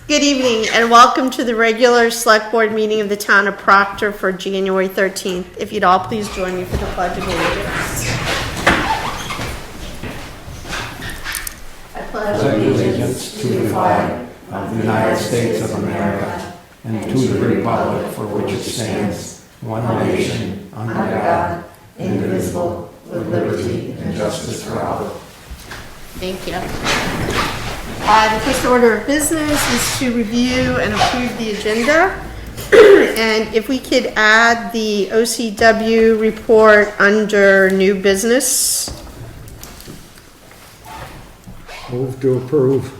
Good evening and welcome to the regular select board meeting of the town of Proctor for January 13th. If you'd all please join me for the pledge of allegiance. I pledge allegiance to the flag of the United States of America and to the republic for which it stands, one nation, under God, indivisible, with liberty and justice for all. Thank you. The first order of business is to review and approve the agenda. And if we could add the OCW report under new business. Move to approve.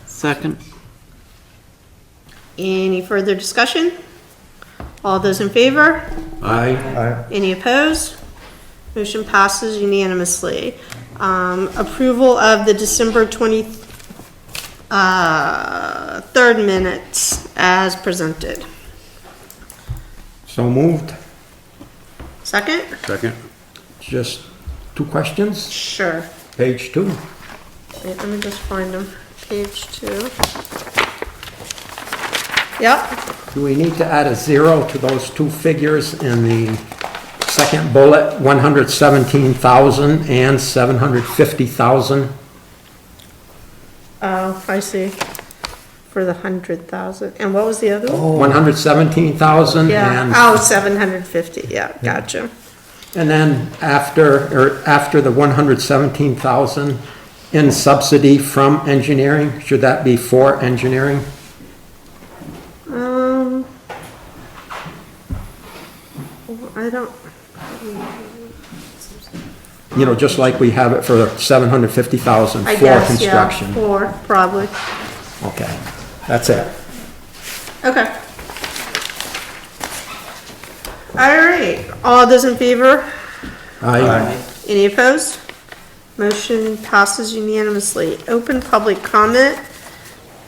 Second. Any further discussion? All those in favor? Aye. Any opposed? Motion passes unanimously. Approval of the December 23rd minutes as presented. So moved. Second? Second. Just two questions. Sure. Page 2. Wait, let me just find them. Page 2. Yep. Do we need to add a 0 to those two figures in the second bullet, 117,000 and 750,000? Oh, I see. For the 100,000. And what was the other one? 117,000 Yeah. and... Oh, 750. Yeah, gotcha. And then after the 117,000 in subsidy from engineering, should that be for engineering? I don't. You know, just like we have it for 750,000 I for guess, construction. yeah, for probably. Okay, that's it. Okay. All right. All those in favor? Aye. Any opposed? Motion passes unanimously. Open public comment.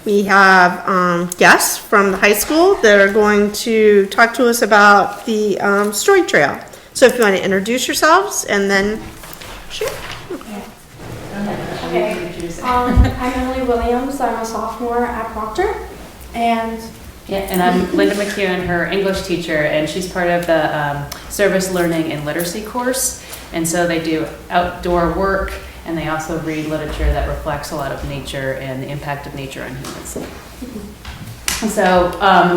We have guests from the high school that are going to talk to us about the story trail. So if you want to introduce yourselves and then, sure. Okay. I'm Emily Williams. I'm a sophomore at Proctor, and I'm Linda McEwen, her English teacher, and she's part of the service learning and literacy course. And so they do outdoor work, and they also read literature that reflects a lot of nature and the impact of nature on humans. So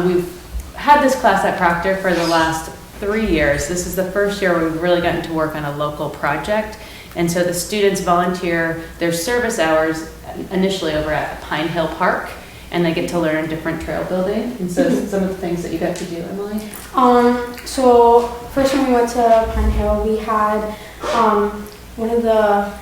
we've had this class at Proctor for the last 3 years. This is the first year we've really gotten to work on a local project. And so the students volunteer their service hours initially over at Pine Hill Park, and they get to learn different trail building. And so some of the things that you got to do, Emily? so first when we went to Pine Hill, we had one of the,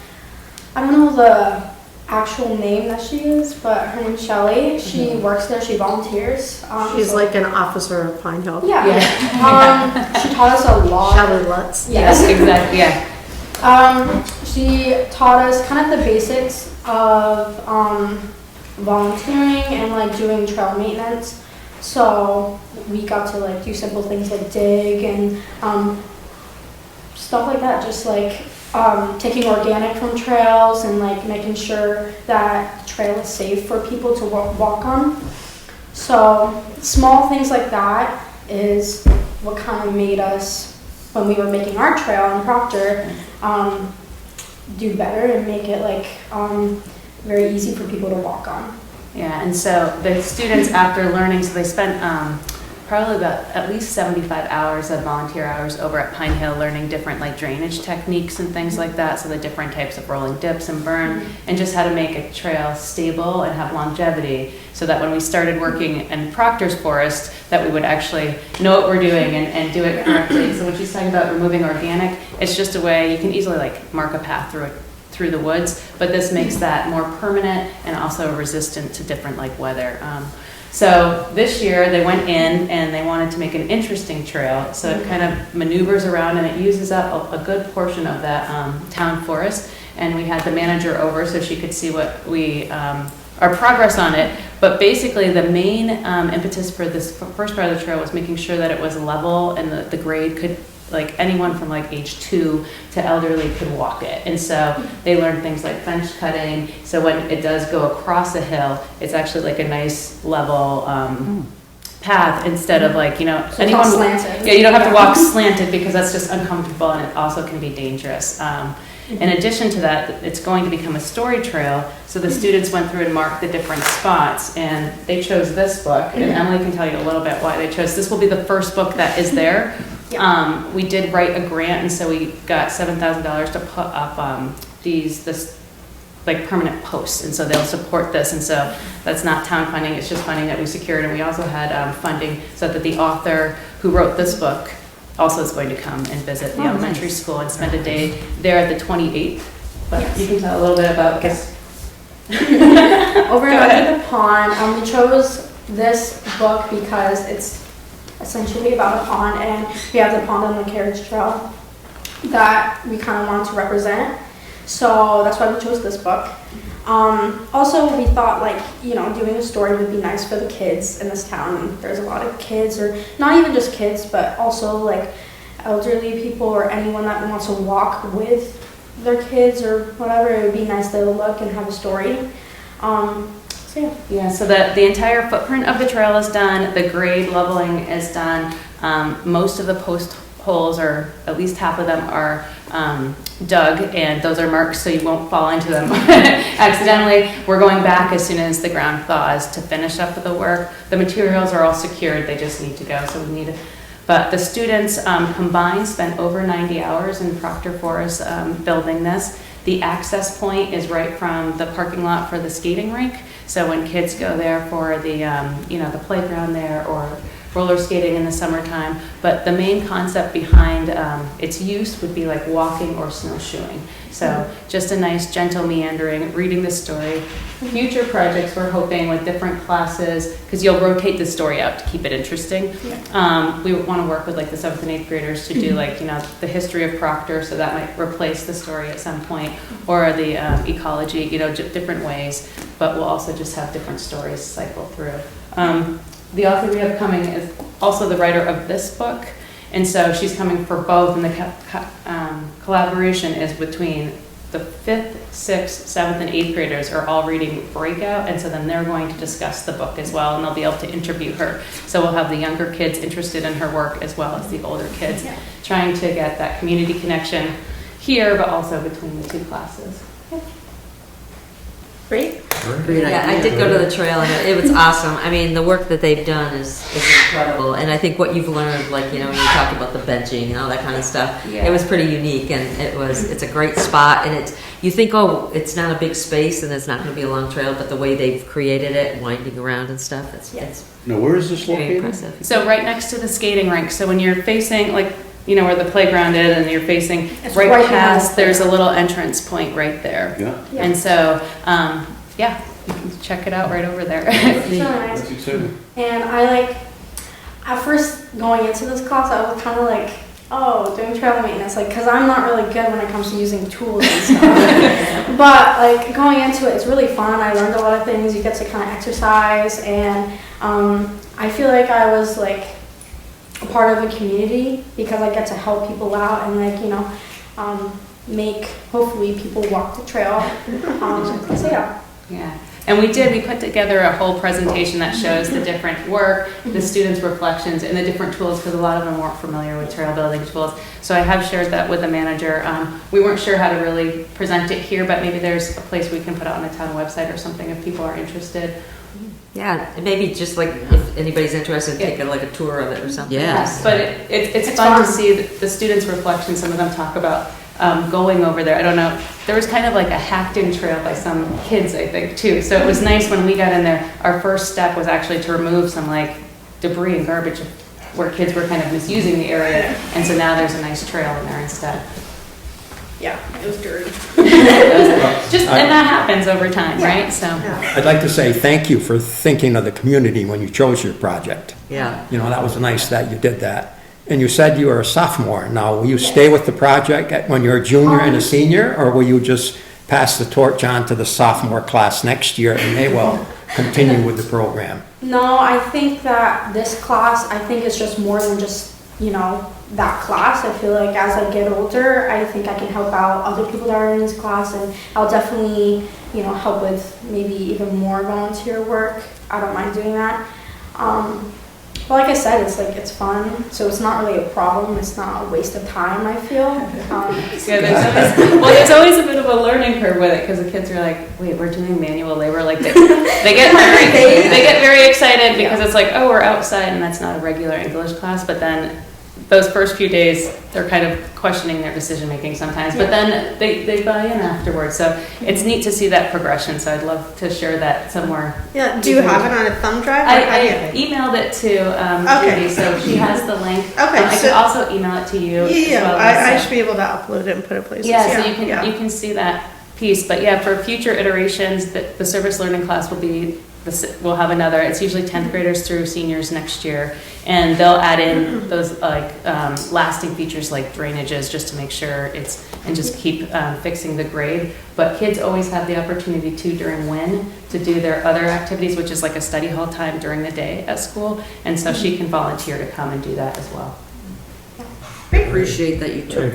I don't know the actual name that she is, but her name's Shelly. She works there, she volunteers. She's like an officer of Pine Hill. Yeah. She taught us a lot. Shelly Lutz. Yes, exactly, yeah. She taught us kind of the basics of volunteering and like doing trail maintenance. So we got to like do simple things like dig and stuff like that, just like taking organic from trails and like making sure that the trail is safe for people to walk on. So small things like that is what kind of made us, when we were making our trail in Proctor, do better and make it like very easy for people to walk on. Yeah, and so the students, after learning, so they spent probably about at least 75 hours of volunteer hours over at Pine Hill learning different like drainage techniques and things like that, so the different types of rolling dips and burn, and just how to make a trail stable and have longevity, so that when we started working in Proctor's forest, that we would actually know what we're doing and do it correctly. So when she's talking about removing organic, it's just a way you can easily like mark a path through the woods, but this makes that more permanent and also resistant to different like weather. So this year they went in and they wanted to make an interesting trail, so it kind of maneuvers around and it uses up a good portion of that town forest, and we had the manager over so she could see what our progress on it. But basically the main impetus for this first part of the trail was making sure that it was level and the grade could like anyone from like age 2 to elderly could walk it. And so they learn things like bench cutting. So when it does go across a hill, it's actually like a nice level path instead of like, you know, So it's not slanted. Yeah, you don't have to walk slanted because that's just uncomfortable and it also can be dangerous. In addition to that, it's going to become a story trail. So the students went through and marked the different spots, and they chose this book. And Emily can tell you a little bit why they chose. This will be the first book that is there. We did write a grant, and so we got $7,000 to put up this like permanent posts, and so they'll support this. And so that's not town funding; it's just funding that we secured. And we also had funding so that the author who wrote this book also is going to come and visit the elementary school and spend a day there at the 28th. But you can tell a little bit about this. Over under the pond, we chose this book because it's essentially about a pond, and we have the pond on the carriage trail that we kind of wanted to represent. So that's why we chose this book. Also, we thought, like, you know, doing a story would be nice for the kids in this town. There's a lot of kids, or not even just kids, but also like elderly people or anyone that wants to walk with their kids or whatever. It would be nice to look and have a story. So yeah. Yeah, so the entire footprint of the trail is done. The grade leveling is done. Most of the post holes, or at least half of them, are dug, and those are marked so you won't fall into them accidentally. We're going back as soon as the ground thaws to finish up the work. The materials are all secured, they just need to go, so we need to. But the students combined spent over 90 hours in Proctor Forest building this. The access point is right from the parking lot for the skating rink. So when kids go there for the, the playground there, or roller skating in the summertime, but the main concept behind its use would be like walking or snowshoeing. So just a nice gentle meandering, reading the story. Future projects we're hoping with different classes, because you'll rotate the story out to keep it interesting. We want to work with like the 7th and 8th graders to do like, the history of Proctor, so that might replace the story at some point, or the ecology, different ways, but we'll also just have different stories cycle through. The author we have coming is also the writer of this book, and so she's coming for both, and the collaboration is between the 5th, 6th, 7th, and 8th graders are all reading Breakout, and so then they're going to discuss the book as well, and they'll be able to interview her. So we'll have the younger kids interested in her work as well as the older kids, trying to get that community connection here, but also between the two classes. Great. Yeah, I did go to the trail, and it was awesome. I mean, the work that they've done is incredible, and I think what you've learned, like, when you talked about the benching and all that kind of stuff, it was pretty unique, and it's a great spot, and you think, oh, it's not a big space and it's not going to be a long trail, but the way they've created it, winding around and stuff, it's Now, where is this very located? impressive. So right next to the skating rink, so when you're facing, like, where the playground is, and you're facing right past, there's a little entrance point right there. Yeah. And so, you can check it out right over there. It's really nice. That's exciting. And at first going into this class, I was kind of like, doing trail maintenance, because I'm not really good when it comes to using tools and stuff. But going into it, it's really fun. I learned a lot of things. You get to kind of exercise, and I feel like I was a part of a community because I get to help people out and make hopefully people walk the trail. So yeah. Yeah, and we put together a whole presentation that shows the different work, the students' reflections, and the different tools, because a lot of them weren't familiar with trail building tools. So I have shared that with the manager. We weren't sure how to really present it here, but maybe there's a place we can put it on the town website or something if people are interested. Yeah, maybe just if anybody's interested, take a tour of it or something. Yes, but it's fun to see the students' reflections. Some of them talk about going over there. I don't know. There was kind of like a hacked-in trail by some kids, I think, too. So it was nice when we got in there. Our first step was actually to remove some debris and garbage where kids were kind of misusing the area, and so now there's a nice trail in there instead. Yeah, it was dirty. And that happens over time, right? So I'd like to say thank you for thinking of the community when you chose your project. Yeah. That was nice that you did that. And you said you were a sophomore. Now, will you stay with the project when you're a junior and a senior, or will you just pass the torch on to the sophomore class next year and they will continue with the program? No, I think that this class, is just more than just that class. I feel like as I get older, I think I can help out other people that are in this class, and I'll definitely, help with maybe even more volunteer work. I don't mind doing that. But like I said, it's fun, so it's not really a problem. It's not a waste of time, I feel. There's always a bit of a learning curve with it, because the kids are like, wait, we're doing manual labor. Like they get very excited because it's like, oh, we're outside, and that's not a regular English class. But then those first few days, they're kind of questioning their decision making sometimes, but then they buy in afterwards. So it's neat to see that progression. So I'd love to share that somewhere. Yeah. Do you have it on a thumb drive? I emailed it to Judy, so she has the link. Okay. I could also email it to you. Yeah. I should be able to upload it and put it places. Yeah. So you can see that piece. But yeah, for future iterations, the service learning class we'll have another. It's usually 10th graders through seniors next year, and they'll add in those lasting features like drainages, just to make sure and just keep fixing the grade. But kids always have the opportunity during WIN to do their other activities, which is like a study hall time during the day at school, and so she can volunteer to come and do that as well. I appreciate that you took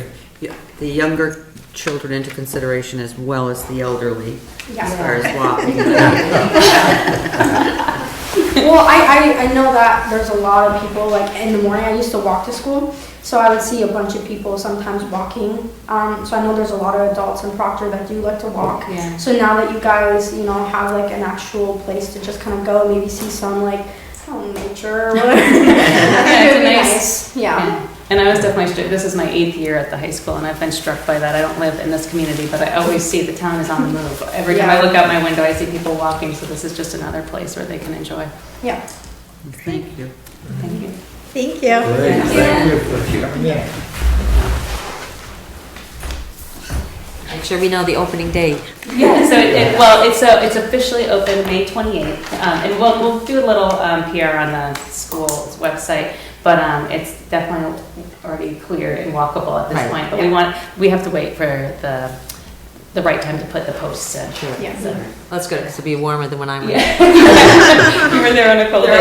the younger children into consideration as well as the elderly, as far as walking. Well, I know that there's a lot of people, like in the morning I used to walk to school, so I would see a bunch of people sometimes walking. So I know there's a lot of adults in Proctor that do like to walk. Yeah. So now that you guys, have like an actual place to just kind of go, maybe see some nature or whatever. I think it would be nice. Yeah. And I was definitely struck. This is my 8th year at the high school, and I've been struck by that. I don't live in this community, but I always see the town is on the move. Every time I look out my window, I see people walking, so this is just another place where they can enjoy. Yeah. Thank you. Thank you. Thank you. Thank you for coming in. Make sure we know the opening date. Yeah, so it's officially open May 28th, and we'll do a little PR on the school's website, but it's definitely already cleared and walkable at this point. But we have to wait for the right time to put the posts in. Sure. Yeah. So. That's good, because it'll be warmer than when I went. Yeah. You were there on a cold day.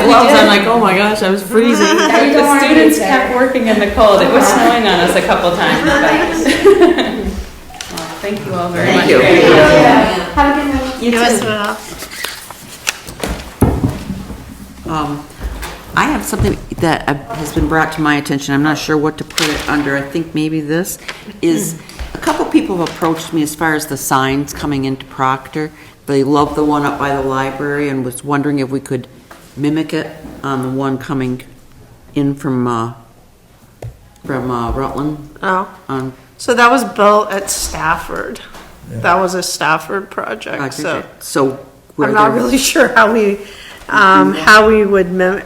Gloves, I'm like, oh my gosh, I was freezing. The students kept working in the cold. It was snowing on us a couple times. Well, thank you all very much. Thank you. Have a good night. You as well. I have something that has been brought to my attention. I'm not sure what to put it under. I think maybe this is, a couple people have approached me as far as the signs coming into Proctor. They love the one up by the library and was wondering if we could mimic it on the one coming in from Rutland. Oh. So that was built at Stafford. That was a Stafford project. So I'm not really sure how we would mimic.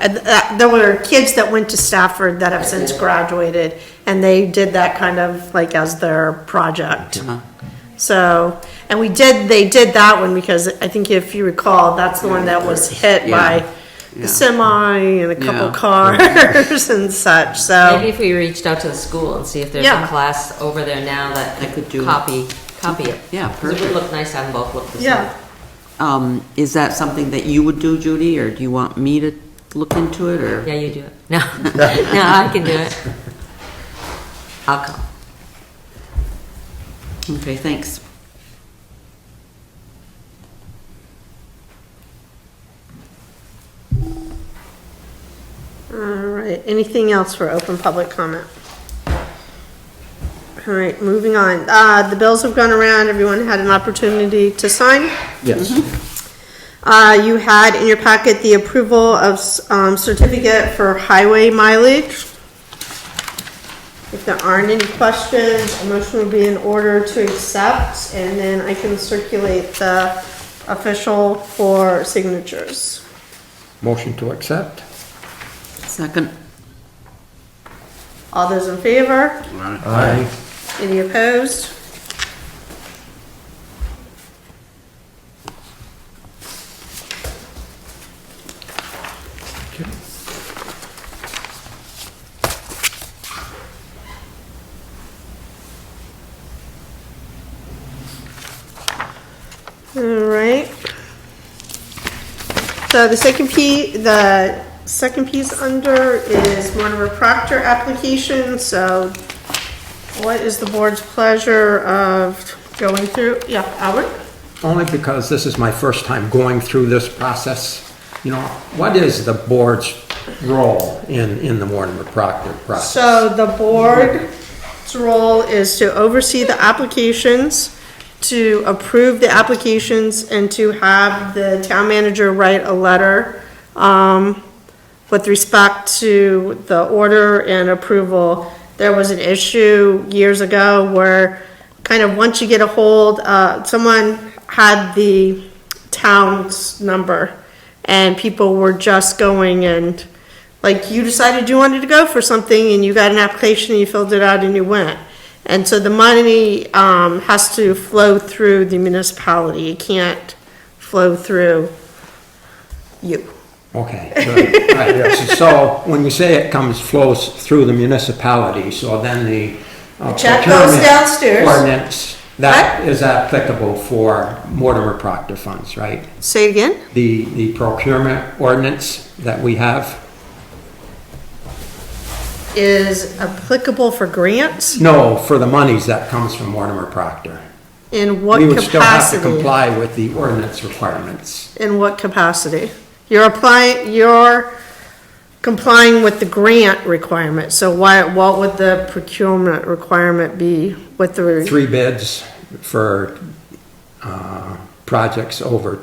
There were kids that went to Stafford that have since graduated, and they did that kind of like as their project. So, and they did that one because I think if you recall, that's the one that was hit by the semi and a couple cars and such. So Maybe if we reached out to the school and see if there's a class over there now that could do copy it. Yeah, Because it would look nice to have them both look the same. yeah. Is that something that you would do, Judy, or do you want me to look into it, or? Yeah, you do it. No, no, I can do it. I'll come. Okay, thanks. All right, anything else for open public comment? All right, moving on. The bills have gone around. Everyone had an opportunity to sign. Yes. You had in your packet the approval of certificate for highway mileage. If there aren't any questions, a motion would be in order to accept, and then I can circulate the official for signatures. Motion to accept? Second. All those in favor? Aye. Any opposed? All right. So the Second piece under is Mortimer Proctor application, so what is the board's pleasure of going through? Yeah, Albert? Only because this is my first time going through this process. You know, what is the board's role in the Mortimer Proctor process? So the board's role is to oversee the applications, to approve the applications, and to have the town manager write a letter with respect to the order and approval. There was an issue years ago where kind of once you get a hold, someone had the town's number and people were just going and, like, you decided you wanted to go for something and you got an application and you filled it out and you went. And so the money has to flow through the municipality. It can't flow through you. Okay, good. Right, yes. So when you say it flows through the municipality, so then the Check goes procurement downstairs. ordinance, that is applicable for Mortimer Proctor funds, right? Say it again? The procurement ordinance that we have? Is applicable for grants? No, for the monies that comes from Mortimer Proctor. In what We would still have to capacity? comply with the ordinance requirements. In what capacity? You're complying with the grant requirement, so what would the procurement requirement be with the? 3 bids for projects over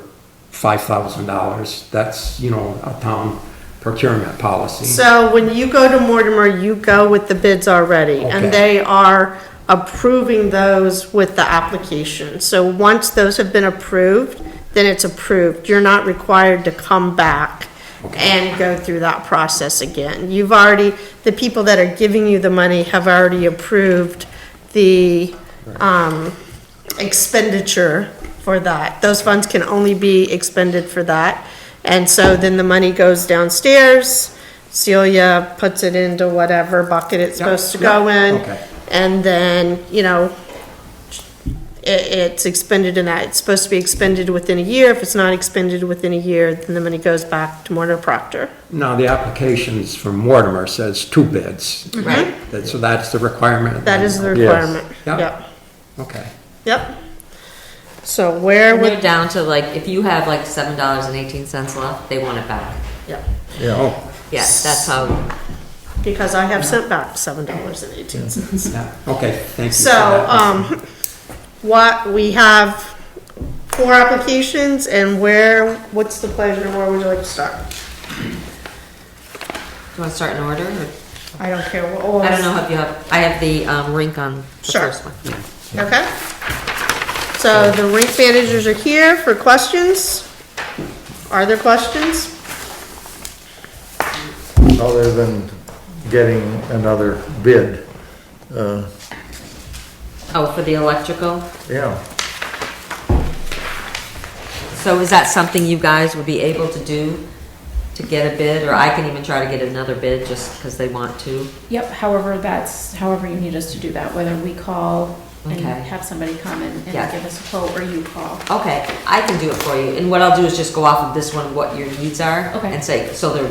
$5,000. That's, you know, a town procurement policy. So when you go to Mortimer, you go with the bids already, Okay. and they are approving those with the application. So once those have been approved, then it's approved. You're not required to come back and go through that process again. The people that are giving you the money have already approved the expenditure for that. Those funds can only be expended for that. And so then the money goes downstairs, Celia puts it into whatever bucket it's supposed to go in. Okay. And then, you know, it's expended in that. It's supposed to be expended within a year. If it's not expended within a year, then the money goes back to Mortimer Proctor. Now, the applications from Mortimer says 2 bids. Right. So that's the requirement? That is the Yes. requirement. Yep. Yep. Okay. Yep. So where And they're would, down to like, if you have like $7.18 left, they want it back. yep, Oh, Yeah, that's how, because I have sent back $7.18. yeah, okay, thank you. for So, that. we have 4 applications, and what's the pleasure, where would you like to start? do you want to start in order? Or? I don't care what. I don't know if you have, I have the rink on the Sure. first one. Okay. So the rink managers are here for questions. Are there questions? Other than getting another bid, Oh, for the electrical? yeah. So is that something you guys would be able to do, to get a bid? Or I can even try to get another bid just because they want to? Yep, however you need us to do that, whether we call and Okay. have somebody come and Yeah. give us a quote, or you call. Okay, I can do it for you. And what I'll do is just go off of this one, what your needs are. Okay. And say, so they're,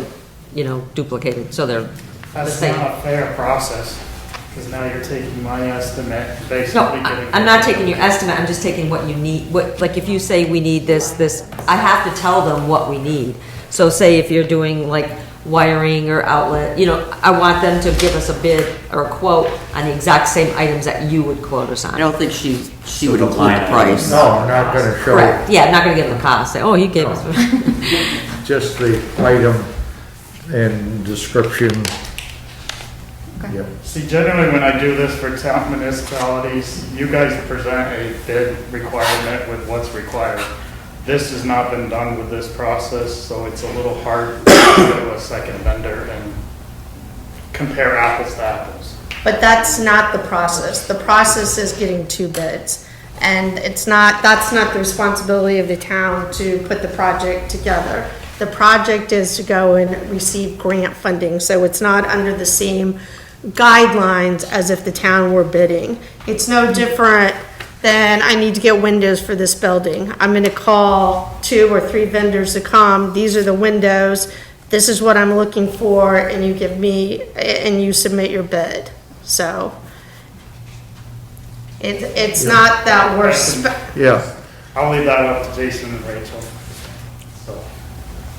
you know, duplicated, so they're the That's same. not a fair process, because now you're taking my estimate, and No, basically getting. I'm not taking your estimate, I'm just taking what you need, like if you say we need this, I have to tell them what we need. So say if you're doing like wiring or outlet, you know, I want them to give us a bid or a quote on the exact same items that you would quote us I on. don't think she would include the price. No, I'm not gonna show Correct, yeah, I'm not gonna give them the cost, say, oh, you gave us. just the item and description. Yep. See, generally, when I do this for town municipalities, you guys present a bid requirement with what's required. This has not been done with this process, so it's a little hard to go to a second vendor and compare apples to apples. But that's not the process. The process is getting 2 bids. And that's not the responsibility of the town to put the project together. The project is to go and receive grant funding, so it's not under the same guidelines as if the town were bidding. It's no different than I need to get windows for this building. I'm gonna call 2 or 3 vendors to come. These are the windows. this is what I'm looking for, and you give me, and you submit your bid. So it's not that we're, Yeah, I'll leave that up to Jason and Rachel. So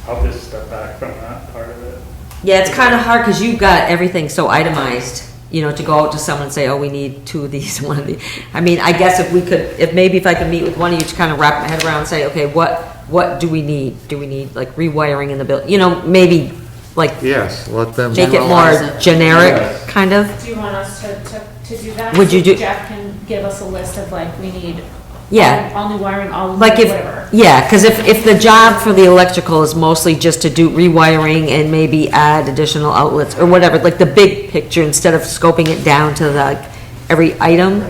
I'll just step back from that part of it. Yeah, it's kind of hard because you've got everything so itemized, to go out to someone and say, oh, we need 2 of these, 1 of these. I mean, I guess if I could meet with one of you to kind of wrap my head around and say, okay, what do we need? Do we need like rewiring in the building? Maybe like yes, let them. make it Generalize more it. generic, Yes. kind of. Do you want us to do that? Would you So do- Jeff can give us a list of like, we need Yeah. all new wiring, all Like whatever. because if the job for the electrical is mostly just to do rewiring and maybe add additional outlets or whatever, like the big picture instead of scoping it down to like every item,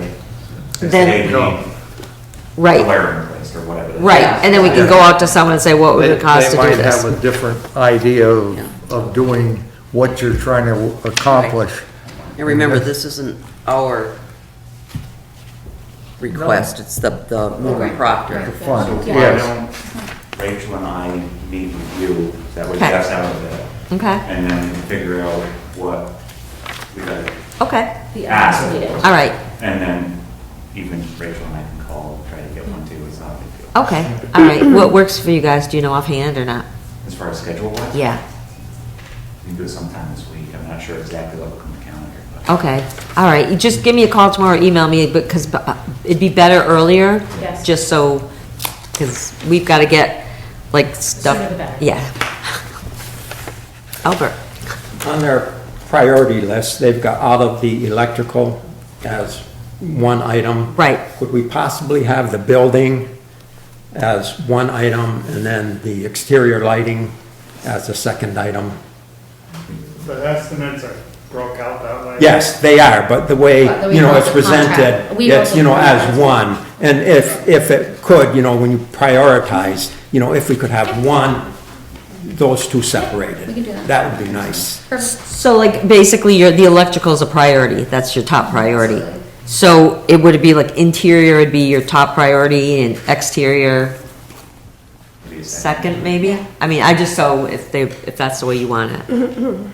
then, right, Wiring replaced or whatever. right, and then we can go out to someone and say, what would They it cost to do might this? have a different idea of doing what you're trying to accomplish. And remember, this isn't our request, it's the moving Proctor. The fund, So why yes. don't Rachel and I meet with you, that way Okay. Jeff's out of it, Okay, and then figure out what we gotta okay, The ask. as needed. all right, And then even Rachel and I can call, try to get one too, it's not a big deal. okay, all right. What works for you guys? Do you know offhand or not? As far as schedule wise? Yeah, We can do it sometime this week, I'm not sure exactly what will come the calendar, but. okay, all right. You just give me a call tomorrow, or email me, because it'd be better earlier. Yes. Just so, because we've got to get, like, stuff. Sooner the better. Yeah. Albert, On their priority list, they've got out of the electrical as one item. right, Could we possibly have the building as one item and then the exterior lighting as a second item? The estimates are broke out that way. Yes, they are, but the way, But we it's wrote the presented, contract. We wrote it's, the as contract. one. And if it could, when you prioritize, if we could have one, those two separated. we can do that. That would be nice. Perfect. so like, basically, the electrical is a priority, that's your top priority. So it would be like interior would be your top priority, and exterior Maybe a second, maybe? I mean, if that's the way you want it.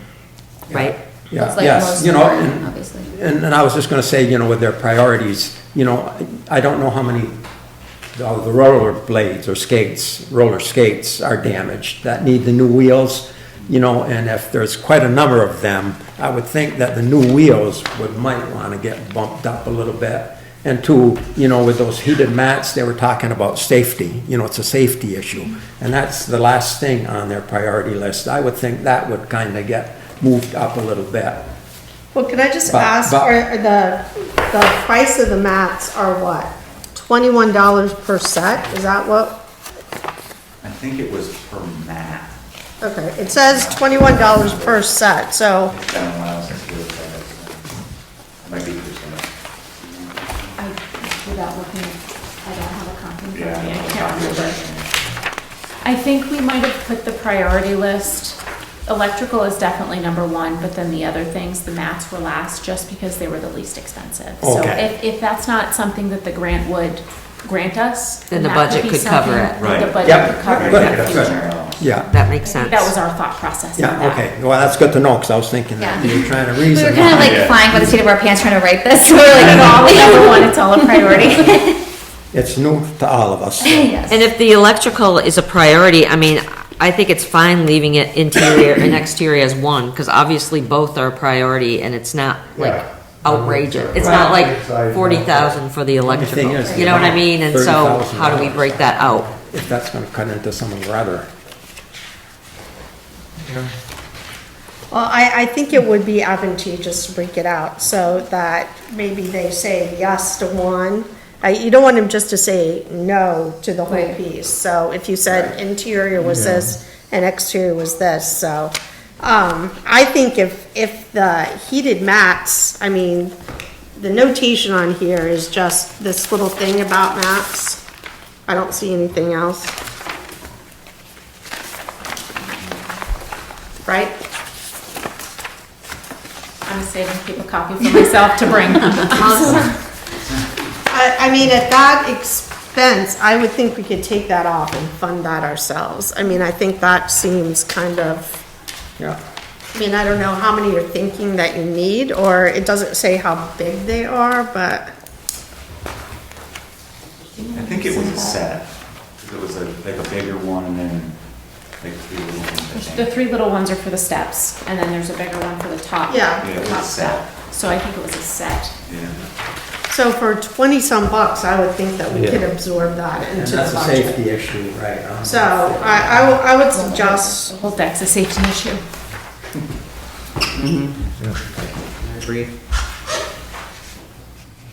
Right? Yeah, Looks like yes, most and- important, obviously. And I was just gonna say, with their priorities, I don't know how many, the roller blades or roller skates are damaged that need the new wheels, and if there's quite a number of them, I would think that the new wheels might wanna get bumped up a little bit. And two, with those heated mats, they were talking about safety, it's a safety issue. And that's the last thing on their priority list. I would think that would kinda get moved up a little bit. well, can I just But- ask, but- are the price of the mats are what? $21 per set? Is that what? I think it was per mat. Okay, it says $21 per set, so, It's been a while since we looked at it. So might be percent. Without looking, I don't have a copy in front of me, I Yeah. can't remember. I think we might have put the priority list, electrical is definitely number 1, but then the other things, the mats were last, just because they were the least expensive. So Okay. if that's not something that the grant would grant us. Then the that budget be could cover something it. that Right. The budget Yep. could cover in Good, the good. future. Yeah, That makes sense. That was our thought process on yeah, that. okay, well, that's good to know, because I was thinking that Yeah. you were trying to We reason. were kind of like Yeah. flying by the seat of our pants trying to write this, so we're like, No, all number 1, it's all a priority. It's new to all of us. Yes. And if the electrical is a priority, I mean, I think it's fine leaving it interior and exterior as one, because obviously both are a priority, and it's not like Yeah. outrageous. It's not like Right. 40,000 for the electrical, thing is, you know what I mean? And so, 30,000 how do we break that out? If that's gonna cut into some of our other. well, I think it would be advantageous to break it out, so that maybe they say yes to one. You don't want them just to say no to the whole Right. piece, so if you said interior was this and exterior was this, so. I think if the heated mats, I mean, the notation on here is just this little thing about mats. I don't see anything else. Right? I'm saving keep a copy for myself to bring. I mean, at that expense, I would think we could take that off and fund that ourselves. I mean, I think that seems kind of, Yeah. I mean, I don't know how many you're thinking that you need, or it doesn't say how big they are, but, I think it was a set. It was like a bigger one and then like 3 little ones, I The think. 3 little ones are for the steps, and then there's a bigger one for the top. Yeah. Yeah, it was Top a set. So I think it was a set. Yeah. so for 20-some bucks, I would think that we Yeah. could absorb that And into the that's a budget. safety issue, right? So I would suggest, The whole deck's a safety issue. Agree.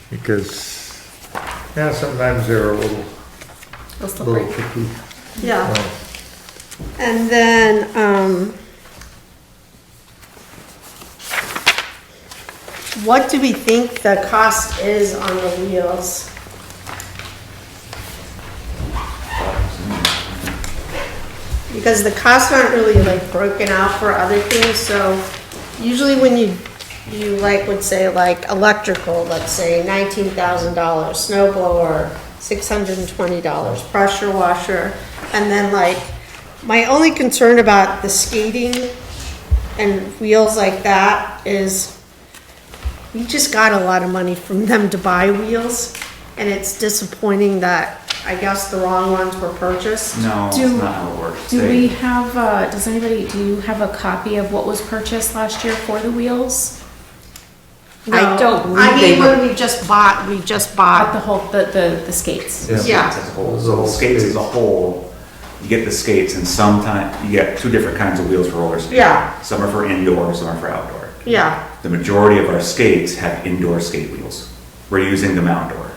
Because, yeah, sometimes they're a little Slippery. tricky. yeah. And then, what do we think the cost is on the wheels? Because the costs aren't really like broken out for other things, so usually when you like would say like electrical, let's say $19,000, snow blower, $620, pressure washer, and then like, my only concern about the skating and wheels like that is we just got a lot of money from them to buy wheels, and it's disappointing that I guess the wrong ones were purchased. No, it's Do- not how it works. Do They- we have, do you have a copy of what was purchased last year for the wheels? I don't No, I believe they mean, were- when we just bought At the whole, the skates? The Yeah. skates as a whole. So the skates as a whole, you get the skates and sometimes, you get 2 different kinds of wheels for roller skating. Yeah. Some are for indoor, some are for outdoor. Yeah, The majority of our skates have indoor skate wheels. We're using them outdoor.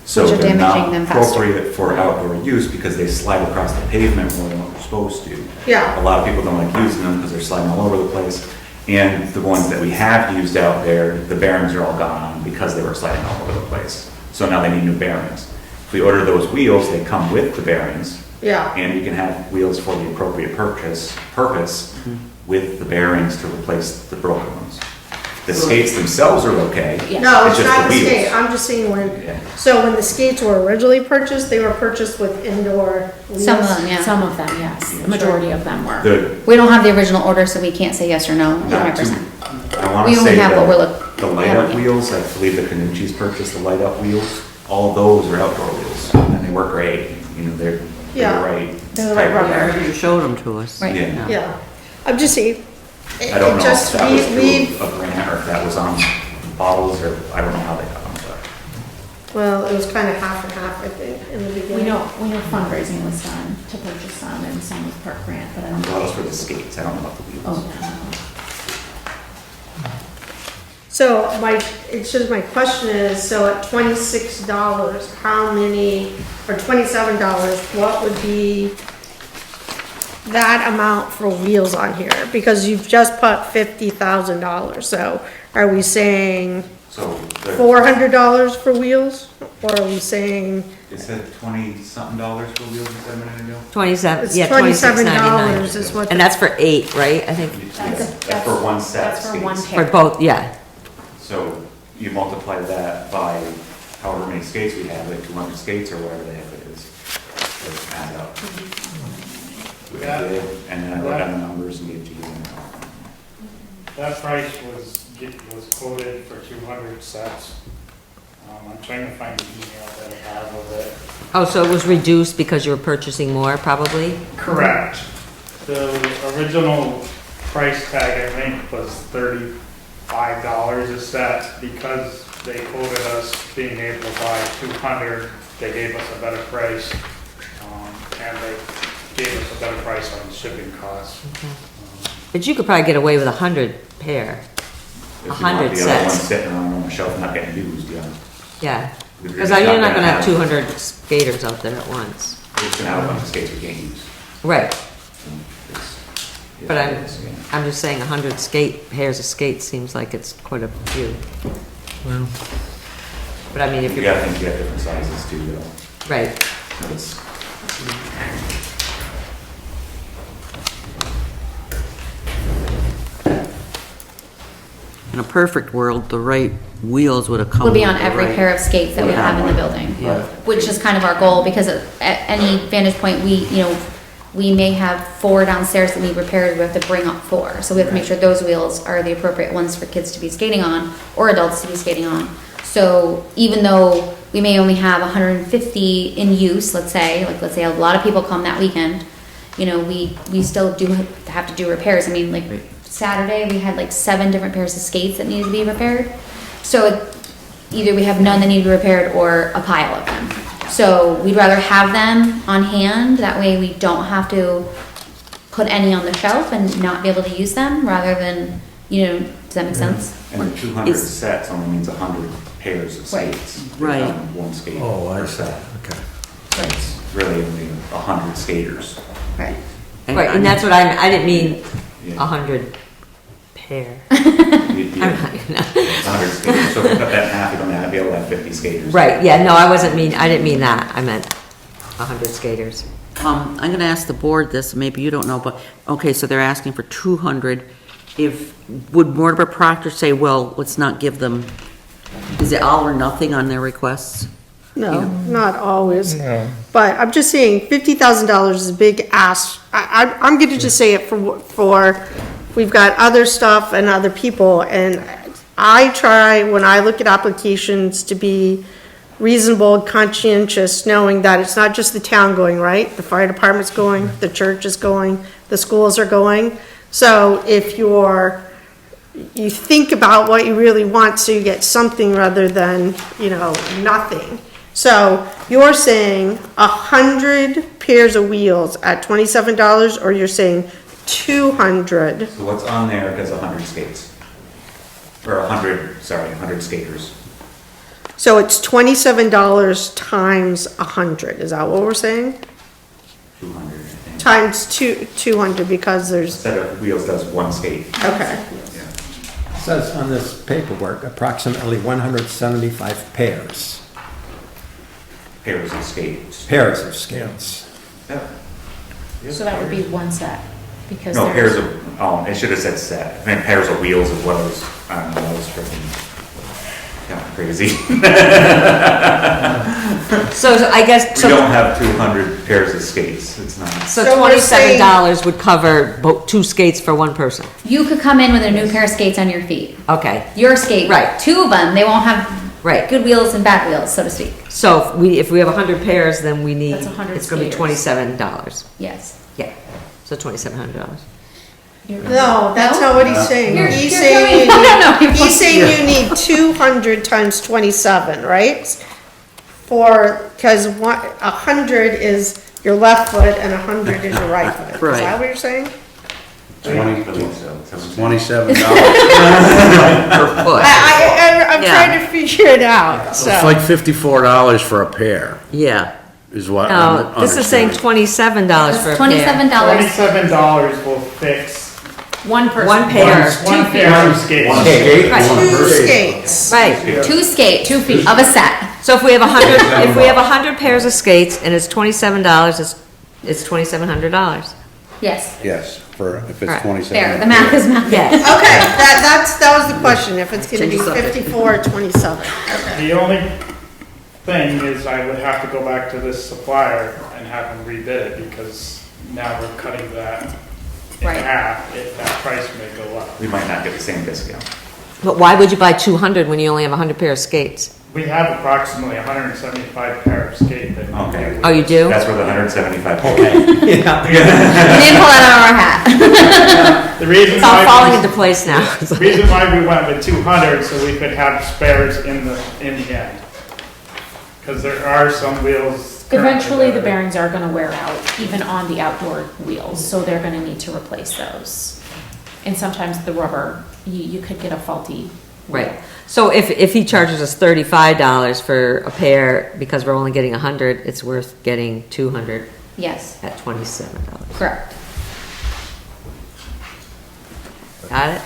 So Which are they're damaging not them faster. appropriate for outdoor use because they slide across the pavement more than what they're supposed to. yeah, A lot of people don't like using them because they're sliding all over the place. And the ones that we have used out there, the bearings are all gone because they were sliding all over the place. So now they need new bearings. If we order those wheels, they come with the bearings, yeah. and you can have wheels for the appropriate purpose with the bearings to replace the broken ones. The skates themselves are okay. No, it's just not the the skate, wheels. I'm just saying when, Yeah. so when the skates were originally purchased, they were purchased with indoor wheels. Some of them, yeah. Some of them, yes. The majority of them were. The, We don't have the original order, so we can't say yes or no, not too, 100%. I want We to only say have what we're look- the light up wheels, I believe the Canucci's purchased the light up wheels. All those are outdoor wheels, and they work great. You know, they're Yeah. the right. They're the right type of- rubber. You showed them to us. Right. Yeah. Yeah, I'm just saying, it I don't know just, if that was we, through a grant or if that was on bottles or I don't know how they got them, but. well, it was kind of half and half, I think, in the We beginning. know fundraising was done to purchase some and some with park grant, but I don't That was know. for the skates, I don't know about the wheels. Oh, yeah. So it's just my question is, so at $26, how many, or $27, what would be that amount for wheels on here? Because you've just put $50,000, so are we saying So the, $400 for wheels? Or are we saying, it said $20-something for wheels, you said a minute ago? 27, It's yeah, $27 is $26.99. what And the- that's for 8, right? I think, Yeah, That's for one set of That's for one skates. pair. for both, yeah. So you multiply that by however many skates we have, like 200 skates or whatever the heck it is. It adds up. We Yeah. did, and then I wrote down the numbers and gave to you. That price was quoted for 200 sets. I'm trying to find the email that I have of it. Oh, so it was reduced because you were purchasing more, probably? Correct. The original price tag, I think, was $35 a set. Because they quoted us being able to buy 200, they gave us a better price. And they gave us a better price on shipping costs. But you could probably get away with 100 pair. If you want 100 the other ones sets. sitting around on the shelf not getting used, yeah. Yeah, Because because you're you're not gonna have have- 200 skaters out there at once. It's gonna have a bunch of skates we can't use. Right, So it's- but it is, yeah. I'm just saying 100 pairs of skates seems like it's quite a few. But I mean, if You you're, gotta think you got different sizes too, though. right, So it's- In a perfect world, the right wheels would have come. Would be on with the every right- pair of skates that we have in the building. Yeah. Which is kind of our goal, because at any vantage point, we, we may have 4 downstairs that need repaired, we have to bring up 4. So we have to make sure those wheels are the appropriate ones for kids to be skating on, or adults to be skating on. So even though we may only have 150 in use, let's say a lot of people come that weekend, you know, we still do have to do repairs. I mean, like Saturday, we had like 7 different pairs of skates that needed to be repaired. So either we have none that need to be repaired or a pile of them. So we'd rather have them on hand, that way we don't have to put any on the shelf and not be able to use them, rather than, you know, does that make sense? And the 200 sets only means 100 pairs of Right. skates. Right. On one skate Oh, I per see, set. okay. So it's really only 100 skaters. Right. Right, and that's what I didn't mean Yeah. 100 pair. Yeah. I'm not gonna- It's 100 skaters, so if you cut that in half, you're gonna be able to have 50 skaters. Right, yeah, no, I didn't mean that, I meant 100 skaters. I'm gonna ask the board this, maybe you don't know, but, okay, so they're asking for 200. Would Mortimer Proctor say, well, let's not give them, is it all or nothing on their requests? No, not always. But I'm just saying, $50,000 is a big ask. I'm gonna just say it for, we've got other stuff and other people, and I try, when I look at applications, to be reasonable, conscientious, knowing that it's not just the town going, right? The fire department's going, the church is going, the schools are going. So if you think about what you really want, so you get something rather than, you know, nothing. So you're saying 100 pairs of wheels at $27, or you're saying 200? So what's on there is 100 skates. Or 100 skaters. So it's $27 times 100, is that what we're saying? 200, I think. Times 200, because A there's, set of wheels does one skate. okay. Yeah. It says on this paperwork, approximately 175 pairs Pairs of skates. pairs of skates. Yeah. So that would be one set, because No, there's. pairs of, it should have said set. I mean, pairs of wheels is what I was, I don't know, that was freaking kind of crazy. So I guess, We don't have 200 pairs of skates, it's not. so So we're saying- $27 would cover 2 skates for one person, You could come in with a new pair of skates on your feet. okay, Your skate. Right. 2 of them, they won't have right. good wheels and bad wheels, so to speak. So if we have 100 pairs, then we need, That's 100 it's gonna be skaters. $27, Yes. yeah, so $2,700. No, that's not what he's saying. You're- He's you're saying, telling me- I don't know. he's saying you need 200 times 27, right? Because 100 is your left foot and 100 is your right foot. Is Right. that what you're saying? I believe so. $27. Per foot. I'm Yeah. trying to figure it out, It's so. like $54 for a pair, Yeah, is what I'm No, this is saying understanding. $27 for a pair. $27. $27 will fix One person. One pair. one pair of skates. Skate, Right. one Two per- skates. Right, 2 skate, 2 feet of a set. so if we have 100 pairs of skates and it's $27, it's $2,700. Yes. Yes, if Right. it's 27. Fair. The math is math. Yes. Okay, that was the question, if it's gonna be Change the subject. 54 or 27. The only thing is I would have to go back to this supplier and have them rebid it, because now we're cutting that in Right. half, if that price may go up. We might not get the same discount. But why would you buy 200 when you only have 100 pair of skates? We have approximately 175 pair of skate that. Okay. Oh, you do? That's where the 175. We didn't pull that out of our hat. The reason It's all why falling we- into place now. The reason why we went with 200, so we could have spares in the end. Because there are some wheels. currently Eventually, that the are- bearings are gonna wear out, even on the outdoor wheels, so they're gonna need to replace those. And sometimes the rubber, you could get a faulty. Right, so if he charges us $35 for a pair, because we're only getting 100, it's worth getting 200 Yes, at $27. correct. Got it?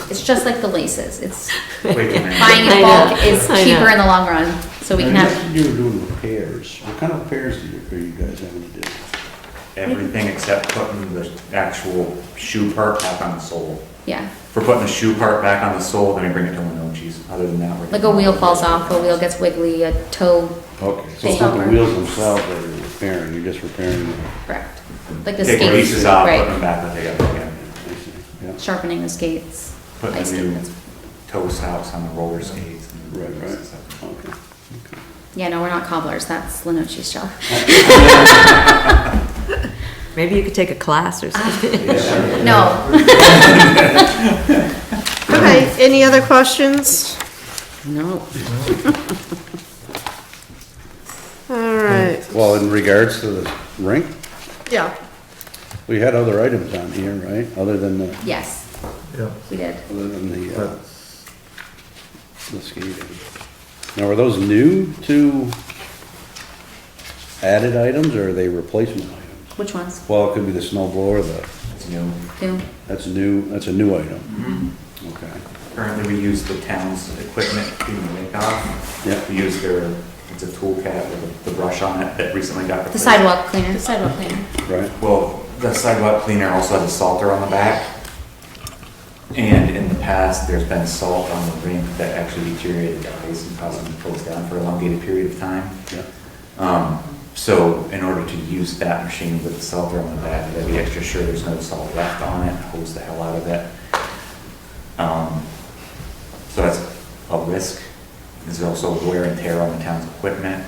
It's just like the laces. It's Wait a minute. buying I in know, bulk is I know. cheaper in the long run, so we can have. You were doing repairs. What kind of repairs are you guys having to do? Everything except putting the actual shoe part back on the sole. Yeah, For putting the shoe part back on the sole, then we bring it to Winochi's. Other than that, we're. like a wheel falls off, a wheel gets wiggly, a toe. Okay, so They it's not the cover. wheels themselves that you're repairing, you're just repairing them. Correct. Like the take the skates, pieces off, put right. them back like they got again. I see, yeah. Sharpening the skates. Put ice the new skates. toe stops on the roller skates. and Right, right. stuff. Okay. Yeah, no, we're not cobblers. That's Lenochi's job. Maybe you could take a class or something. No. Okay, any other questions? No. All right, Well, in regards to the rink, yeah. we had other items on here, right? Other than the, Yes, Yeah. we did. the skating. Now, are those new to added items or are they replacement items? Which ones? Well, it could be the snow blower, It's new. Two. that's a new item. Okay. Currently, we use the town's equipment to clean the rink off. Yeah. We use it's a tool cap with the brush on it that recently got The replaced. sidewalk cleaner. The sidewalk cleaner. Right. Well, the sidewalk cleaner also has a salter on the back. And in the past, there's been salt on the rink that actually deteriorated the ice and caused them to close down for a elongated period of time. Yeah. So in order to use that machine with the salter on the back, you gotta be extra sure there's no salt left on it, hose the hell out of it. So that's a risk. There's also wear and tear on the town's equipment.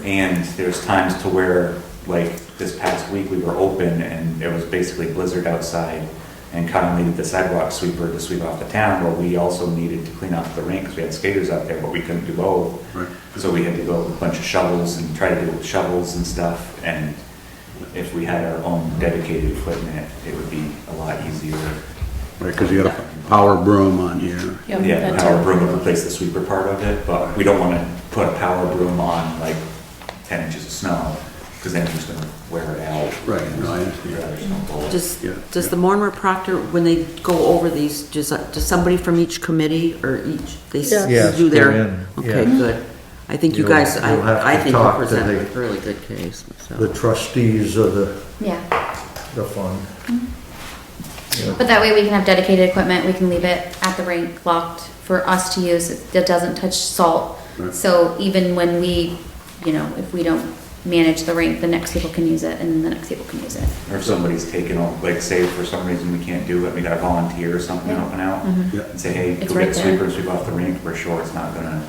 And there's times to where, like this past week, we were open and it was basically blizzard outside. And Cotton needed the sidewalk sweeper to sweep off the town, well, we also needed to clean off the rink because we had skaters out there, but we couldn't do both. Right. So we had to go with a bunch of shovels and try to do it with shovels and stuff. And if we had our own dedicated equipment, it would be a lot easier. Right, because you got a power broom on here. Yeah, Yeah, that the power too. broom would replace the sweeper part of it, but we don't want to put a power broom on like 10 inches of snow because then it's just going to wear it out. Right, no, I understand. Rather snow blow it. Does, Yeah. does the Mortimer Proctor, when they go over these, does somebody from each committee or each, they Yeah. Yes, do their? they're in, Okay, yeah. good. I think you You'll- guys, you'll have to I think you talk to present the- a really good case, so. The trustees of Yeah. the fund. But that way we can have dedicated equipment, we can leave it at the rink locked for us to use, it doesn't touch salt. Right. So even when we, if we don't manage the rink, the next people can use it and the next people can use it. Or if somebody's taken, like say for some reason we can't do it, we got a volunteer or something Yeah. helping out. Yeah. And say, hey, It's go right get a there. sweeper and sweep off the rink, we're sure it's not gonna,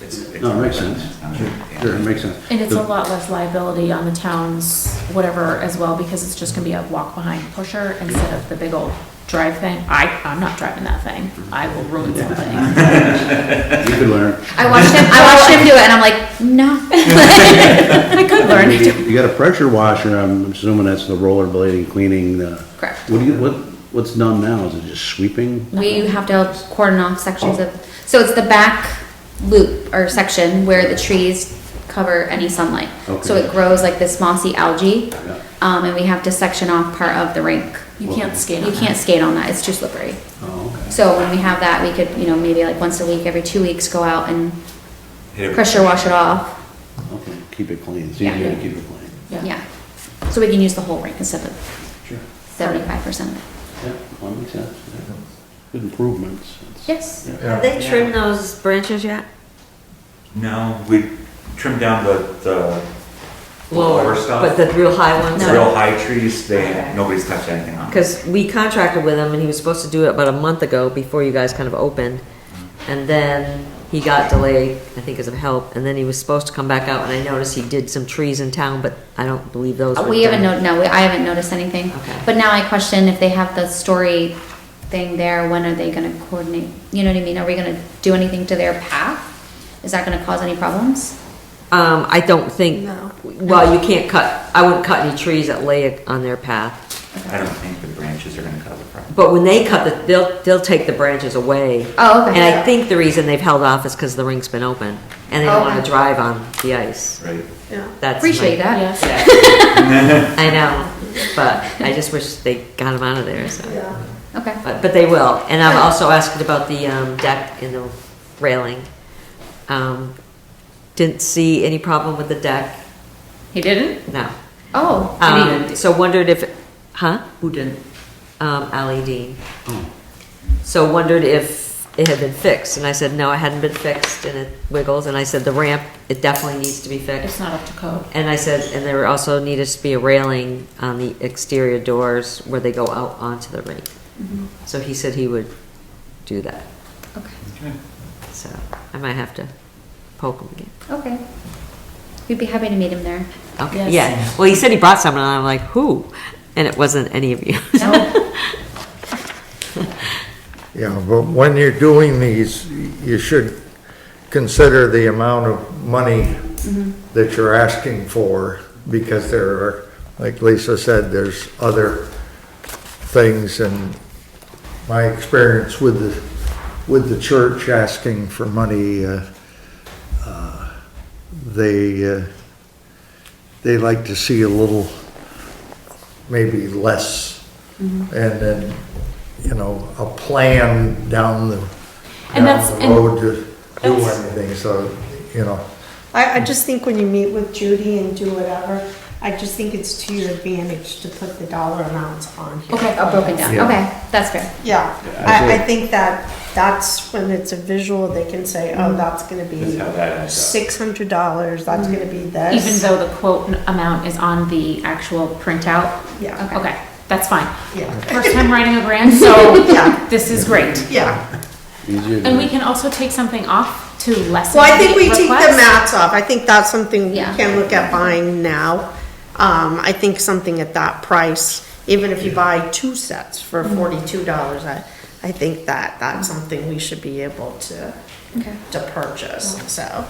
it's. No, it makes sense. it's not Sure, gonna- Sure, it makes sense. And it's The- a lot less liability on the town's whatever as well, because it's just gonna be a walk behind pusher instead of the big old drive thing. I'm not driving that thing. I will ruin something. You could learn. I watched him do it and I'm like, no. I could learn. You got a pressure washer, I'm assuming that's the rollerblading, cleaning the. Correct. What's done now? Is it just sweeping? We have to cordon off sections of, so it's the back loop or section where the trees cover any sunlight. So Okay. it grows like this mossy algae, Yeah. and we have to section off part of the rink. You can't skate on You that. can't skate on that, it's too slippery. Oh, okay. So when we have that, we could, maybe like once a week, every 2 weeks, go out and Hit it- pressure wash it off. Okay, keep it clean. It's Yeah. easier to keep it clean. Yeah. So we can use the whole rink instead of Sure. 75% of it. Yeah, well, that makes sense. Yeah. Good improvements. It's- Yes. yeah. Have they trimmed those branches yet? No, we trimmed down the lower stuff. But the real high ones? The real high trees, nobody's touched anything on. Because we contracted with him and he was supposed to do it about a month ago before you guys kind of opened. And then he got delayed, I think because of help, and then he was supposed to come back out and I noticed he did some trees in town, but I don't believe those were We haven't done. I haven't noticed anything. Okay. But now I question if they have the story thing there, when are they gonna coordinate? You know what I mean? Are we gonna do anything to their path? Is that gonna cause any problems? I don't think, No. well, you can't I wouldn't cut any trees that lay on their path. I don't think the branches are gonna cause a problem. But when they cut they'll take the branches away. Oh, okay. And I think the reason they've held off is because the rink's been open and they don't want Okay. to drive on the ice. Right. Yeah. That's Appreciate my- that. Yes. I know, but I just wish they got them out of there, so. Yeah. Okay. But they will. And I've also asked about the deck and the railing. Didn't see any problem with the deck, He didn't? no. Oh, So wondered if, huh? Who didn't? Ally Dean. So wondered if it had been fixed, and I said, no, it hadn't been fixed, and it wiggles, and I said, the ramp, it definitely needs to be fixed. It's not up to code. And I said, and there also needed to be a railing on the exterior doors where they go out onto the rink. So he said he would do that, Okay. so I might have to poke him again. Okay. We'd be happy to meet him there. Okay, Yes. yeah, well, he said he brought someone, and I'm like, who? And it wasn't any of you. Yeah, but when you're doing these, you should consider the amount of money that you're asking for, because there are, like Lisa said, there's other things, and my experience with the church asking for money, they like to see a little, maybe less, and then, you know, a plan down the road to do anything, so, you know. I just think when you meet with Judy and do whatever, I just think it's to your advantage to put the dollar amounts on here. Okay, all broken down. Yeah. Okay, that's fair. Yeah, I think that's when it's a visual, they can say, oh, that's gonna be That's how that adds up. $600, that's gonna be this. Even though the quote amount is on the actual printout? Yeah, Okay, that's fine. yeah, First time writing a grant, so Yeah. this is great. yeah. Easier And we to, can also take something off to lessen Well, I think we the take the request. mats off, I think that's something we Yeah. can look at buying now. I think something at that price, even if you buy 2 sets for $42, I think that's something we should be able to Okay. purchase, so.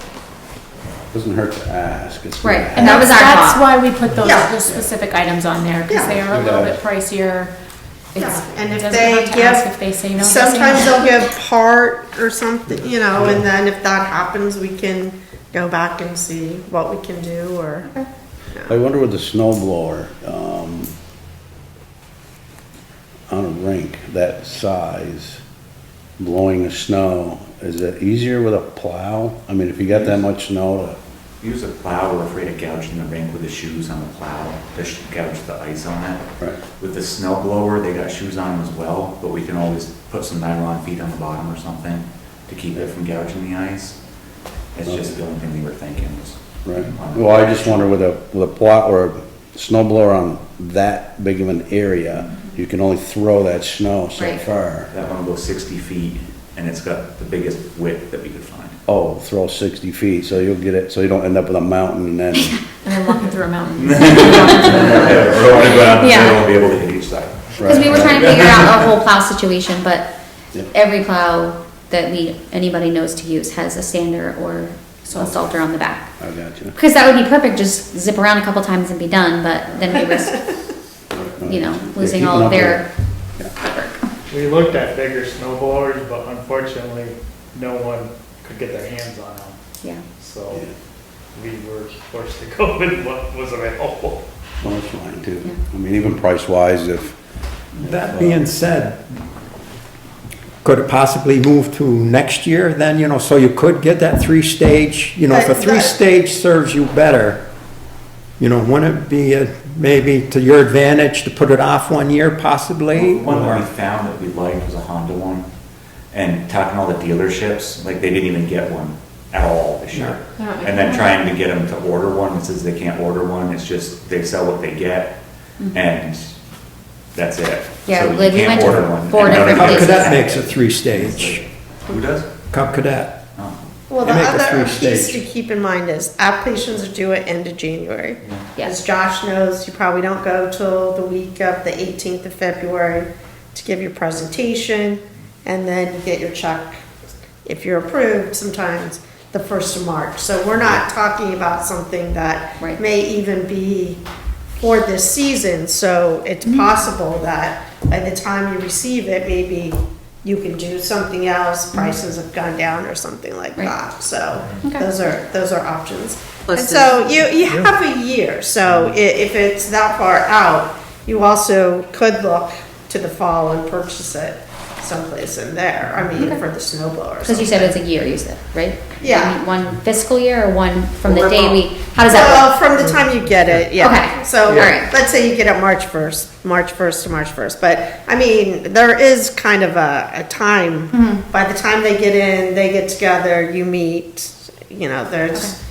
doesn't hurt to ask. It's Right, not- and that was our That's thought. why we put Yeah. those specific items on there, because they are a little bit pricier. Yeah, It's- and if doesn't they hurt to ask give- if they say no. Sometimes they say no. they'll give part or something, you know, and then if that happens, we can go back and see what we can do, or. I wonder with the snow blower, on a rink that size, blowing the snow, is it easier with a plow? I mean, if you got that much snow Use a plow, we're afraid of gouging the rink with the shoes on the plow, to gouge the ice on it. Right. With the snow blower, they got shoes on as well, but we can always put some nylon feet on the bottom or something to keep it from gouging the ice. It's just the only thing we were thinking was. right? Well, I just wonder with a plow or a snow blower on that big of an area, you can only throw that snow so Right. far. That one goes 60 feet, and it's got the biggest width that we could find. Oh, throw 60 feet, so you'll get it, so you don't end up with a mountain and then, And then walking through a mountain. We're only going out the Yeah. middle and be able to hit each side. Because we were trying to figure out a whole plow situation, but Yeah. every plow that anybody knows to use has a sander or a salter on the back. I got you. Because that would be perfect, just zip around a couple times and be done, but then we risk, you know, losing all of their work. We looked at bigger snow blowers, but unfortunately, no one could get their hands on them. Yeah. So we were forced to go with what was available. Well, that's fine too. I mean, even price wise, if, That being said, could it possibly move to next year then, you know, so you could get that 3-stage, you know, if a That- 3-stage serves you better, you know, wouldn't it be maybe to your advantage to put it off 1 year possibly? One that we Or- found that we liked was a Honda one, and talking to all the dealerships, like they didn't even get one at all this year. And then trying to get them to order one, it says they can't order one, it's just they sell what they get, and that's it. Yeah, So you like we can't went to order one, 4 and none of different the Cub places. Cadet dealers makes a have it. 3-stage. Who does? Cub Cadet. Oh. Well, They the make a other piece 3-stage. to keep in mind is applications are due at end of January. Yeah. As Josh knows, you probably don't go till the week of the 18th of February to give your presentation, and then you get your check, if you're approved, sometimes the 1st of March. So we're not talking about something that Right. may even be for this season, so it's possible that by the time you receive it, maybe you can do something else, prices have gone down or something like Right. that, so Okay. those are options. Plus And so you have a year, so if it's that far out, you also could look to the fall and purchase it. someplace in there, I mean, for the snow blower or Because you something. said it's a year, you said, right? Yeah. I mean, one fiscal year or one from the Well, day we, how does that Well, work? from the time you get it, yeah. Okay. So, Alright. let's say you get it March 1st to March 1st, but, I mean, there is kind of a time, Mm-hmm. by the time they get in, they get together, you meet, you know, there's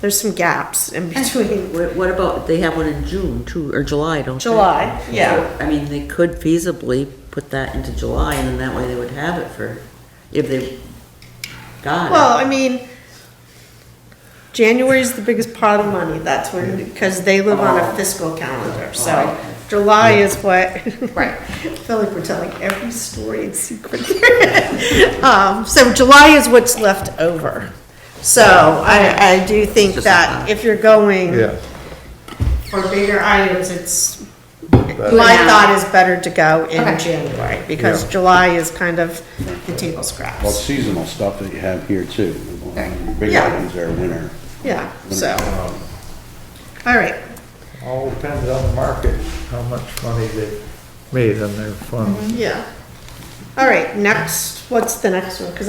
some gaps in between. What about, they have one in June too, or July, don't they? July, yeah. I mean, they could feasibly put that into July, and then that way they would have it for, if they got Well, it. I mean, January's the biggest pot of money, that's when, because they live on a fiscal calendar, so Oh. July is what. Right. I feel like we're telling every story in secret. So July is what's left over. So I do think Just that like if you're going Yeah. for bigger items, it's, Do it my now. thought is better to go in Okay. January, because Yeah. July is kind of the table Well, scraps. seasonal stuff that you have here too. Big Yeah. items are winter. Yeah, so, all right. All depends on the market, how much money they made on their funds. Yeah. All right, next, what's the next one? Because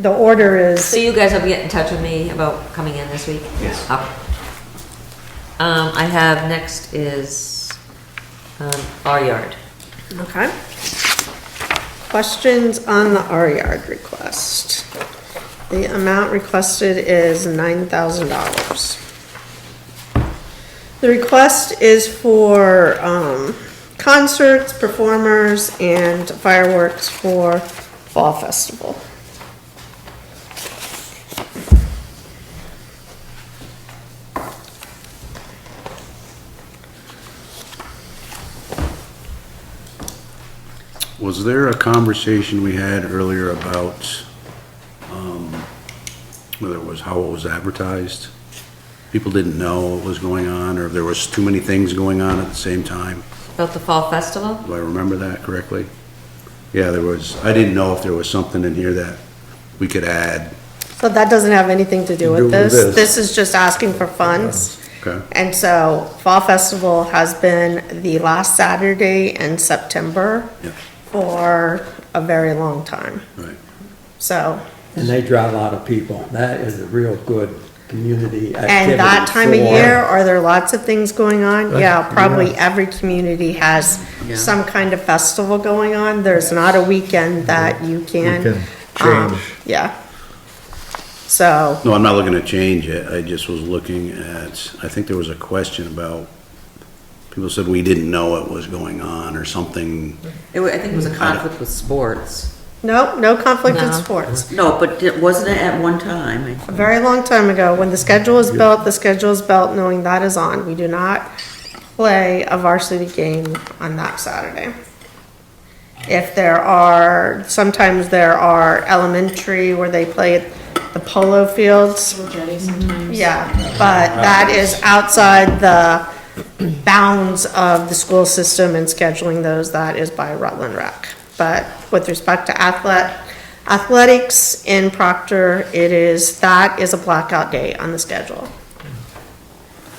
the order is, So you guys will get in touch with me about coming in this week? Yes. Okay. I have, next is, our yard. okay. Questions on the R yard request? The amount requested is $9,000. The request is for, concerts, performers, and fireworks for Fall Festival. Was there a conversation we had earlier about, whether it was how it was advertised? People didn't know what was going on, or there was too many things going on at the same time? About the Fall Festival? Do I remember that correctly? Yeah, there was, I didn't know if there was something in here that we could add. So that doesn't have anything to do with this. This is just asking for funds. Okay, And so Fall Festival has been the last Saturday in September yeah, for a very long time. right. So, And they draw a lot of people. That is a real good community activity. and that time of for- year, are there lots of things going on? Yeah, probably Yeah. every community has Yeah. some kind of festival going on. There's not a weekend that you You can. can change. Yeah. So, No, I'm not looking to change it, I just was looking at, I think there was a question about, people said we didn't know what was going on or something. I think it was a conflict with sports. no conflict in No. sports. No, but wasn't it at one time? A very long time ago, when the schedule is built, the schedule is built knowing that is on. We do not play a varsity game on that Saturday. If there are, sometimes there are elementary where they play at the polo fields. Jetty sometimes. Yeah, but that is outside the bounds of the school system and scheduling those, that is by Rutland Rec. But with respect to athletics in Proctor, that is a blackout date on the schedule.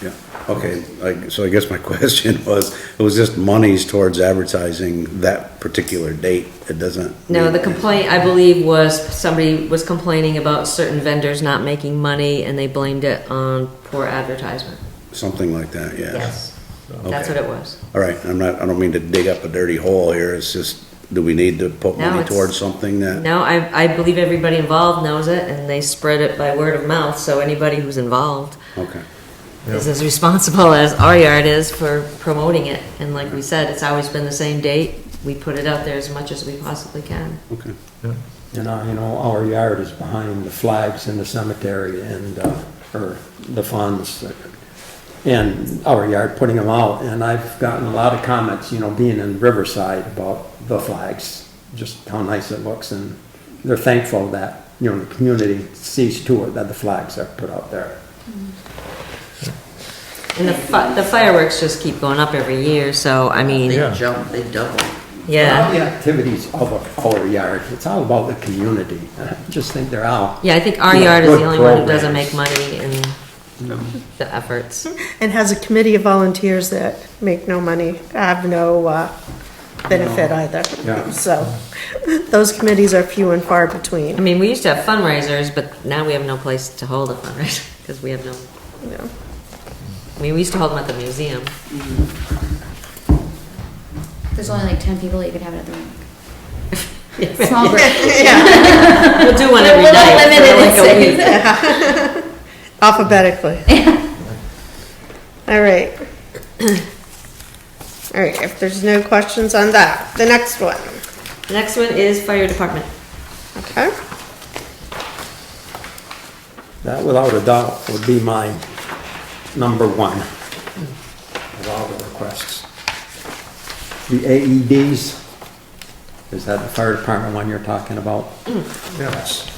Yeah, okay, so I guess my question was, it was just monies towards advertising that particular date, it doesn't. No, the complaint, I believe, was somebody was complaining about certain vendors not making money, and they blamed it on poor advertisement. Something like that, yeah. Yes, that's what Okay. it was. All right, I don't mean to dig up a dirty hole here, it's just, do we need to put No, money it's- towards something that? No, I believe everybody involved knows it, and they spread it by word of mouth, so anybody who's involved Okay, is as responsible as our yard is for promoting it. And like we said, it's always been the same date. We put it out there as much as we possibly can. okay. You know, our yard is behind the flags in the cemetery and, or the funds. And our yard, putting them out, and I've gotten a lot of comments, being in Riverside about the flags, just how nice it looks, and they're thankful that, the community sees to it that the flags are put out there. And the fireworks just keep going up every year, so, I mean, They Yeah. jump, they double. All yeah. the activities of our yard, it's all about the community. I just think they're out. Yeah, I think our Yeah, yard is the good only one who doesn't programs. make money in the efforts. And has a committee of volunteers that make no money, have no, benefit either. Yeah. So, those committees are few and far I between, mean, we used to have fundraisers, but now we have no place to hold a fundraiser, because we have no, you know. I mean, we used to hold them at the museum. There's only like 10 people, you could have it at the rink. Small group. We'll do one every We're a little night limited for like in a week. Alphabetically. All right. All right, if there's no questions on that, the next one, The next one is fire department. okay? That without a doubt would be my number one of all the requests. The AEDs, is that the fire department one you're talking about? Yes.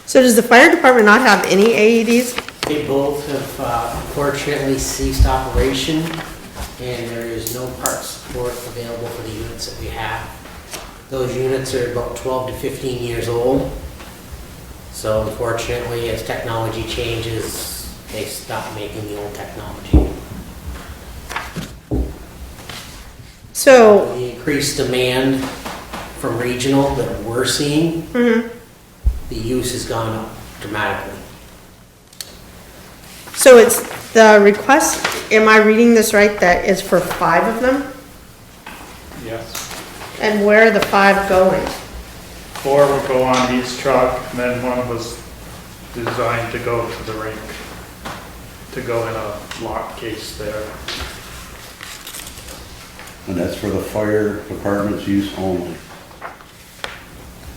So does the fire department not have any AEDs? They both have unfortunately ceased operation, and there is no part support available for the units that we have. Those units are about 12 to 15 years old. So unfortunately, as technology changes, they stop making the old technology. So, The increased demand from regional that we're seeing, the use has gone up dramatically. so it's the request, am I reading this right, that is for 5 of them? Yes. And where are the 5 going? 4 will go on each truck, and then one was designed to go to the rink, to go in a lock case there. And that's for the fire department's use only,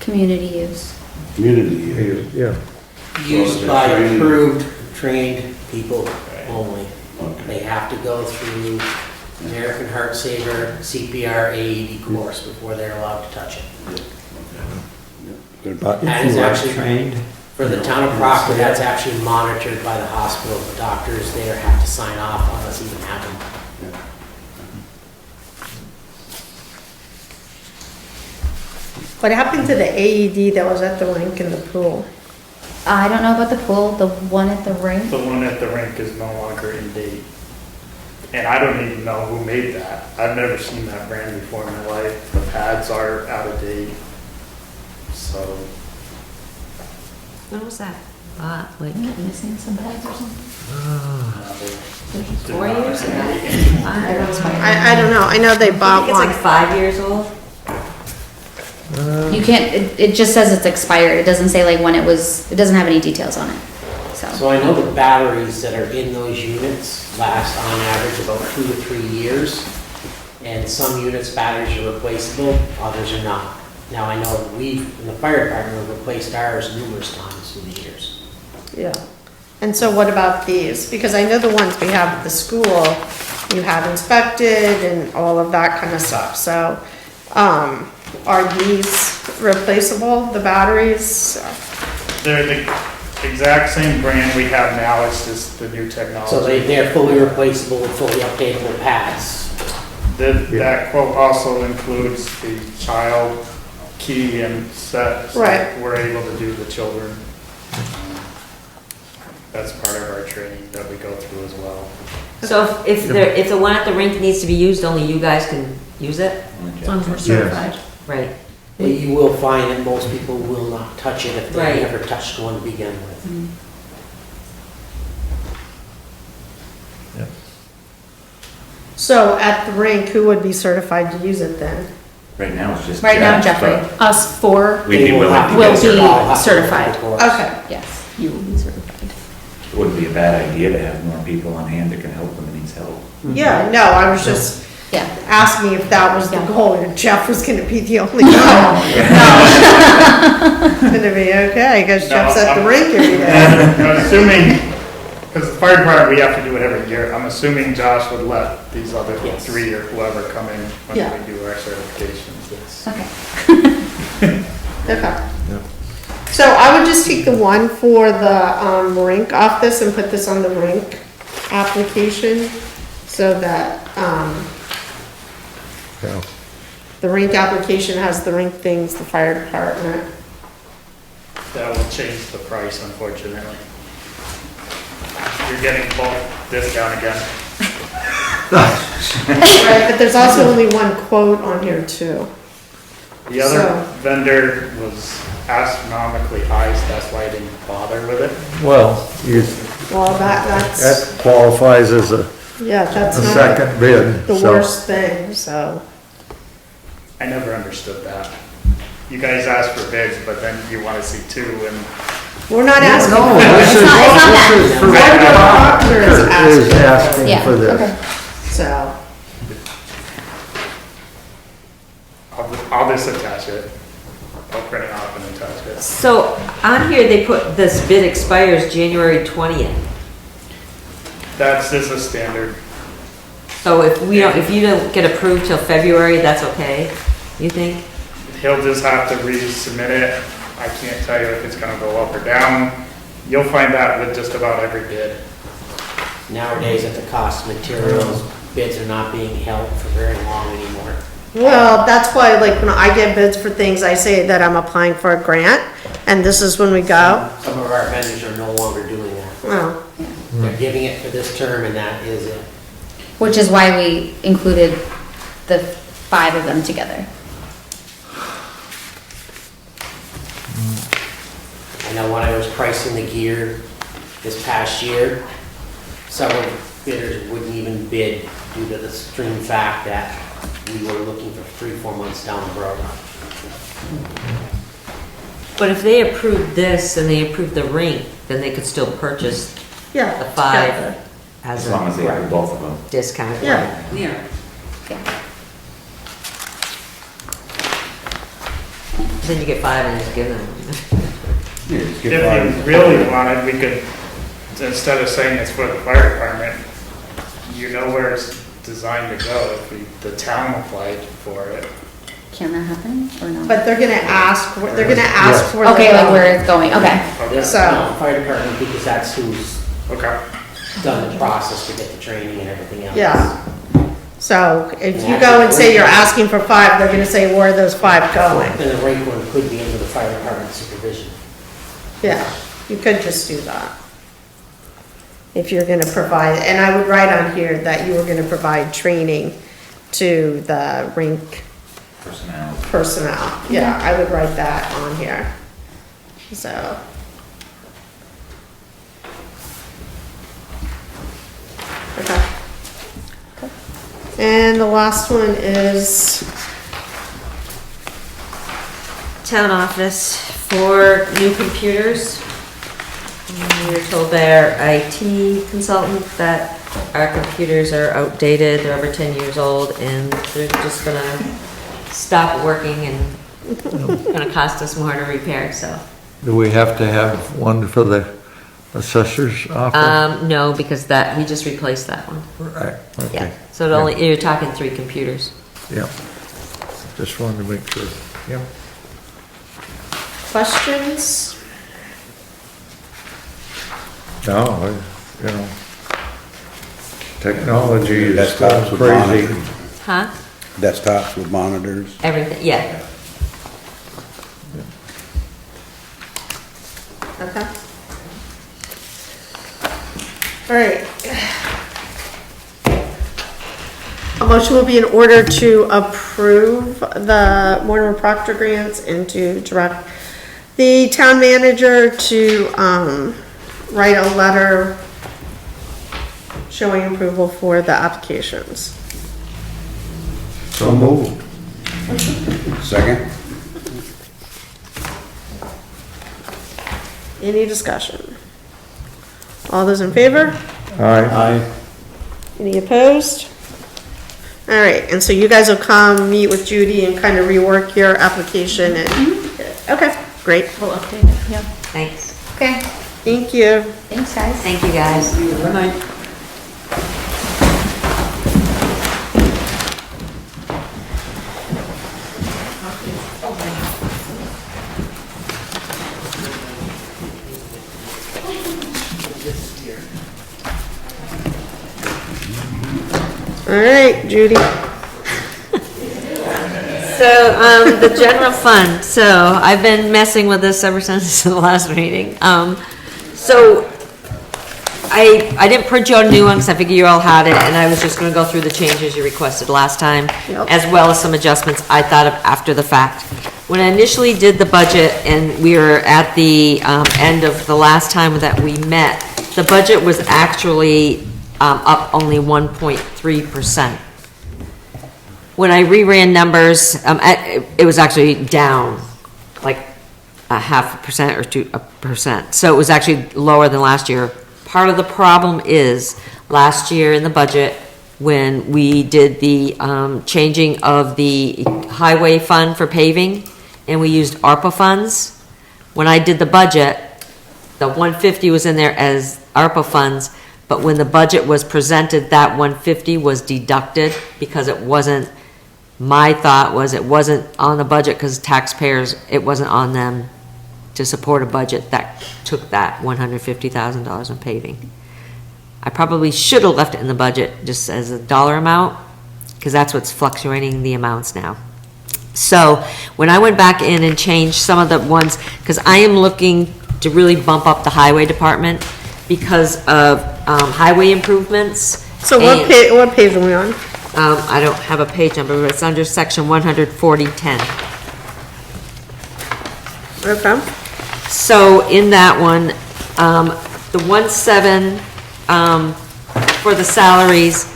Community use. community use. Yeah. Used by approved, trained people only. Okay. They have to go through American Heart Saver CPR AED course before they're allowed to touch it. Good. But That if is you are actually- trained, For the town of Proctor, that's actually monitored by the hospital. The doctors there have to sign off on us even having one. What happened to the AED that was at the rink and the pool? I don't know about the pool, the one at the rink. The one at the rink is no longer in date. And I don't even know who made that. I've never seen that brand before in my life. The pads are out of date. So, When was that? Like Missing some pads or something? 4 years ago? I don't know, I know they I bought think it's like one. 5 years old. You can't, it just says it's expired. It doesn't say like when it was, it doesn't have any details on it, so. So I know the batteries that are in those units last on average about 2 to 3 years. And some units, batteries are replaceable, others are not. Now, I know we, in the fire department, have replaced ours numerous times through the years. Yeah. And so what about these? Because I know the ones we have at the school, you have inspected and all of that kind of stuff, so, are these replaceable, the batteries? they're the exact same brand we have now, it's just the new technology. So they're fully replaceable with fully updatable pads. That quote also includes the child key and set. So Right. we're able to do the children. That's part of our training that we go through as well. So if the one at the rink needs to be used, only you guys can use it? As long as we're certified. Right. But you will find that most people will not touch it if Right. they never touched one to begin with. So at the rink, who would be certified to use it then? Right now, it's just. Right now, Jeff, Jeffrey. but Us 4 We'd be They will willing have to to will get be all have to certified. go through the course. Okay. Yes, you will be certified. It wouldn't be a bad idea to have more people on hand that can help when it needs help. Yeah, no, I was just Yeah. asking if that was the Yeah. goal, and Jeff was gonna be the only one. No. Gonna be okay, because Jeff's at the rink every day. I'm assuming, because the fire department, we have to do it every year, I'm assuming Josh would let these other Yes. 3 or whoever come in Yeah. when we do our certifications. It's- Okay. Okay. So I would just take the one for the, rink off this and put this on the rink application, so that, Yeah. the rink application has the rink things, the fire department. That will change the price, unfortunately. You're getting bulk discount again. Right, but there's also only one quote on here too. The other So- vendor was astronomically high, so that's why I didn't bother with it. Well, Well, that's, that qualifies as a yeah, that's not second bid, the so. worst thing, so. I never understood that. You guys ask for bids, but then you want to see two, and We're not asking. No, for this is, not- it's not that. this is for, Proctor is is asking Yeah, for this. okay. So, I'll just attach it. I'll print it off and attach it. So on here, they put this bid expires January 20th. That's just a standard. So if you don't get approved till February, that's okay, you think? He'll just have to resubmit it. I can't tell you if it's gonna go up or down. You'll find that with just about every bid. Nowadays, at the cost of materials, bids are not being held for very long anymore. well, that's why, like, when I get bids for things, I say that I'm applying for a grant, and this is when we go. Some of our vendors are no longer doing that. Well, They're giving it for this term and that is it. Which is why we included the 5 of them together. I know when I was pricing the gear this past year, several bidders wouldn't even bid due to the extreme fact that we were looking for 3-4 months down the road. But if they approve this and they approve the rink, then they could still purchase yeah. the 5 together. as As long a as they have both of them. discount. Yeah. Then you get 5 and just give them. Yeah, just If get five. you really wanted, we could, instead of saying it's for the fire department, you know where it's designed to go if the town applied for it. Can that happen or no? But they're gonna ask, for Okay, like where it's going, okay. Okay. So- No, fire department, because that's who's Okay. done the process to get the training and everything else. Yeah. So if you go and say you're asking for 5, they're gonna say, where are those 5 going? Then the rate one could be under the fire department supervision. Yeah, you could just do that. If you're gonna provide, and I would write on here that you were gonna provide training to the rink personnel. Yeah, I would write that on here. So. Okay. And the last one is, Town office for new computers. We were told by our IT consultant that our computers are outdated, they're over 10 years old, and they're just gonna stop working and gonna cost us more to repair, so. Do we have to have one for the assessor's office? No, because we just replaced that one. Right, Yeah, okay. so you're talking 3 computers. Yeah. Just wanted to make sure, yeah. questions? No, technology is Desktops with crazy. monitors. Huh? Desktops with monitors. Everything, yeah. Okay. All right. A motion will be in order to approve the Mortimer Proctor grants and to direct the town manager to, write a letter showing approval for the applications. So moved. Second? Any discussion? All those in favor? Aye. Any opposed? All right, and so you guys will come meet with Judy and kind of rework your application and, okay, great. We'll update it, yeah. Thanks. Okay, Thank you. thanks guys. Thank you, guys. Good night. All right, Judy. So, the general fund, so I've been messing with this ever since the last meeting. So, I didn't print you out a new one, because I figured you all had it, and I was just gonna go through the changes you requested last time, Yep. as well as some adjustments I thought of after the fact. When I initially did the budget, and we were at the, end of the last time that we met, the budget was actually, up only 1.3%. When I reran numbers, it was actually down, like, 0.5% or 2%. So it was actually lower than last year. Part of the problem is, last year in the budget, when we did the changing of the highway fund for paving, and we used ARPA funds, when I did the budget, the 150 was in there as ARPA funds, but when the budget was presented, that 150 was deducted because it wasn't, my thought was it wasn't on the budget because taxpayers, it wasn't on them to support a budget that took that $150,000 in paving. I probably should have left it in the budget just as a dollar amount, because that's what's fluctuating the amounts now. So when I went back in and changed some of the ones, because I am looking to really bump up the highway department because of highway improvements. So what page are we on? I don't have a page number, but it's under section 14010. Okay. So in that one, the 1.7, for the salaries,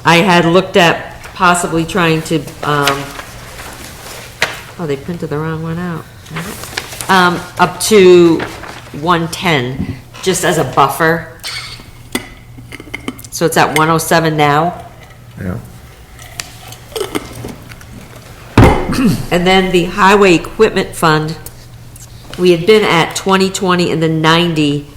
I had looked at possibly trying to, oh, they printed the wrong one out. Up to 110, just as a buffer. So it's at 107 now. Yeah. And then the highway equipment fund, we had been at 2020 and then 90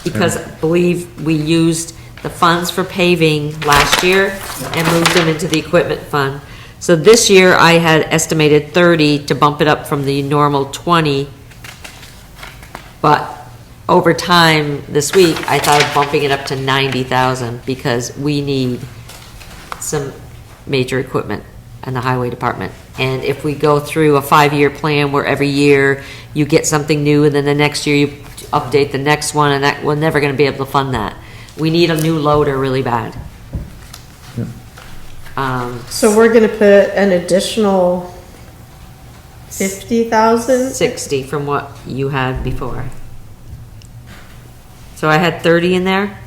because I believe we used the funds for paving last year and moved them into the equipment fund. So this year I had estimated 30 to bump it up from the normal 20. But over time this week, I thought of bumping it up to 90,000 because we need some major equipment in the highway department. And if we go through a 5-year plan where every year you get something new and then the next year you update the next one, and that we're never going to be able to fund that. We need a new loader really bad. So we're gonna put an additional 50,000? 60 from what you had before. So I had 30 in there.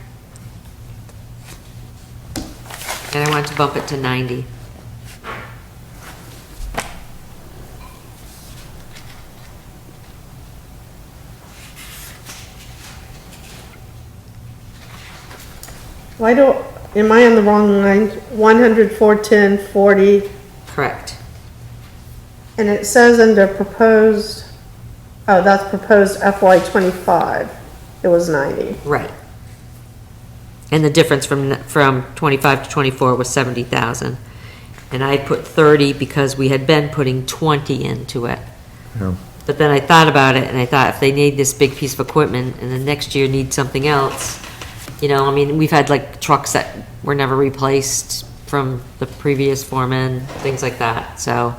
And I want to bump it to 90. Why don't, am I on the wrong line? 100, 410, 40, Correct. and it says under proposed, oh, that's proposed FY '25. It was 90. Right. And the difference from 25 to 24 was 70,000. And I put 30 because we had been putting 20 into it. Yeah. But then I thought about it and I thought if they need this big piece of equipment and the next year need something else, you know, I mean, we've had like trucks that were never replaced from the previous foreman, things like that, so.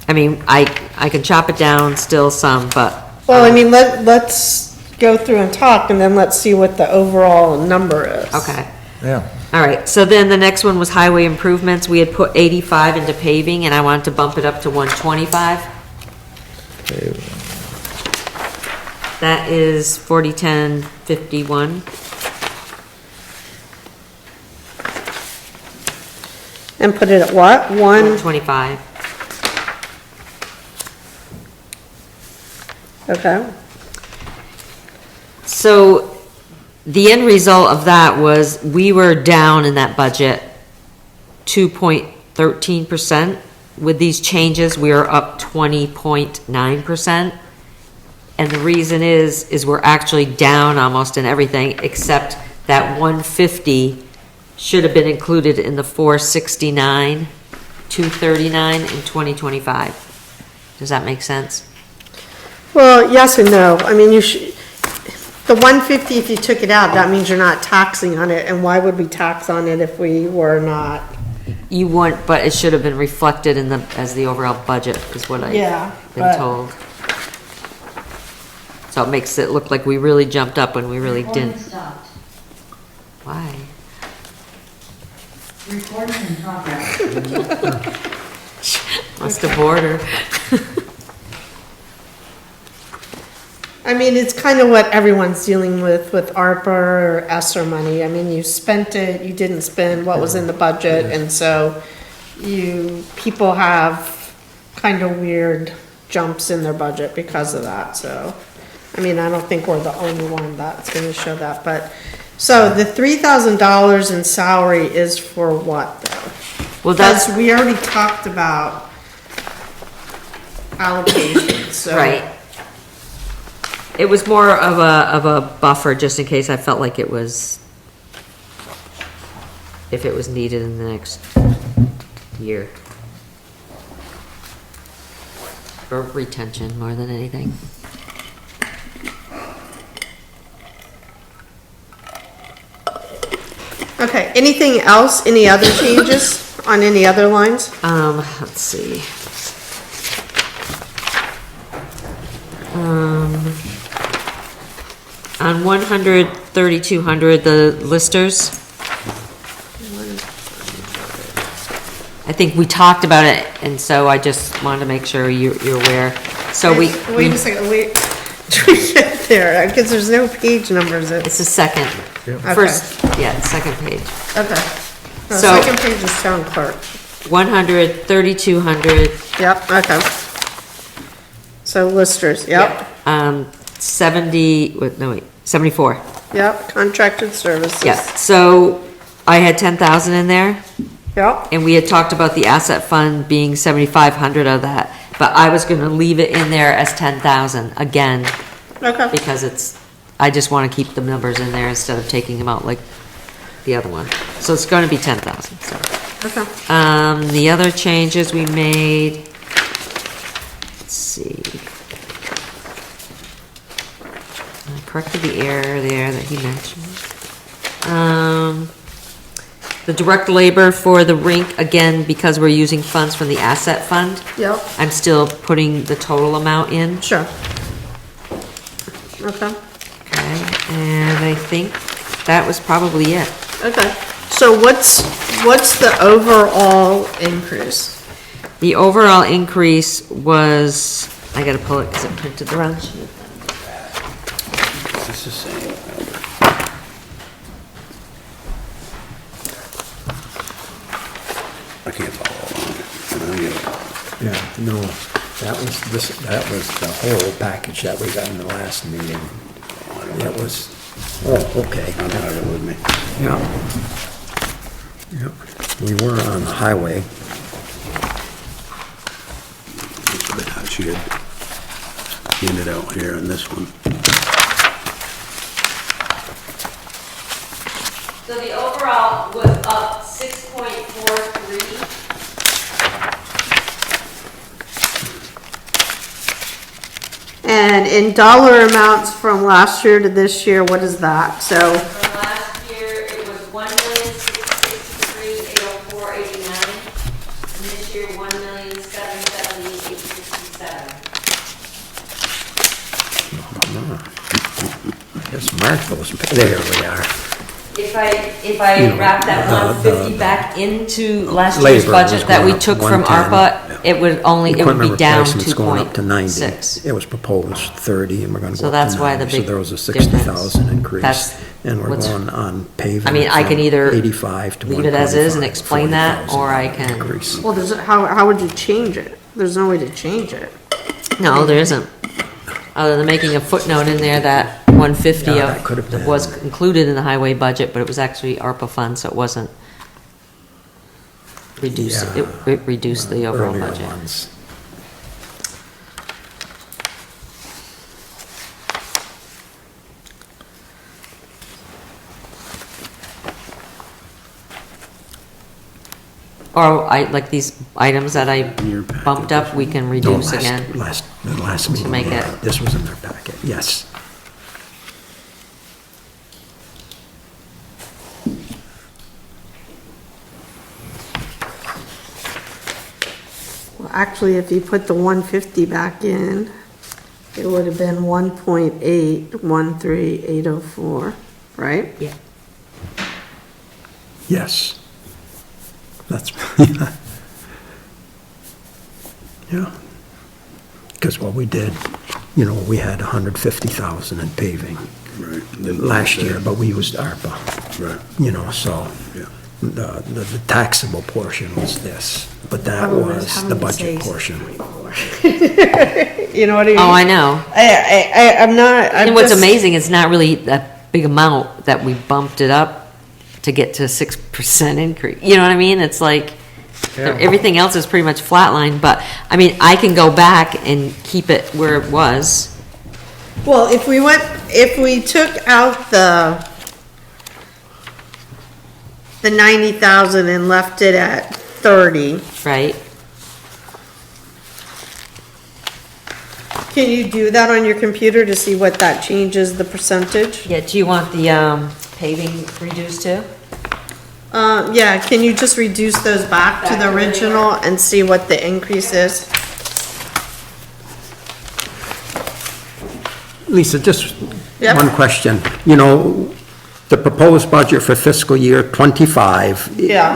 I mean, I can chop it down still some, but. Well, I mean, let's go through and talk, and then let's see what the overall number is. Okay. Yeah. All right, so then the next one was highway improvements. We had put 85 into paving, and I wanted to bump it up to 125. That is 401051. And put it at what? 125. Okay. So the end result of that was we were down in that budget 2.13%. With these changes, we are up 20.9%. And the reason is we're actually down almost in everything except that 150 should have been included in the 469, 239 in 2025. Does that make sense? Well, yes and no. I mean, the 150, if you took it out, that means you're not taxing on it, and why would we tax on it if we were not? You weren't, but it should have been reflected in as the overall budget is what I've been told. So So it makes it look like we really jumped up when we really didn't. Stopped. Why? Recording in progress. Must have bored her. I mean, it's kind of what everyone's dealing with ARPA or ESSER money. I mean, you spent it, you didn't spend what was in the budget, and so people have kind of weird jumps in their budget because of that, so. I mean, I don't think we're the only one that's gonna show that, but, so the $3,000 in salary is for what though? Well, Because we already talked about allocations, so. Right. It was more of a buffer, just in case I felt like it was, if it was needed in the next year. For retention more than anything. Okay, anything else, any other changes on any other lines? Let's see. On 100, 3,200, the listers. I think we talked about it, and so I just wanted to make sure you're aware. So Wait a second, wait, till we get there, because there's no page numbers. It's the second, Okay. first, yeah, second page. Okay. No, So- second page is town clerk. 100, 3,200, Yep, okay. So listers, yep, 74. yep, contracted services. Yeah, so I had 10,000 in there, Yep, and we had talked about the asset fund being 7,500 of that, but I was gonna leave it in there as 10,000 again, okay, because I just wanna keep the numbers in there instead of taking them out like the other one. So it's gonna be 10,000, so. okay. The other changes we made, let's see. I corrected the error there that he mentioned. The direct labor for the rink, again, because we're using funds from the asset fund, Yep, I'm still putting the total amount in. sure. Okay, Okay, and I think that was probably it. okay. So what's the overall increase? The overall increase was, I gotta pull it because it printed the wrong sheet. Is this the same number? I can't follow along. Yeah, no, that was the whole package that we got in the last meeting. That was, okay. I don't have it with me. Yeah. Yep, we were on the highway. That's what I thought she had handed out here on this one. So the overall was up 6.43. And in dollar amounts from last year to this year, what is that? So, From last year, it was 1,663,804.89, and this year, 1,778,867. Yes, Mark was, there we are. If I wrap that 150 back into last year's Labor was budget that we going up took from 110. ARPA, it would Equipment be down replacement's going up to 90. 2.6. It was proposed 30, and we're gonna So go up that's to why the 90. So big there was a difference. 60,000 increase. That's And we're what's- going on paving. I mean, I can from either 85 to leave it as is and 125, explain that, 40,000 or I can- increase. well, how would you change it? There's no way to change it. No, there isn't. Other than making a footnote in there that 150 Yeah, that could have been. was included in the highway budget, but it was actually ARPA funds, so it wasn't reduced, Yeah. it reduced the overall Earlier budget. ones. Or like these items that I Your packet. bumped up, we can No, reduce again. the last meeting. make yeah, it- This was in their packet, yes. Well, actually, if you put the 150 back in, it would have been 1.813804, right? Yeah. Yes. That's, yeah. Because what we did, we had 150,000 in paving Right. last year, but we used ARPA, Right. so Yeah. the taxable portion was this, but that was the budget portion. You know what I mean? Oh, I know. I'm not, I'm And what's just- amazing, it's not really a big amount that we bumped it up to get to a 6% increase. You know what I mean? It's like, everything else is pretty much flatline, but, I mean, I can go back and keep it where it was. Well, if we took out the 90,000 and left it at 30, Right? can you do that on your computer to see what that changes the percentage? Yeah, do you want the paving reduced too? Yeah, can you just reduce those back to the original and see what the increase is? Lisa, just Yep. one question. The proposed budget for fiscal year '25 Yeah.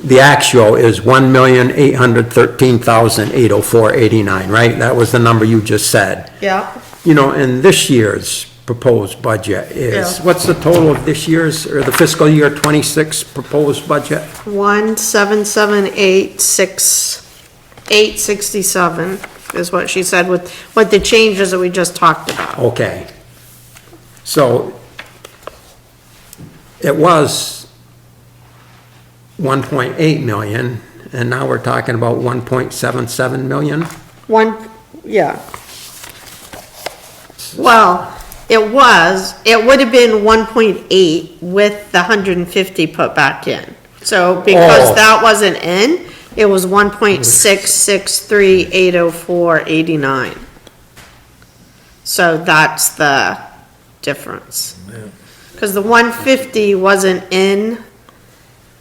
the actual is 1,813,804.89, right? That was the number you just said. Yeah, And this year's proposed budget is, Yeah. what's the total of this year's, or the fiscal year '26 proposed budget? 1,778,867 is what she said with the changes that we just talked about. Okay. So it was 1.8 million, and now we're talking about 1.77 million? Yeah. Well, it would have been 1.8 with the 150 put back in. So because Oh. that wasn't in, it was 1.663,804.89. So that's the difference. Because the 150 wasn't in,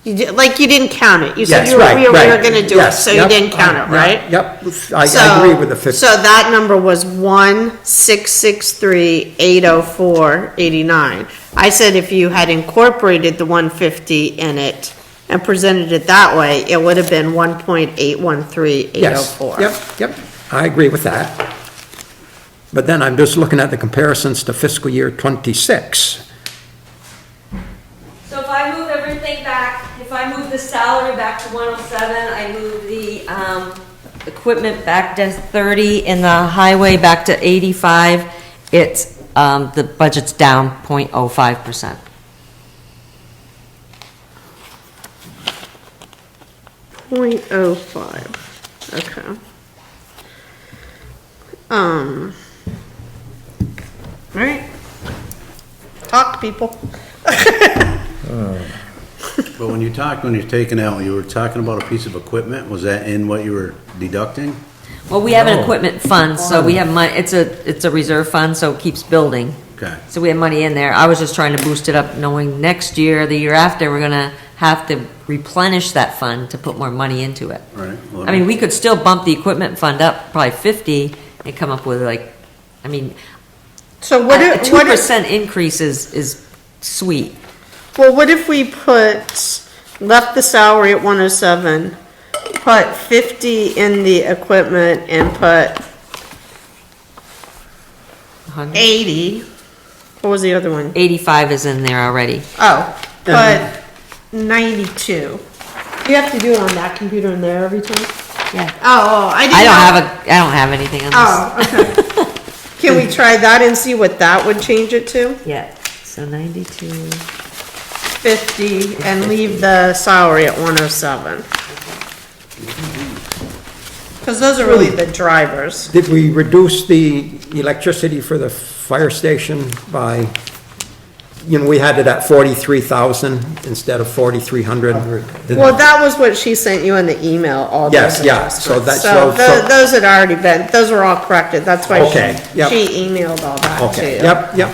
you didn't count it. You said Yes, we were right, right. gonna do it, Yes, so you yep, didn't count it, right? Yep, I agree with the 50. So that number was 1,663,804.89. I said if you had incorporated the 150 in it and presented it that way, it would have been 1.813,804. Yes, yep, I agree with that. But then I'm just looking at the comparisons to fiscal year '26. So if I move everything back, if I move the salary back to 107, I move the equipment back to 30 and the highway back to 85, it's, the budget's down 0.05%. .05, okay. Alright. Talk, people. But when you're taking out, you were talking about a piece of equipment, was that in what you were deducting? Well, we have an equipment fund, so we have money, it's a reserve fund, so it keeps building. Okay. So we have money in there. I was just trying to boost it up, knowing next year, the year after, we're gonna have to replenish that fund to put more money into it. Right. Well, I mean, we could still bump the equipment fund up probably 50 and come up with like, I mean, So a what if, 2% increase is sweet. well, what if we left the salary at 107, put 50 in the equipment and put 100. 80, what was the other one? 85 is in there already. Oh, put 92. You have to do it on that computer in there every time? Yeah. Oh, I didn't I know. don't have anything on this. Oh, okay. Can we try that and see what that would change it to? Yeah, so 92. 50 and leave the salary at 107. Because those are really the drivers. Did we reduce the electricity for the fire station by, we had it at 43,000 instead of 4,300? Well, that was what she sent you in the email, all those Yes, yeah, so adjustments. that- So so- those had already been, those were all corrected, that's why Okay, yep. she emailed all that to Okay, you. yep.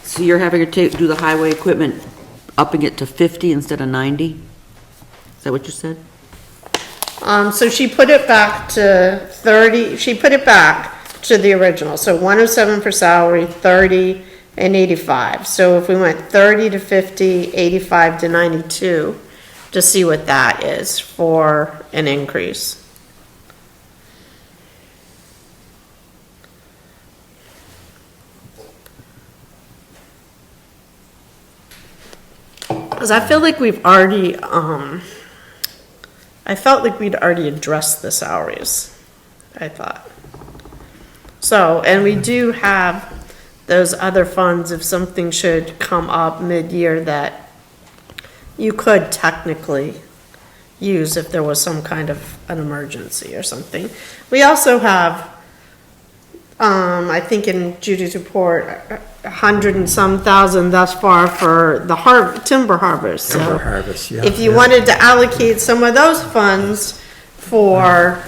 So you're having to do the highway equipment, upping it to 50 instead of 90? that what you said? So she put it back to 30, she put it back to the original, so 107 for salary, 30 and 85. So if we went 30 to 50, 85 to 92, to see what that is for an increase. Because I feel like we've already, I felt like we'd already addressed the salaries, I thought. So, and we do have those other funds if something should come up mid-year that you could technically use if there was some kind of an emergency or something. We also have, I think in Judy's report, 100 and some thousand thus far for the timber harvest. So Timber harvest, yeah. if you yeah. wanted to allocate some of those funds for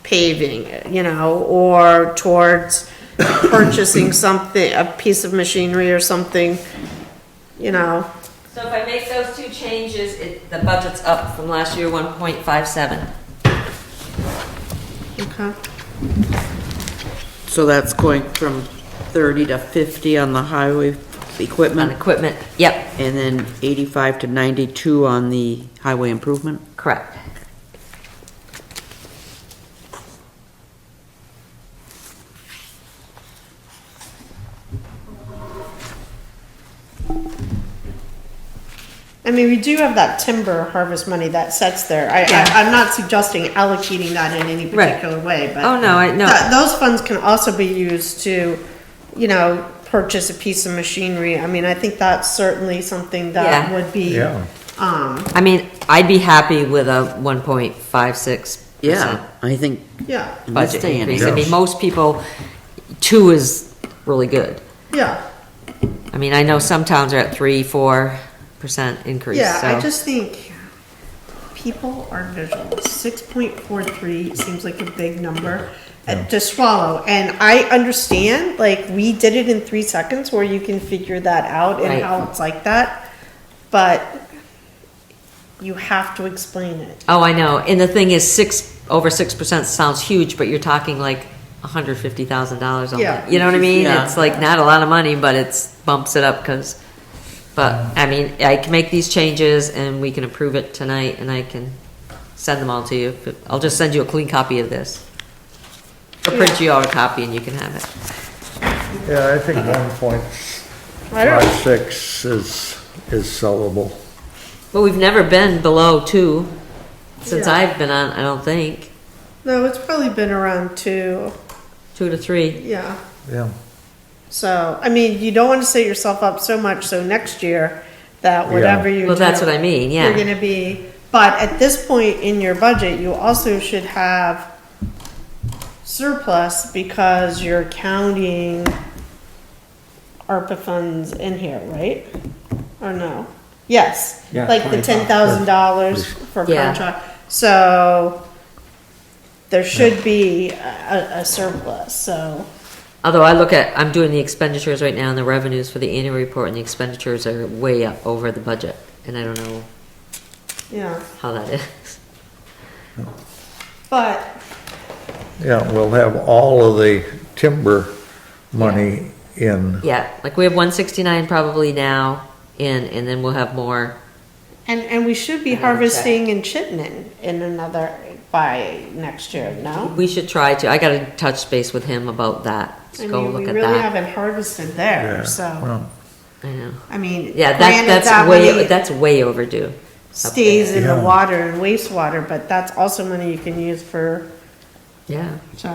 paving, you know, or towards purchasing something, a piece of machinery or something, you know. So if I make those two changes, the budget's up from last year, 1.57. Okay. So that's going from 30 to 50 on the highway On equipment, equipment, yep, and then 85 to 92 on the highway improvement? correct. I mean, we do have that timber harvest money that sets there. Yeah. I'm not suggesting allocating that in any Right. particular way, but. Oh, no, I know. Those funds can also be used to, you know, purchase a piece of machinery. I mean, I think that's certainly something that Yeah. would be, Yeah, I mean, I'd be happy with a 1.56%. Yeah, I think yeah, in this Budget day and increase. age. I mean, most people, 2 is really good. yeah. I mean, I know some towns are at 3-4% increase, Yeah, I so. just think people are visual. 6.43 seems like a big number to swallow. And I understand, like, we did it in 3 seconds where you can figure that out and Right. how it's like that. But you have to explain it. Oh, I know, and the thing is, over 6% sounds huge, but you're talking like $150,000 on Yeah. that. You know what I mean? Yeah. It's like not a lot of money, but it's bumps it up but, I mean, I can make these changes and we can approve it tonight and I can send them all to you. I'll just send you a clean copy of this. Or print you out a copy and you can have it. yeah, I think I don't- 1.56 is sellable. But we've never been below 2 since Yeah. I've been on, I don't think. No, it's probably been around 2, 2 to 3. yeah. Yeah, So, I mean, you don't want to set yourself up so much so next year that whatever you do. Well, that's what I mean, yeah. You're gonna be, but at this point in your budget, you also should have surplus because you're counting ARPA funds in here, right? Or no? Yes, Yeah, like the $10,000 for Yeah. contract. So there should be a surplus, so. Although I'm doing the expenditures right now and the revenues for the annual report and the expenditures are way up over the budget. And I don't know Yeah, how that is. but, yeah, we'll have all of the timber money in. Yeah, like we have 169 probably now in, and then we'll have more. and we should be Another check. harvesting in Chittenden in another, by next year, no? We should try to, I gotta touch base with him about that. I Go mean, look we at really that. haven't harvested there, Yeah, so, well, I know. I mean, Yeah, granted, that that's way overdue. stays in the Yeah. water and wastewater, but that's also money you can use for, Yeah. so.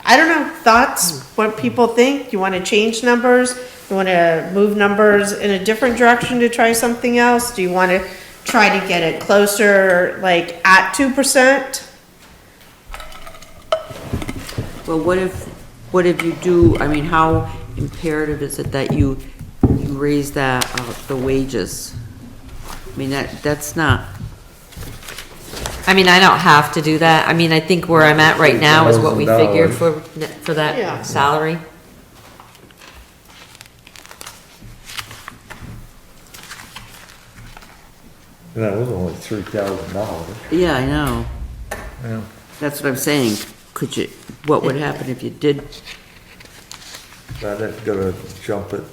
I don't know, thoughts, what people think? You wanna change numbers? You wanna move numbers in a different direction to try something else? Do you wanna try to get it closer, like at 2%? Well, what if you do, I mean, how imperative is it that you raise that, the wages? I mean, that's not, I mean, I don't have to do that. I mean, I think where I'm at right now is what we figured for Yeah. that salary. That was only $3,000. Yeah, I know. Yeah. That's what I'm saying. Could you, what would happen if you did? That is gonna jump it,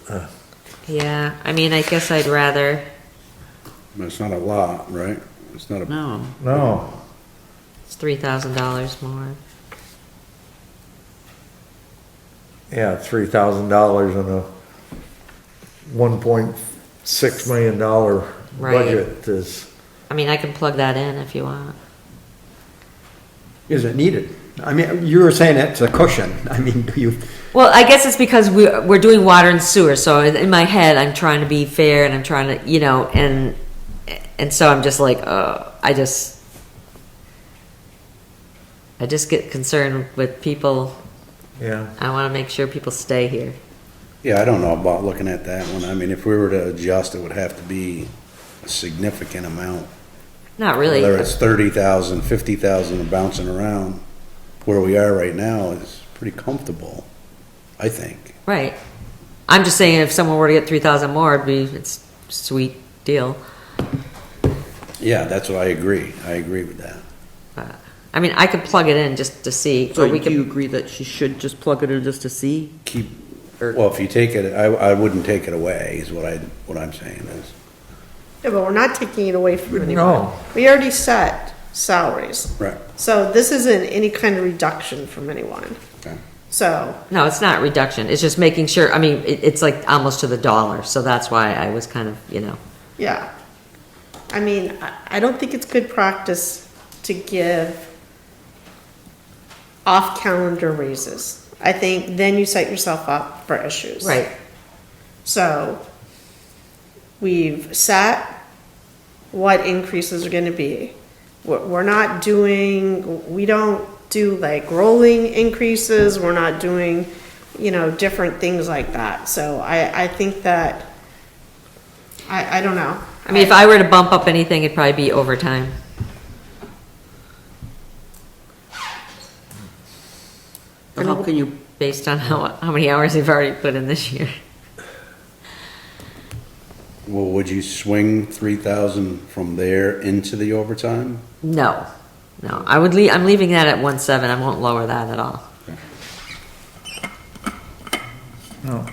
Yeah, I mean, I guess I'd rather, But it's not a lot, right? It's not a, No. no. it's $3,000 more. Yeah, $3,000 in a $1.6 million Right. budget is, I mean, I can plug that in if you want. Is it needed? I mean, you were saying it's a cushion. I mean, do you, Well, I guess it's because we're doing water and sewer, so in my head, I'm trying to be fair and I'm trying to, you know, and so I'm just like, I just get concerned with people. yeah. I want to make sure people stay here. yeah, I don't know about looking at that one. I mean, if we were to adjust, it would have to be a significant amount. Not really. Whether it's 30,000, 50,000 and bouncing around, where we are right now is pretty comfortable, I think. Right. I'm just saying if someone were to get 3,000 more, it's a sweet deal. Yeah, that's what I agree. I agree with that. I mean, I could plug it in just to see. So or we do you could. agree that she should just plug it in just to see? Well, if you take it, I wouldn't take it away, is what I'm saying is. Yeah, but we're not taking it away from anyone. No. We already set salaries. Right. So this isn't any kind of reduction from anyone. Okay. So, No, it's not reduction. It's just making sure. I mean, it's like almost to the dollar. So that's why I was kind of, you know. yeah. I mean, I don't think it's good practice to give off-calendar raises. I think then you set yourself up for issues. Right. So, we've set what increases are gonna be. We're not doing, we don't do like rolling increases, we're not doing, you know, different things like that. So I think that, I don't know. I mean, if I were to bump up anything, it'd probably be overtime. But how can you, Based on how many hours you've already put in this year. Well, would you swing 3,000 from there into the overtime? No, I would I'm leaving that at 1.7. I won't lower that at all. No.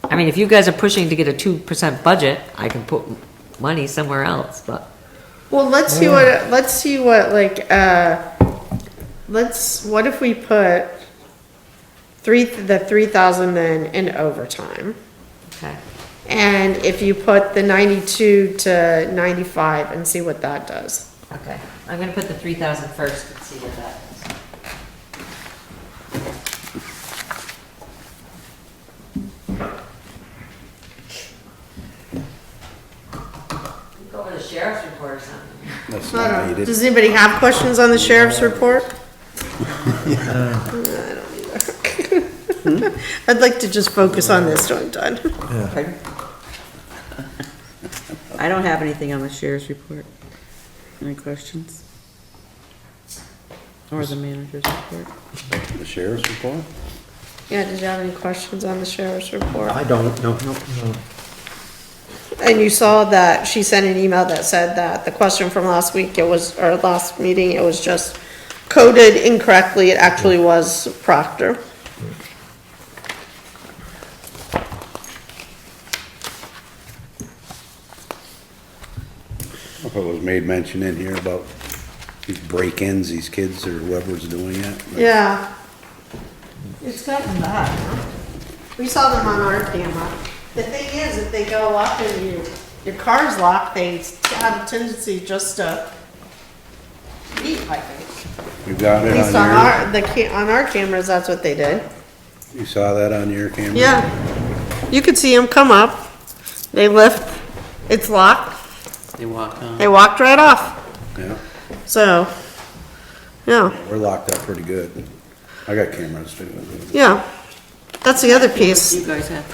I mean, if you guys are pushing to get a 2% budget, I can put money somewhere else, but. Well, let's see what what if we put the 3,000 then in overtime? Okay. And if you put the 92 to 95 and see what that does. Okay, I'm gonna put the 3,000 first and see what that does. Go over the sheriff's report or something. That's I not don't know. needed. Does anybody have questions on the sheriff's report? I'd like to just focus on this till I'm done. pardon? I don't have anything on the sheriff's report. Any questions? Or the manager's report? The sheriff's report? Yeah, did you have any questions on the sheriff's report? I don't know. And you saw that she sent an email that said that the question from last week, or last meeting, it was just coded incorrectly. It actually was Proctor. If it was made mention in here about these break-ins, these kids or whoever's doing it. Yeah. It's gotten bad, huh? We saw them on our camera. The thing is, if they go up and your car's locked, they have a tendency just to leave, I think. You got At it least on on our cameras, that's what they did. you saw that on your camera? Yeah. You could see them come up, they lift, it's locked, They walk on. they walked right off. Yeah, So, yeah, we're locked up pretty good. I got cameras too. yeah. That's the other piece. You guys have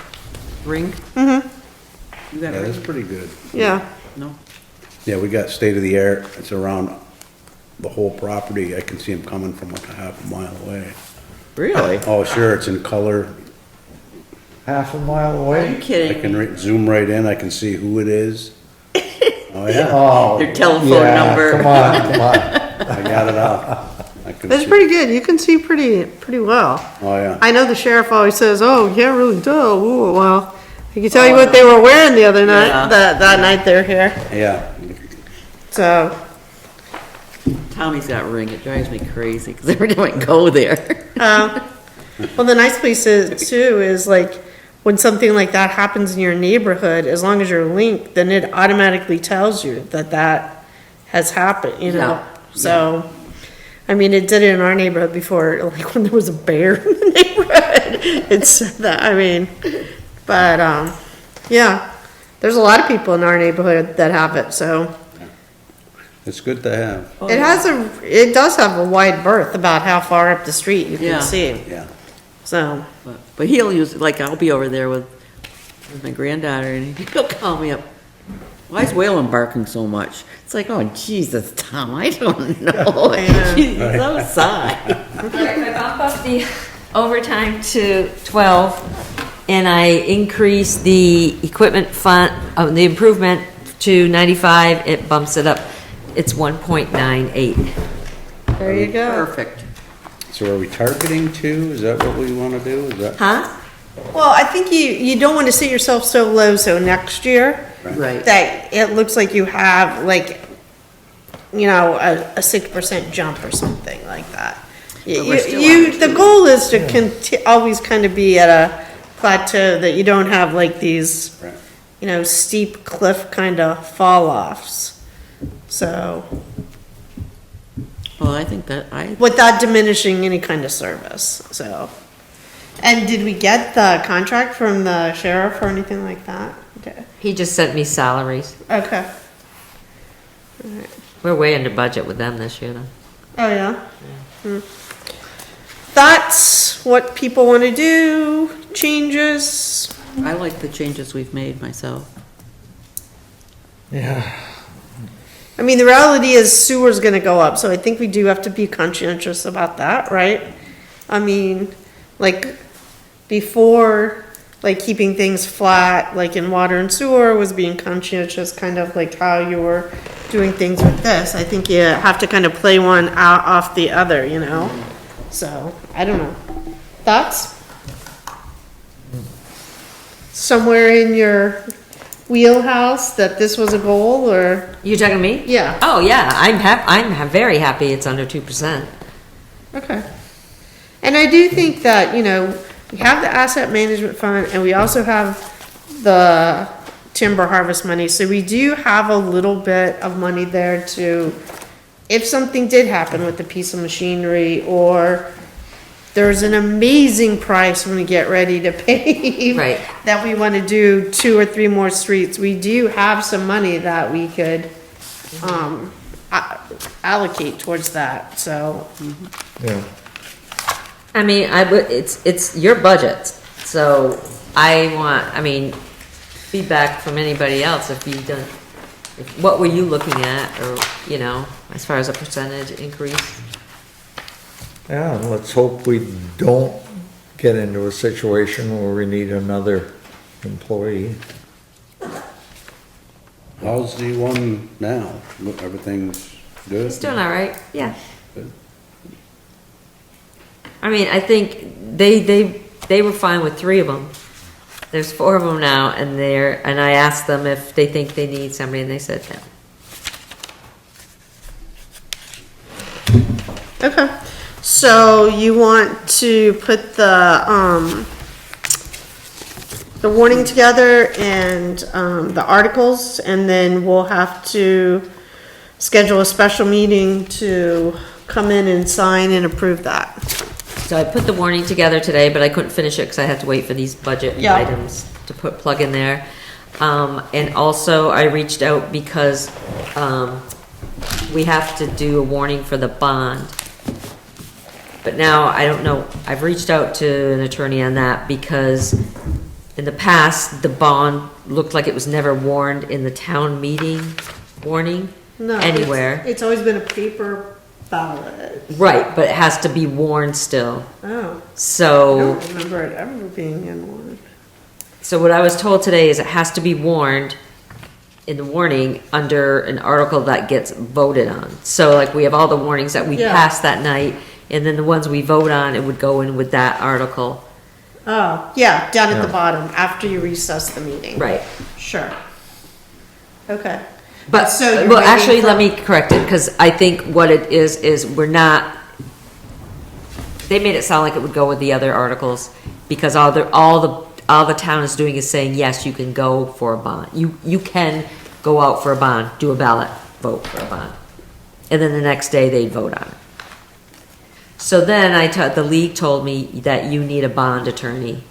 ring? Mm-hmm, You got Yeah, a that's ring? pretty good. yeah. No? Yeah, we got state of the art. It's around the whole property. I can see them coming from like a half a mile away. Really? Oh, sure, it's in color. Half a mile Are you away? I kidding me? can zoom right in. I can see who it is. Oh, yeah, Oh. Their telephone yeah, number. Come on, come on. I got it out. I can It's see- pretty good. You can see pretty well. Oh, yeah. I know the sheriff always says, "Oh, you can't really tell." Ooh, well, I can tell you what they were wearing the other night. Yeah. That night they're here. Yeah, So, Tommy's got Ring, it drives me crazy, because every time I go there. well, the nice place is too is like when something like that happens in your neighborhood. As long as you're linked, then it automatically tells you that has happened. You know. Yeah. So. I mean, it did it in our neighborhood before, like when there was a bear in the neighborhood. It said that, I mean, but, yeah, there's a lot of people in our neighborhood that have it, so. it's good to have, It does have a wide berth about how far up the street you Yeah. can see, yeah. so. But he'll use, like, I'll be over there with my granddaughter, and he'll call me up. Why is Waylon barking so much? It's like, oh, Jesus, Tom, I don't know. He's outside. If I bump up the overtime to 12 and I increase the equipment fund, the improvement to 95, it bumps it up. It's 1.98. There you go. Perfect. So are we targeting 2? Is that what we want to do? Is that? Huh? Well, I think you don't want to set yourself so low, so next year, Right. that it looks like you have like, you know, a 6% jump or something like that. we're still The goal is to always kind of be at a plateau that you don't have like these, Right. you know, steep cliff kind of fall offs. So, Well, I think that without diminishing any kind of service, so. And did we get the contract from the sheriff or anything like that? Okay. He just sent me salaries. Okay. We're way under budget with them this year, though. Oh, yeah? Hmm. That's what people want to do, changes. I like the changes we've made myself. Yeah, I mean, the reality is sewer's gonna go up, so I think we do have to be conscientious about that, right? I mean, like, before, like, keeping things flat, like in water and sewer, was being conscientious, kind of like how you were doing things with this. I think you have to kind of play one out off the other, you know? So, I don't know. Thoughts? Somewhere in your wheelhouse that this was a goal, or? You talking to me? Yeah. Oh, yeah, I'm very happy it's under 2%. Okay. And I do think that, you know, we have the asset management fund and we also have the timber harvest money. So we do have a little bit of money there to, if something did happen with a piece of machinery, or there's an amazing price when we get ready to pave. Right. That we want to do 2 or 3 more streets. We do have some money that we could, allocate towards that, so. yeah. I mean, it's your budget, so I mean, feedback from anybody else if you done, what were you looking at, or, you know, as far as a percentage increase? Yeah, let's hope we don't get into a situation where we need another employee. How's the one now? Everything's good? He's doing all right, yeah. Good. I mean, I think they were fine with 3 of them. There's 4 of them now, and I asked them if they think they need somebody, and they said no. Okay, so you want to put the warning together and, the articles, and then we'll have to schedule a special meeting to come in and sign and approve that. So I put the warning together today, but I couldn't finish it because I had to wait for these budget Yeah. items to plug in there. And also I reached out because, we have to do a warning for the bond. But now, I don't know, I've reached out to an attorney on that because in the past, the bond looked like it was never warned in the town meeting warning No, anywhere. It's always been a paper ballot. Right, but it has to be warned still. Oh, I So, don't remember it ever being in one. so what I was told today is it has to be warned in the warning under an article that gets voted on. So like we have all the warnings that we Yeah. pass that night, and then the ones we vote on, it would go in with that article. Oh, yeah, down at the Yeah. bottom, after you recess the meeting. Right. Sure. Okay. But, So you're well, waiting actually, for- let me correct it, because I think what it is we're not, they made it sound like it would go with the other articles, because all the town is doing is saying, yes, you can go for a bond. You can go out for a bond, do a ballot, vote for a bond. And then the next day, they'd vote on it. So then the league told me that you need a bond attorney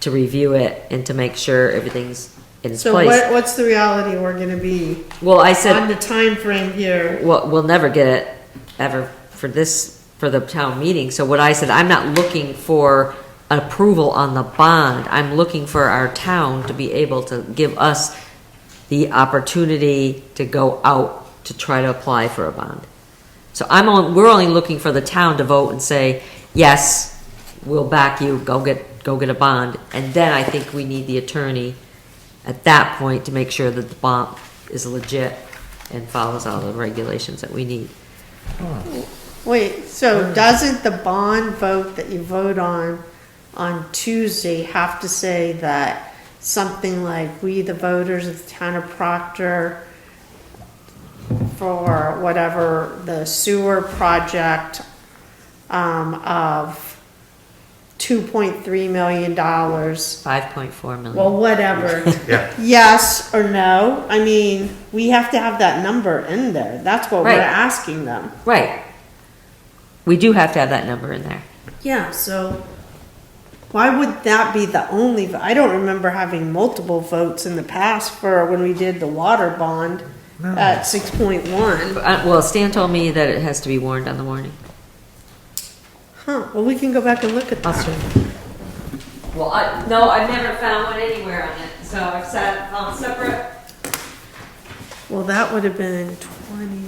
to review it and to make sure everything's in its So place. what's the reality we're gonna be Well, I on said, the time frame here? we'll never get it ever for the town meeting. So what I said, I'm not looking for approval on the bond. I'm looking for our town to be able to give us the opportunity to go out to try to apply for a bond. So we're only looking for the town to vote and say, yes, we'll back you, go get a bond. And then I think we need the attorney at that point to make sure that the bond is legit and follows all the regulations that we need. Wait, so doesn't the bond vote that you vote on Tuesday have to say that something like, we, the voters of the town of Proctor, for whatever the sewer project, of $2.3 million, 5.4 million. well, whatever. Yeah. Yes or no? I mean, we have to have that number in there. That's what we're Right. asking them. Right. We do have to have that number in there. Yeah, so why would that be the only, I don't remember having multiple votes in the past for when we did the water bond at 6.1. Well, Stan told me that it has to be warned on the warning. Huh, well, we can go back and look at that. Well, no, I've never found one anywhere on it, so I've found separate. Well, that would have been 20.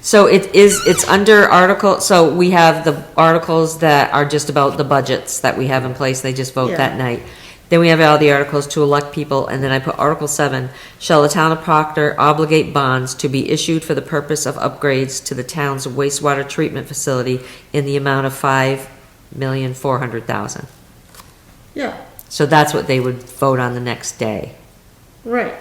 So it's under article, so we have the articles that are just about the budgets that we have in place, they just vote Yeah. that night. Then we have all the articles to elect people, and then I put Article 7, shall the town of Proctor obligate bonds to be issued for the purpose of upgrades to the town's wastewater treatment facility in the amount of $5,400,000. Yeah, So that's what they would vote on the next day. right.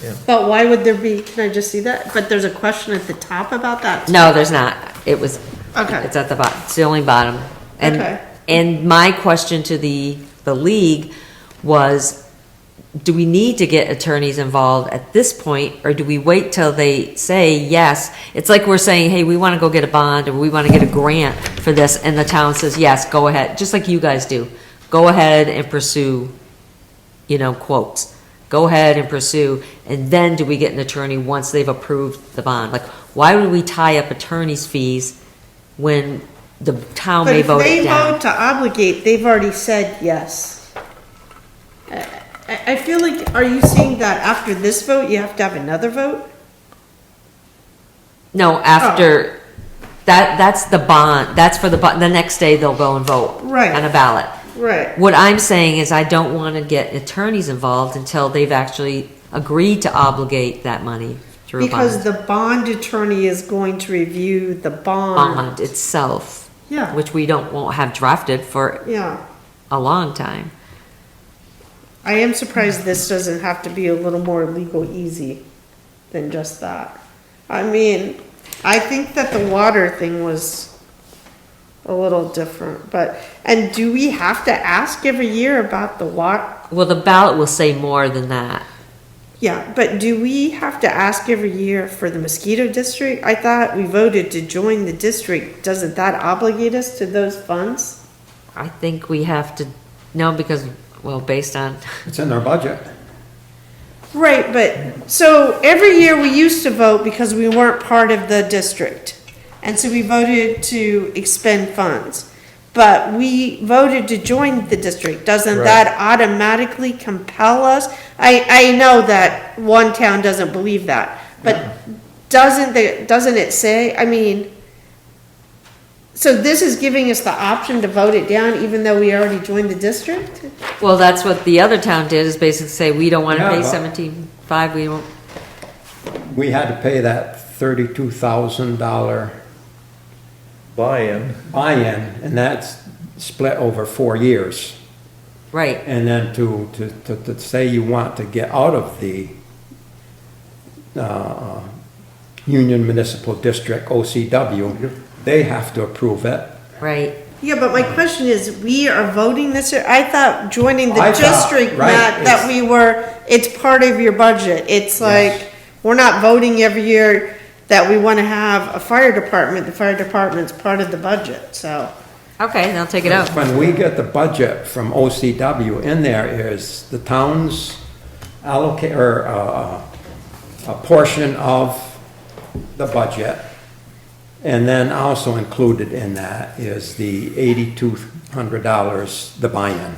Yeah. But why would there be, can I just see that? But there's a question at the top about that? No, there's not. It was, Okay. it's at the bottom, it's the only bottom. And, Okay. and my question to the league was, do we need to get attorneys involved at this point, or do we wait till they say yes? It's like we're saying, hey, we want to go get a bond, or we want to get a grant for this, and the town says, yes, go ahead, just like you guys do. Go ahead and pursue, quotes. Go ahead and pursue, and then do we get an attorney once they've approved the bond? Like, why would we tie up attorney's fees when the town But may if vote they it down? vote to obligate, they've already said yes. I feel like, are you saying that after this vote, you have to have another vote? No, after, that's the bond, that's for the next day they'll go and vote. Right. On a ballot. Right. What I'm saying is I don't want to get attorneys involved until they've actually agreed to obligate that money through a Because bond. the bond attorney is going to review the bond. Bond itself, Yeah, which we won't have drafted for yeah. a long time. I am surprised this doesn't have to be a little more legal easy than just that. I mean, I think that the water thing was a little different, and do we have to ask every year about the water? Well, the ballot will say more than that. Yeah, but do we have to ask every year for the mosquito district? I thought we voted to join the district. Doesn't that obligate us to those funds? I think we have to, no, because, well, based on, It's in their budget. Right, but, so every year we used to vote because we weren't part of the district. And so we voted to expend funds. But we voted to join the district. Doesn't Right. that automatically compel us? I know that one town doesn't believe that, but doesn't it say, I mean, So this is giving us the option to vote it down even though we already joined the district? Well, that's what the other town did, is basically say, we don't wanna Yeah, pay but- 17.5, we won't. We had to pay that $32,000 Buy-in. buy-in, and that's split over 4 years. Right, And then to say you want to get out of the Union Municipal District, OCW, they have to approve it. right. Yeah, but my question is, we are voting this, I thought joining the I thought, district right, meant that it's- we were, it's part of your budget. It's like, we're not voting every year that we wanna have a fire department. The fire department's part of the budget, so. Okay, then I'll take it out. When we get the budget from OCW, in there is the town's allocate, or a portion of the budget. And then also included in that is the $8,200, the buy-in.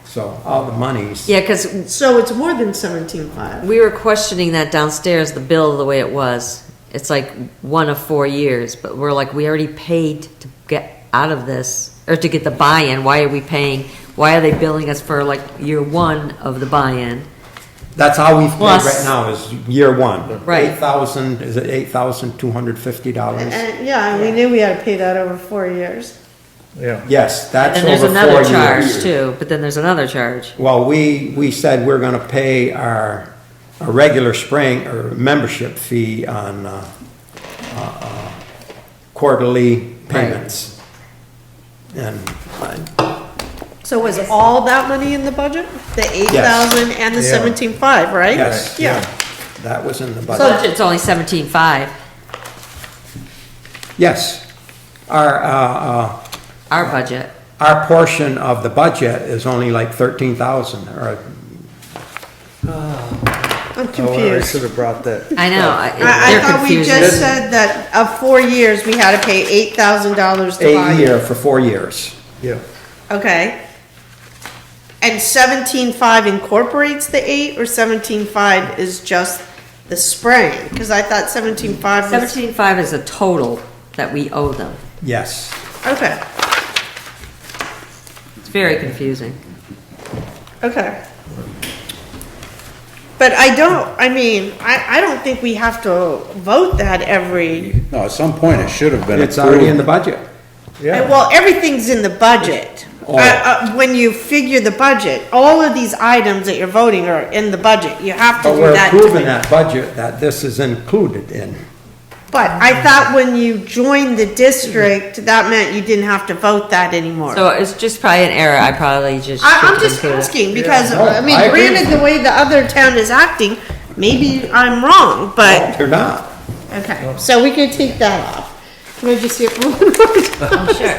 So all the monies. Yeah, cause So it's more than 17.5. we were questioning that downstairs, the bill, the way it was. It's like 1 of 4 years, but we're like, we already paid to get out of this, or to get the buy-in. Why are we paying? Why are they billing us for like year 1 of the buy-in? That's how we've paid Plus- right now, is year 1. Right. 8,000, is it $8,250? And, yeah, we knew we had to pay that over 4 years. Yeah. Yes, that's And there's over 4 another years. charge too, but then there's another charge. Well, we said we're gonna pay our regular spring or membership fee on quarterly payments. And So was all that money in the budget? The 8,000 and the Yeah. 17.5, right? yes, Yeah. that was in the budget. Budget's only 17.5, Yes, our our budget. our portion of the budget is only like 13,000, or I'm Oh, I confused. should have brought that. I know, I they're thought we confusing. just said that of 4 years, we had to pay $8,000 to buy a it. year for 4 years. Yeah. Okay. And 17.5 incorporates the 8, or 17.5 is just the spraying? Because I thought 17.5 was. 17.5 is a total that we owe them. Yes. Okay, It's very confusing. okay. But I don't think we have to vote that every, No, at some point it should have been It's already in the approved. budget. Yeah. well, everything's in the budget. Oh. When you figure the budget, all of these items that you're voting are in the budget. You have to But do we're that. to approving make- that budget that this is included in. But I thought when you joined the district, that meant you didn't have to vote that anymore. So it's just probably an error, I probably just should I'm have just included it. asking because, Yeah, no, I mean, I agree. granted, the way the other town is acting, maybe I'm wrong, but, You're not. okay, so we can take that off. Can I just see it for one more time? Oh, sure.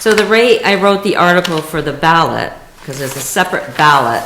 So the rate, I wrote the article for the ballot, because there's a separate ballot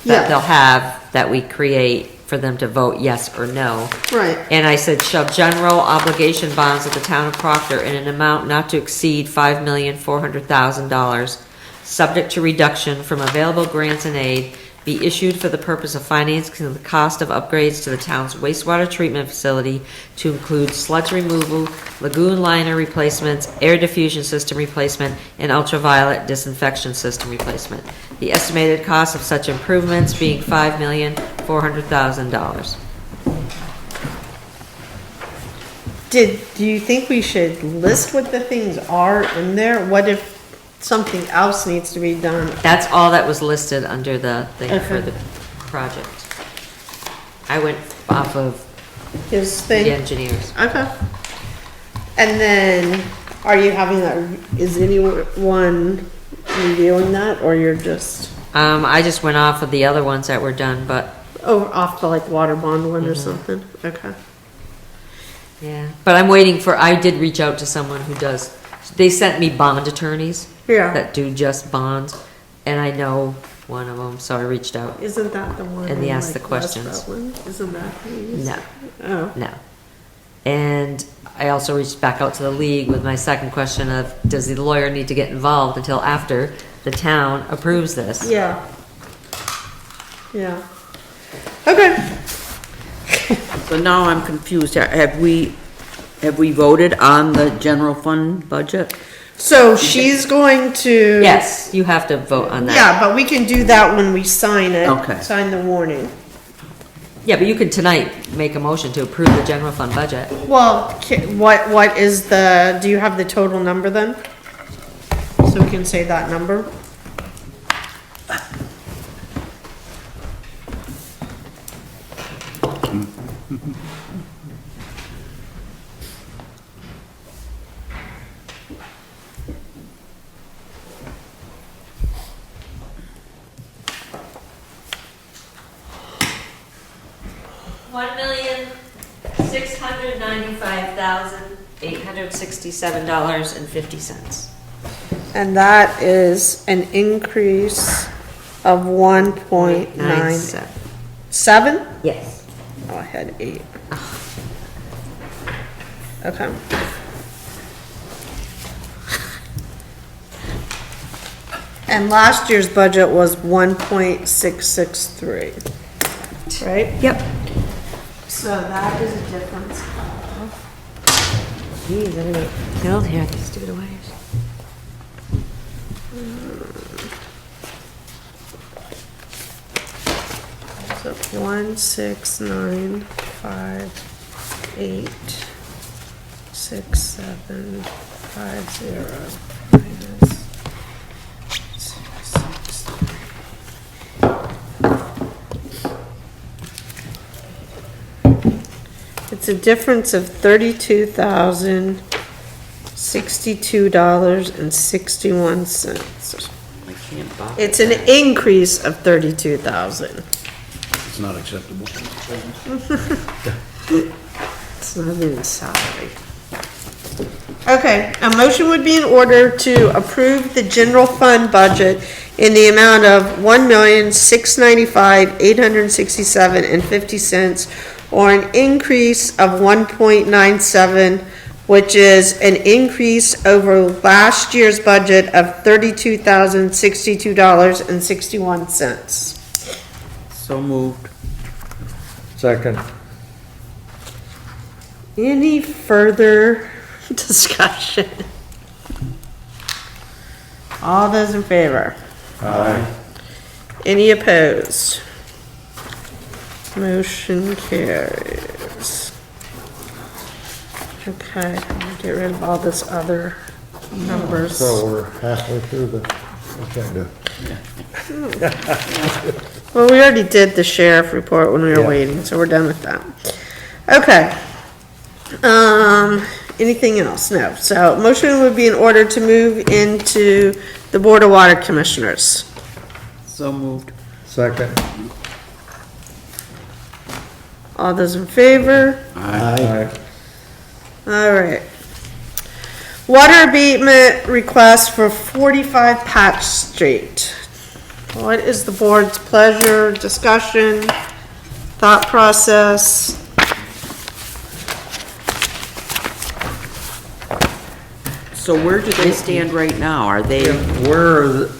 Yeah. that they'll have that we create for them to vote yes or no. Right, And I said, shall general obligation bonds of the town of Proctor in an amount not to exceed $5,400,000, subject to reduction from available grants and aid, be issued for the purpose of financing the cost of upgrades to the town's wastewater treatment facility to include sludge removal, lagoon liner replacements, air diffusion system replacement, and ultraviolet disinfection system replacement. The estimated cost of such improvements being $5,400,000. do you think we should list what the things are in there? What if something else needs to be done? That's all that was listed under the thing for Okay. the project. I went off of His the thing? engineers. Okay. And then, are you having is anyone reviewing that, or you're just, I just went off of the other ones that were done, but, off the like water bond one or something? Okay. yeah. But I'm waiting for, I did reach out to someone who does, they sent me bond attorneys Yeah. that do just bonds, and I know one of them, so I reached out. Isn't that the one? And they in, asked the like, West questions. Rutland? Isn't that who you used? No, Oh, no. And I also reached back out to the league with my second question of, does the lawyer need to get involved until after the town approves this? yeah. Yeah. Okay. So now I'm confused. Have we voted on the general fund budget? So she's going to. Yes, you have to vote on that. Yeah, but we can do that when we sign it. Okay. Sign the warning. Yeah, but you could tonight make a motion to approve the general fund budget. Well, what is do you have the total number then? So we can say that number? $1,695,867.50. And that is an increase of 1.97? Yes. Oh, I had 8. Okay. And last year's budget was 1.663, right? Yep. So that is a difference of. Geez, I'm gonna get killed here, these stupid wires. So 169586750 minus 663. It's a difference of $32,062.61. I can't buy. It's an increase of 32,000. It's not acceptable. It's not even salary. Okay, a motion would be in order to approve the general fund budget in the amount of $1,695,867.50, or an increase of 1.97, which is an increase over last year's budget of $32,062.61. So moved. Second. Any further discussion? All those in favor? Aye. Any opposed? Motion carries. Okay, I'm gonna get rid of all this other numbers. So we're halfway through the agenda. Well, we already did the sheriff report when we were Yeah. waiting, so we're done with that. Okay. Anything else? No. So motion would be in order to move into the Board of Water Commissioners. So moved. Second. All those in favor? Aye. All right. Water abatement request for 45 Patch Street. What is the board's pleasure, discussion, thought process? So where do they stand right now? Are they, Where are the,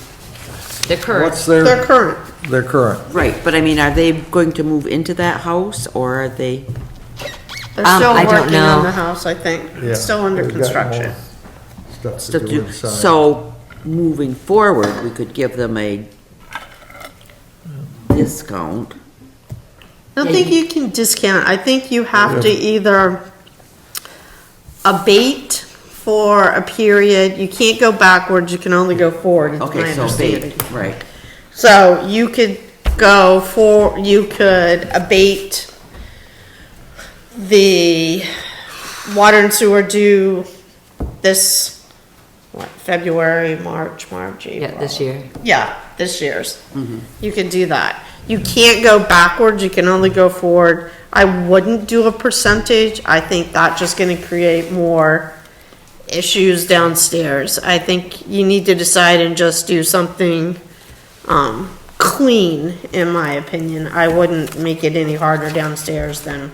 They're current. what's their, They're current. their current? right, but I mean, are they going to move into that house or are they? They're still I don't working on know. the house, I think. Yeah, It's still under they've got construction. more Stuff Stuff to to- do inside. So, moving forward, we could give them a discount. I don't think you can discount. I think you have to either abate for a period. You can't go backwards, you can only go forward, is my Okay, so understanding. they, right. So you could you could abate the water and sewer due this, February, March, April. Yeah, this year. Yeah, this year's. You can do that. You can't go backwards, you can only go forward. I wouldn't do a percentage. I think that's just gonna create more issues downstairs. I think you need to decide and just do something, clean, in my opinion. I wouldn't make it any harder downstairs than,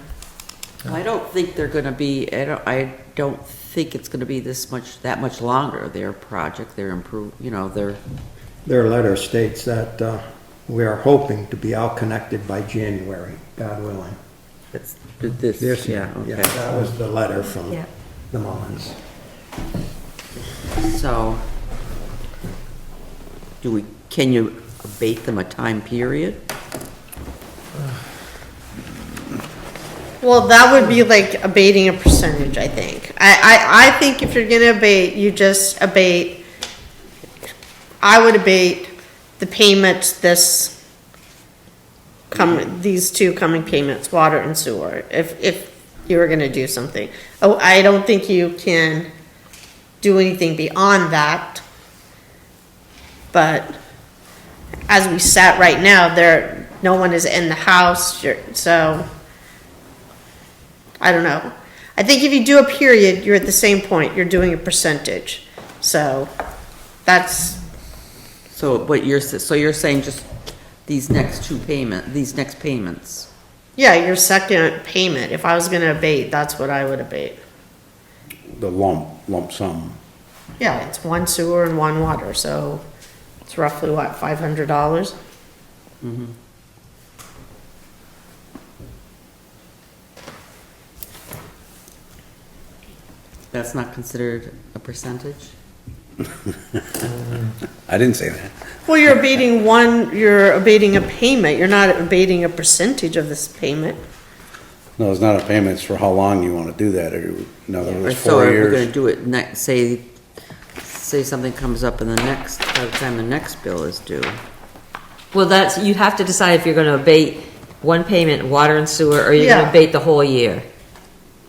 I don't think they're gonna be, I don't think it's gonna be that much longer, their project, their Their letter states that we are hoping to be all connected by January, God willing. It's this, yeah, Yeah, okay. that was the letter from Yeah. the Mullins. So, can you abate them a time period? Well, that would be like abating a percentage, I think. I think if you're gonna abate, you just abate, I would abate the payments these two coming payments, water and sewer, if you were gonna do something. Oh, I don't think you can do anything beyond that. But as we sat right now, no one is in the house, so I don't know. I think if you do a period, you're at the same point, you're doing a percentage. So that's, So you're saying just these next payments? yeah, your second payment. If I was gonna abate, that's what I would abate. The lump sum. Yeah, it's one sewer and one water, so it's roughly what, $500? Mhm. That's not considered a percentage? I didn't say that. Well, you're abating a payment, you're not abating a percentage of this payment. No, it's not a payment, it's for how long you wanna do that, or, in other words, So 4 are we gonna years. do it say something comes up by the time the next bill is due? Well, you have to decide if you're gonna abate one payment, water and sewer, or you're Yeah. gonna abate the whole year.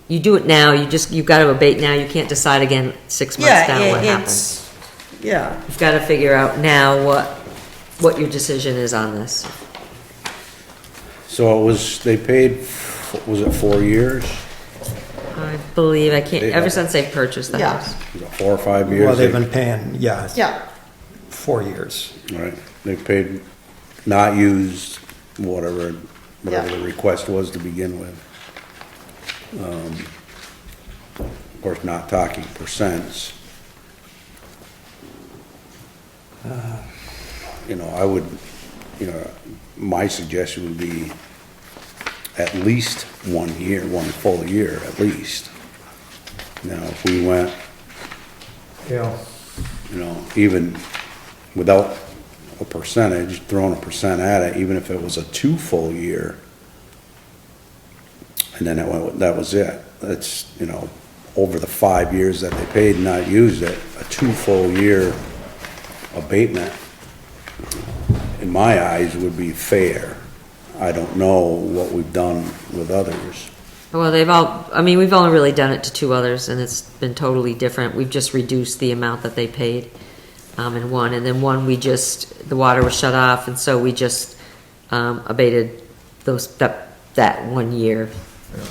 You do it now, you've gotta abate now, you can't decide again 6 months down what happens. Yeah, You've gotta figure out now what your decision is on this. So they paid, was it 4 years? I believe, ever since they've purchased the Yeah. house. Was it 4 or 5 years? Well, they've been paying, yeah, yeah, 4 years. Right, they paid, not used, whatever Yeah. the request was to begin with. Of course, not talking percents. I would, my suggestion would be at least 1 year, 1 full year, at least. Now, if we went, Yeah. even without a percentage, throwing a percent at it, even if it was a 2 full year, and then that was it. That's, over the 5 years that they paid and not used it, a 2 full year abatement, in my eyes, would be fair. I don't know what we've done with others. Well, we've only really done it to 2 others, and it's been totally different. We've just reduced the amount that they paid, in one, and then one, the water was shut off, and so we just, abated that 1 year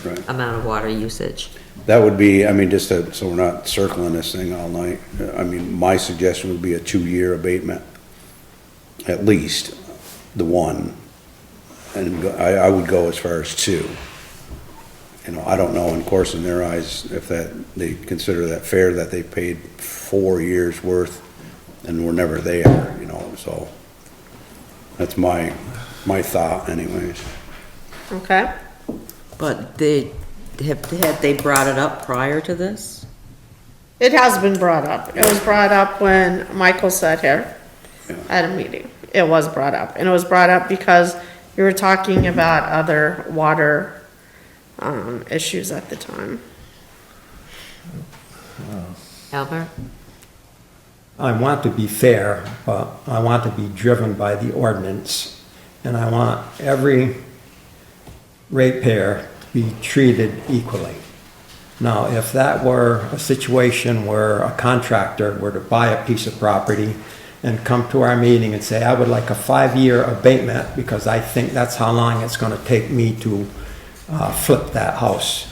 Right. amount of water usage. That would be, just so we're not circling this thing all night, my suggestion would be a 2-year abatement, at least, the one. And I would go as far as 2. I don't know, of course, in their eyes, if they consider that fair, that they paid 4 years worth and were never there, so that's my thought anyways. okay. But had they brought it up prior to this? It has been brought up. It was brought up when Michael sat here at a meeting. It was brought up, and it was brought up because you were talking about other water, issues at the time. Albert? I want to be fair, but I want to be driven by the ordinance, and I want every ratepayer to be treated equally. Now, if that were a situation where a contractor were to buy a piece of property and come to our meeting and say, I would like a 5-year abatement because I think that's how long it's gonna take me to flip that house.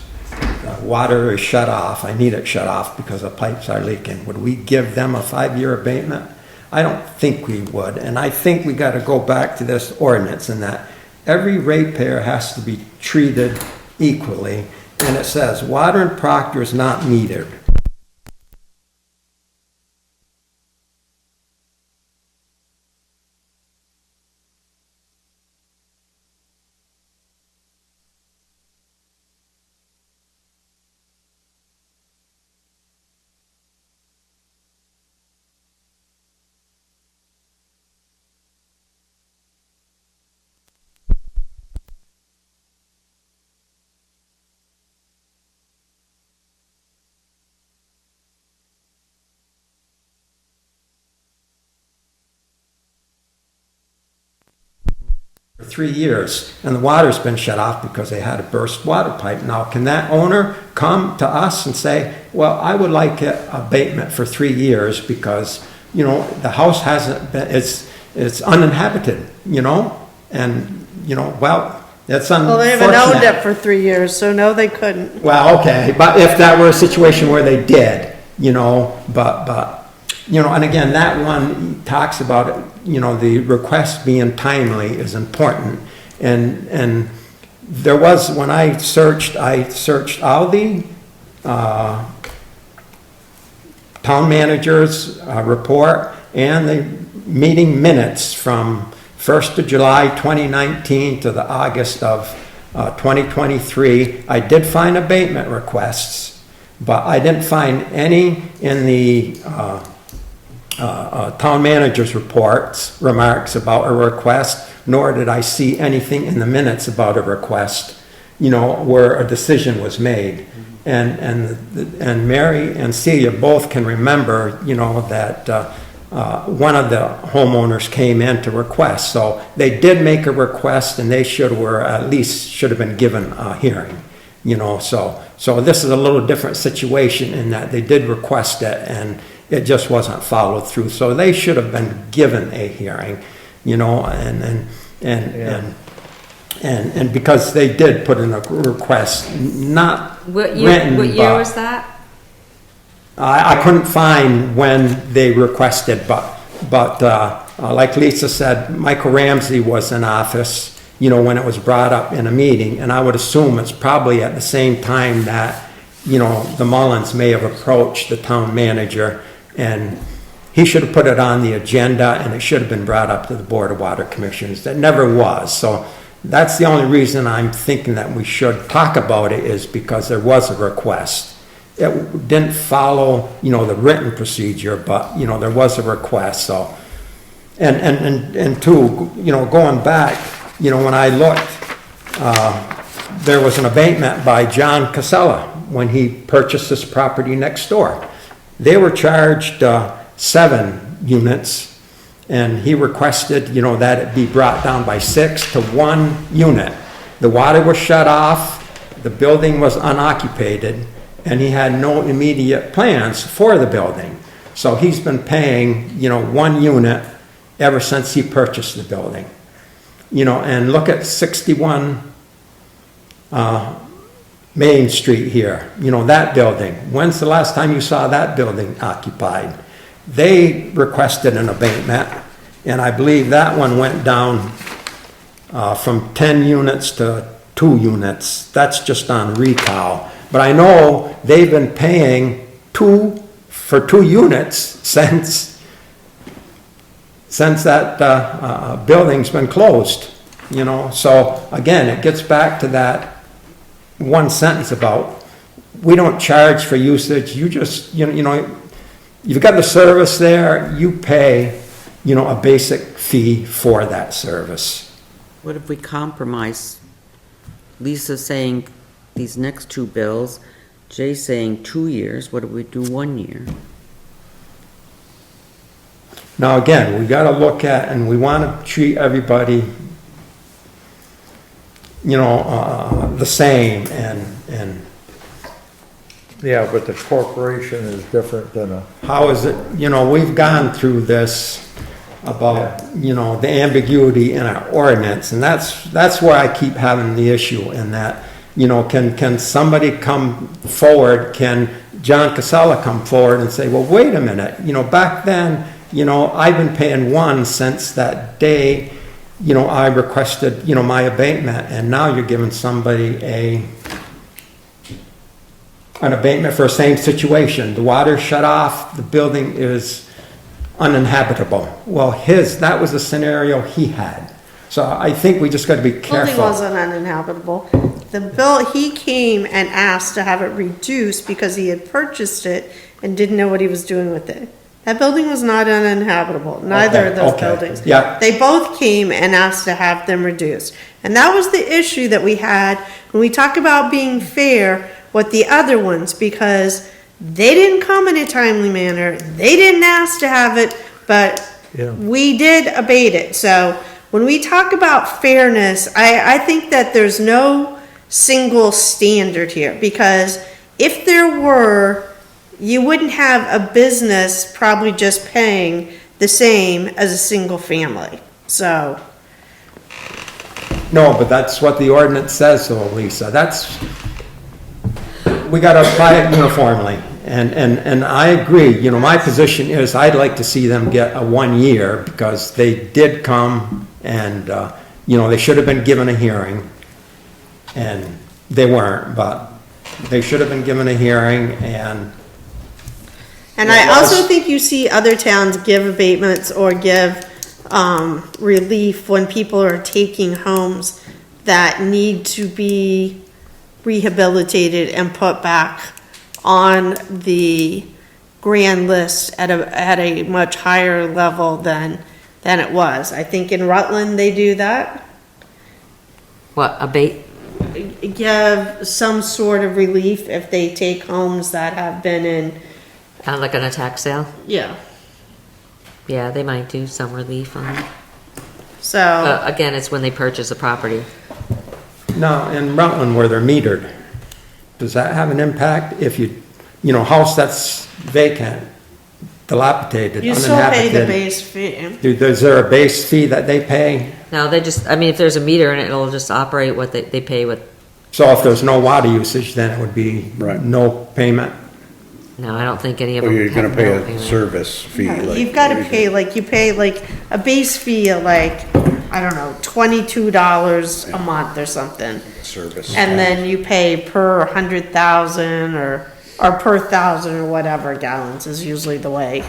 Water is shut off, I need it shut off because the pipes are leaking. Would we give them a 5-year abatement? I don't think we would, and I think we gotta go back to this ordinance in that every ratepayer has to be treated equally, and it says water and Proctor is not metered. 3 years, and the water's been shut off because they had a burst water pipe. Now, can that owner come to us and say, well, I would like an abatement for 3 years because, you know, the house hasn't been, it's uninhabited, you know? And, you know, well, that's unfortunate. Well, they haven't owned it for 3 years, so no, they couldn't. Well, okay, but if that were a situation where they did, you know, but, you know, and again, that one talks about it, you know, the request being timely is important. And there was, when I searched all the town manager's report and the meeting minutes from 1st of July 2019 to the August of 2023. I did find abatement requests, but I didn't find any in the town manager's remarks about a request, nor did I see anything in the minutes about a request, you know, where a decision was made. And Mary and Celia both can remember, you know, that one of the homeowners came in to request. So they did make a request, and they should have been given a hearing, you know. So this is a little different situation in that they did request it, and it just wasn't followed through. So they should have been given a hearing, you know, and because they did put in a request, not What written, year was that? I couldn't find when they requested, but like Lisa said, Michael Ramsey was in office, you know, when it was brought up in a meeting, and I would assume it's probably at the same time that, you know, the Mullins may have approached the town manager, and he should have put it on the agenda, and it should have been brought up to the Board of Water Commissioners. That never was. So that's the only reason I'm thinking that we should talk about it, is because there was a request. It didn't follow, you know, the written procedure, but, you know, there was a request. So, and two, you know, going back, you know, when I looked, there was an abatement by John Casella when he purchased this property next door. They were charged 7 units, and he requested, you know, that it be brought down by 6 to 1 unit. The water was shut off, the building was unoccupied, and he had no immediate plans for the building. So he's been paying, you know, 1 unit ever since he purchased the building. You know, and look at 61 Main Street here, you know, that building. When's the last time you saw that building occupied? They requested an abatement, and I believe that one went down from 10 units to 2 units. That's just on recall. But I know they've been paying for 2 units since that building's been closed, you know. So again, it gets back to that one sentence about, we don't charge for usage. You just, you know, you've got the service there, you pay, you know, a basic fee for that service. What if we compromise? Lisa saying these next 2 bills, Jay saying 2 years, what if we do 1 year? Now again, we gotta look at, and we wanna treat everybody, you know, the same, and Yeah, but the corporation is different than a, how is it, you know, we've gone through this about, you know, the ambiguity in our ordinance, and that's where I keep having the issue in that, you know, can somebody come forward, can John Casella come forward and say, well, wait a minute, you know, back then, you know, I've been paying 1 since that day, you know, I requested, you know, my abatement, and now you're giving somebody an abatement for the same situation. The water shut off, the building is uninhabitable. Well, that was the scenario he had. So I think we just got to be careful. Building wasn't uninhabitable. He came and asked to have it reduced because he had purchased it and didn't know what he was doing with it. That building was not uninhabitable, neither of those buildings. Yeah. They both came and asked to have them reduced. And that was the issue that we had when we talk about being fair with the other ones, because they didn't come in a timely manner. They didn't ask to have it, but Yeah. we did abate it. So when we talk about fairness, I think that there's no single standard here, because if there were, you wouldn't have a business probably just paying the same as a single family, so. No, but that's what the ordinance says though, Lisa. We gotta apply it uniformly. And I agree, you know, my position is I'd like to see them get a 1 year because they did come and, you know, they should have been given a hearing. And they weren't, but they should have been given a hearing and. And I also think you see other towns give abatements or give relief when people are taking homes that need to be rehabilitated and put back on the grand list at a much higher level than it was. I think in Rutland they do that. What, abate? Give some sort of relief if they take homes that have been in. Like on a tax sale? Yeah. Yeah, they might do some relief on it. So. Again, it's when they purchase a property. Now, in Rutland where they're metered, does that have an impact if you know, house that's vacant, dilapidated, You still pay the uninhabited? base fee. Is there a base fee that they pay? No, they just, I mean, if there's a meter in it, it'll just operate what they pay with. So if there's no water usage, then it would be no payment? No, I don't think any of Or them. you're gonna have pay no a payment. service fee. like You've gotta we pay, do. like, you pay like a base fee of like, I don't know, $22 a month or something. Service. And then you pay per 100,000 or per 1,000 or whatever gallons is usually the way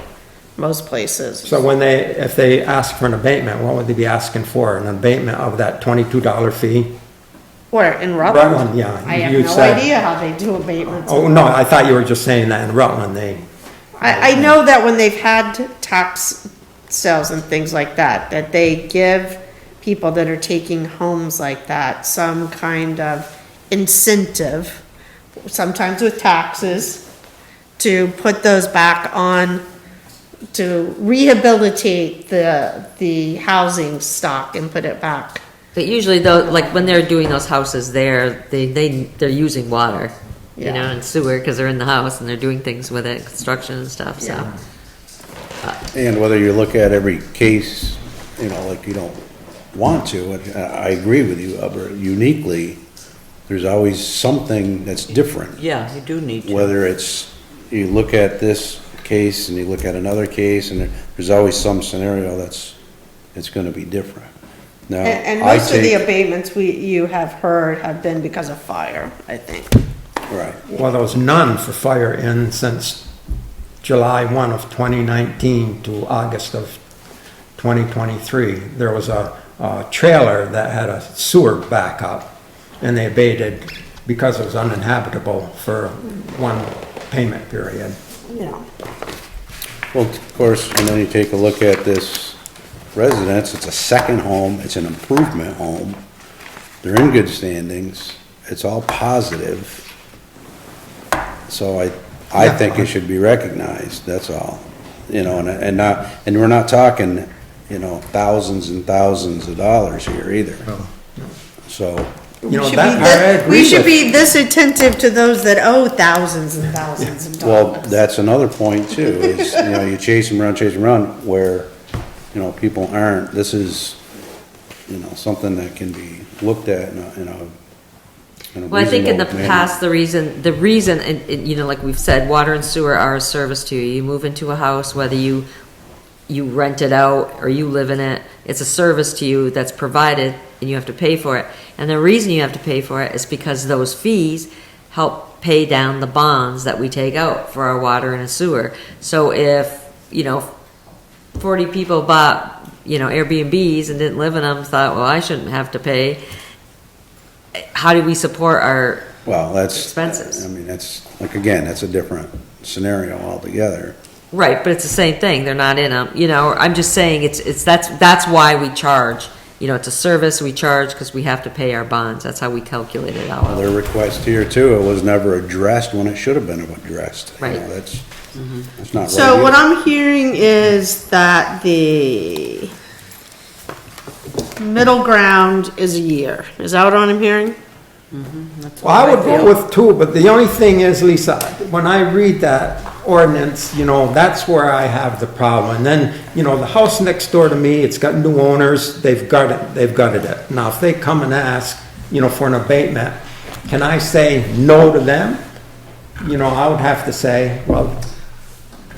most places. So if they ask for an abatement, what would they be asking for? An abatement of that $22 fee? Where, in Rutland? Rutland, yeah. I have You no said- idea how they do abatements. Oh, no, I thought you were just saying that in Rutland, I know that when they've had tax sales and things like that they give people that are taking homes like that some kind of incentive, sometimes with taxes, to put those back on, to rehabilitate the housing stock and put it back. But usually though, like when they're doing those houses there, they're using water, you Yeah. know, and sewer, because they're in the house and they're doing things with it, construction and stuff, so. Yeah. And whether you look at every case, you know, like you don't want to, I agree with you, Albert, uniquely, there's always something that's different. Yeah, you do need to. Whether it's, you look at this case and you look at another case, and there's always some scenario it's gonna be different. Now, And I most of the take, abatements you have heard have been because of fire, I think. right, well, there was none for fire in since July 1 of 2019 to August of 2023. There was a trailer that had a sewer backup, and they abated because it was uninhabitable for one payment period. Yeah. well, of course, and then you take a look at this residence, it's a second home, it's an improvement home, they're in good standings, it's all positive. So I think it should be recognized, that's all, you know, and we're not talking, you know, thousands and thousands of dollars here either. So, You know, that part I agree We should with. be this attentive to those that owe thousands and thousands of well, dollars. that's another point too, is, you know, you chase them around, where, you know, people aren't, this is, you know, something that can be looked at in a Well, I think in the reasonable manner. past, the reason, and, you know, like we've said, water and sewer are a service to you. You move into a house, whether you rent it out or you live in it, it's a service to you that's provided and you have to pay for it. And the reason you have to pay for it is because those fees help pay down the bonds that we take out for our water and sewer. So if, you know, 40 people bought, you know, Airbnbs and didn't live in them, thought, well, I shouldn't have to pay. How do we support our Well, that's. expenses? I mean, that's, like, again, that's a different scenario altogether. Right, but it's the same thing. They're not in them, you know, I'm just saying that's why we charge. You know, it's a service we charge because we have to pay our bonds. That's how we calculate it out. Their request here too, it was never addressed when it should have been addressed. You Right. know, that's not right. So what either. I'm hearing is that middle ground is a year. Is that what I'm hearing? Well, I would go with 2, but the only thing is, Lisa, when I read that ordinance, you know, that's where I have the problem. And then, you know, the house next door to me, it's got new owners, they've gutted it. Now, if they come and ask, you know, for an abatement, can I say no to them? You know, I would have to say, well,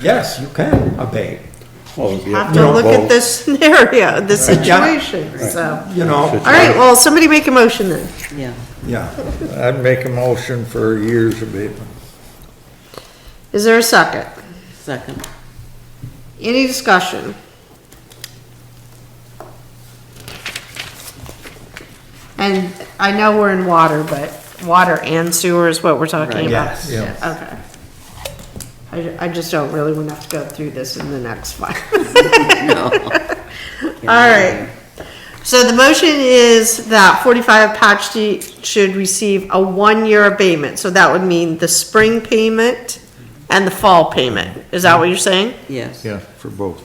yes, you can abate. Well, Have to look at this scenario, this situation, so. You know, All right, well, somebody make a motion then. Yeah. Yeah, I'd make a motion for a year's abatement. Is there a second? Second. Any discussion? And I know we're in water, but water and sewer is what we're talking about? yes, yeah. Okay. I just don't really want to have to go through this in the next 5. All right. So the motion is that 45 Apache should receive a 1-year abatement. So that would mean the spring payment and the fall payment. Is that what you're saying? Yes. Yeah, for both.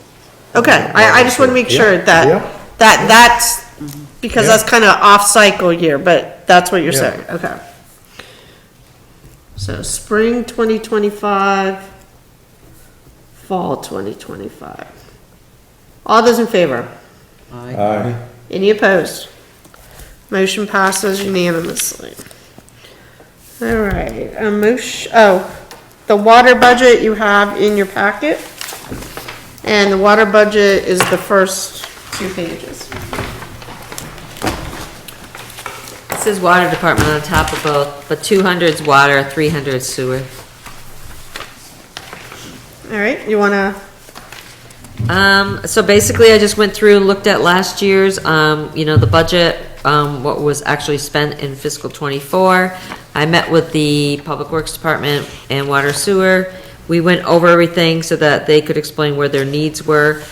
Okay, I just want to make sure that's, because that's kind of off-cycle year, but that's what you're saying, okay. So spring 2025, fall 2025. All those in favor? Aye. Any opposed? Motion passes unanimously. All right, the water budget you have in your packet. And the water budget is the first 2 pages. It says water department on top of both, but 200's water, 300's sewer. All right, you wanna, So basically I just went through and looked at last year's, you know, the budget, what was actually spent in fiscal '24. I met with the Public Works Department and Water Sewer. We went over everything so that they could explain where their needs were.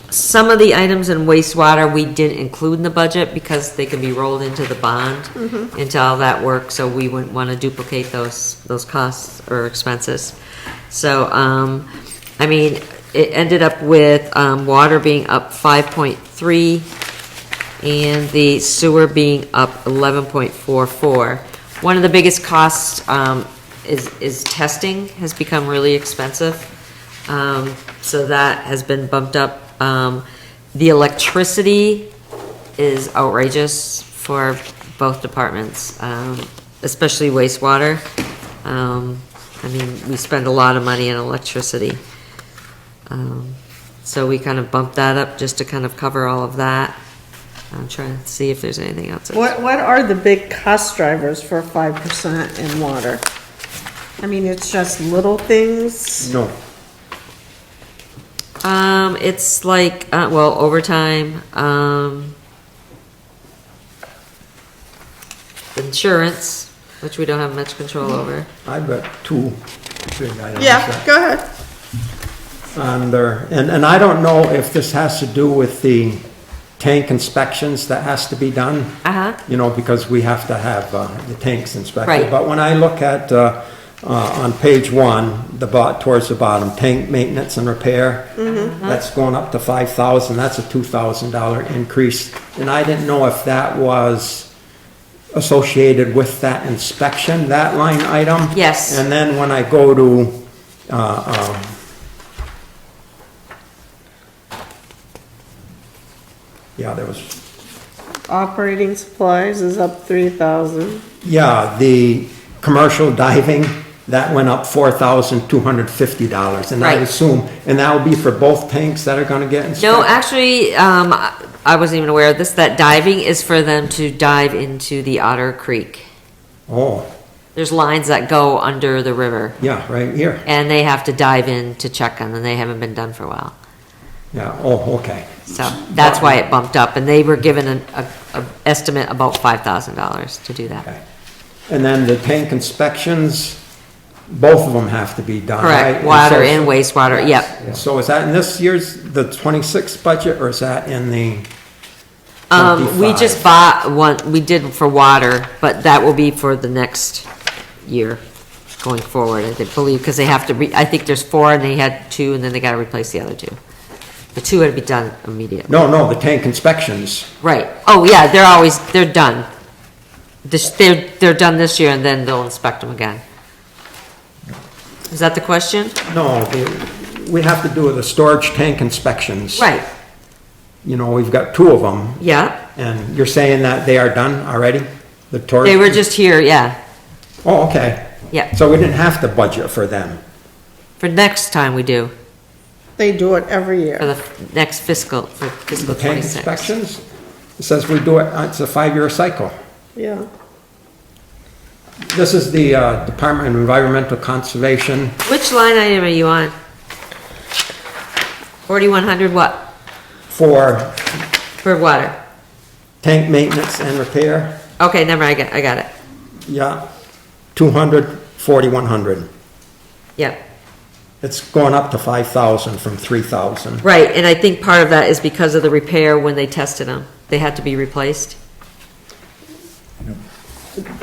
Some of the items in wastewater we didn't include in the budget because they can be rolled into the bond into all that work, so we wouldn't want to duplicate those costs or expenses. So, I mean, it ended up with water being up 5.3 and the sewer being up 11.44. One of the biggest costs is testing has become really expensive. So that has been bumped up. The electricity is outrageous for both departments, especially wastewater. I mean, we spend a lot of money on electricity. So we kind of bumped that up just to kind of cover all of that. I'm trying to see if there's anything else. what are the big cost drivers for 5% in water? I mean, it's just little things? No. It's like, well, overtime, insurance, which we don't have much control over. I've got 2 big items. Yeah, go ahead. On there, and I don't know if this has to do with the tank inspections that has to be done. You know, because we have to have the tanks inspected. Right. But when I look at on page 1, towards the bottom, tank maintenance and repair, that's going up to 5,000. That's a $2,000 increase, and I didn't know if that was associated with that inspection, that line item. Yes. And then when I go to yeah, there was, Operating supplies is up 3,000. yeah, the commercial diving, that went up $4,250. And I Right. assume, and that will be for both tanks that are gonna get inspected? No, actually, I wasn't even aware of this, that diving is for them to dive into the Otter Creek. Oh, There's lines that go under the river, yeah, right here. and they have to dive in to check them, and they haven't been done for a while. Yeah, oh, okay. So that's why it bumped up, and they were given a estimate about $5,000 to do that. Okay. And then the tank inspections, both of them have to be done, right? Correct, water so- and wastewater, yep. So is that in this year's, the 26 budget, or is that in the We 25? just bought one, we did for water, but that will be for the next year going forward, I believe, because they have to I think there's 4 and they had 2 and then they gotta replace the other 2. The two had to be done immediately. No, the tank inspections. Right. Oh, yeah, they're done. They're done this year and then they'll inspect them again. Is that the question? No, we have to do the storage tank inspections. Right. You know, we've got 2 of them, Yeah. and you're saying that they are done already? The torch? They were just here, yeah. Oh, okay. Yeah. So we didn't have to budget for them. For next time we do, They do it every for year. the next fiscal, for fiscal The tank 26. inspections? It says we do it, it's a 5-year cycle. Yeah. This is the Department of Environmental Conservation. Which line item are you on? 4100 what? For For water? tank maintenance and repair, Okay, never, I got it. yeah, 200, 4100. Yep. It's going up to 5,000 from 3,000. Right, and I think part of that is because of the repair when they tested them. They had to be replaced.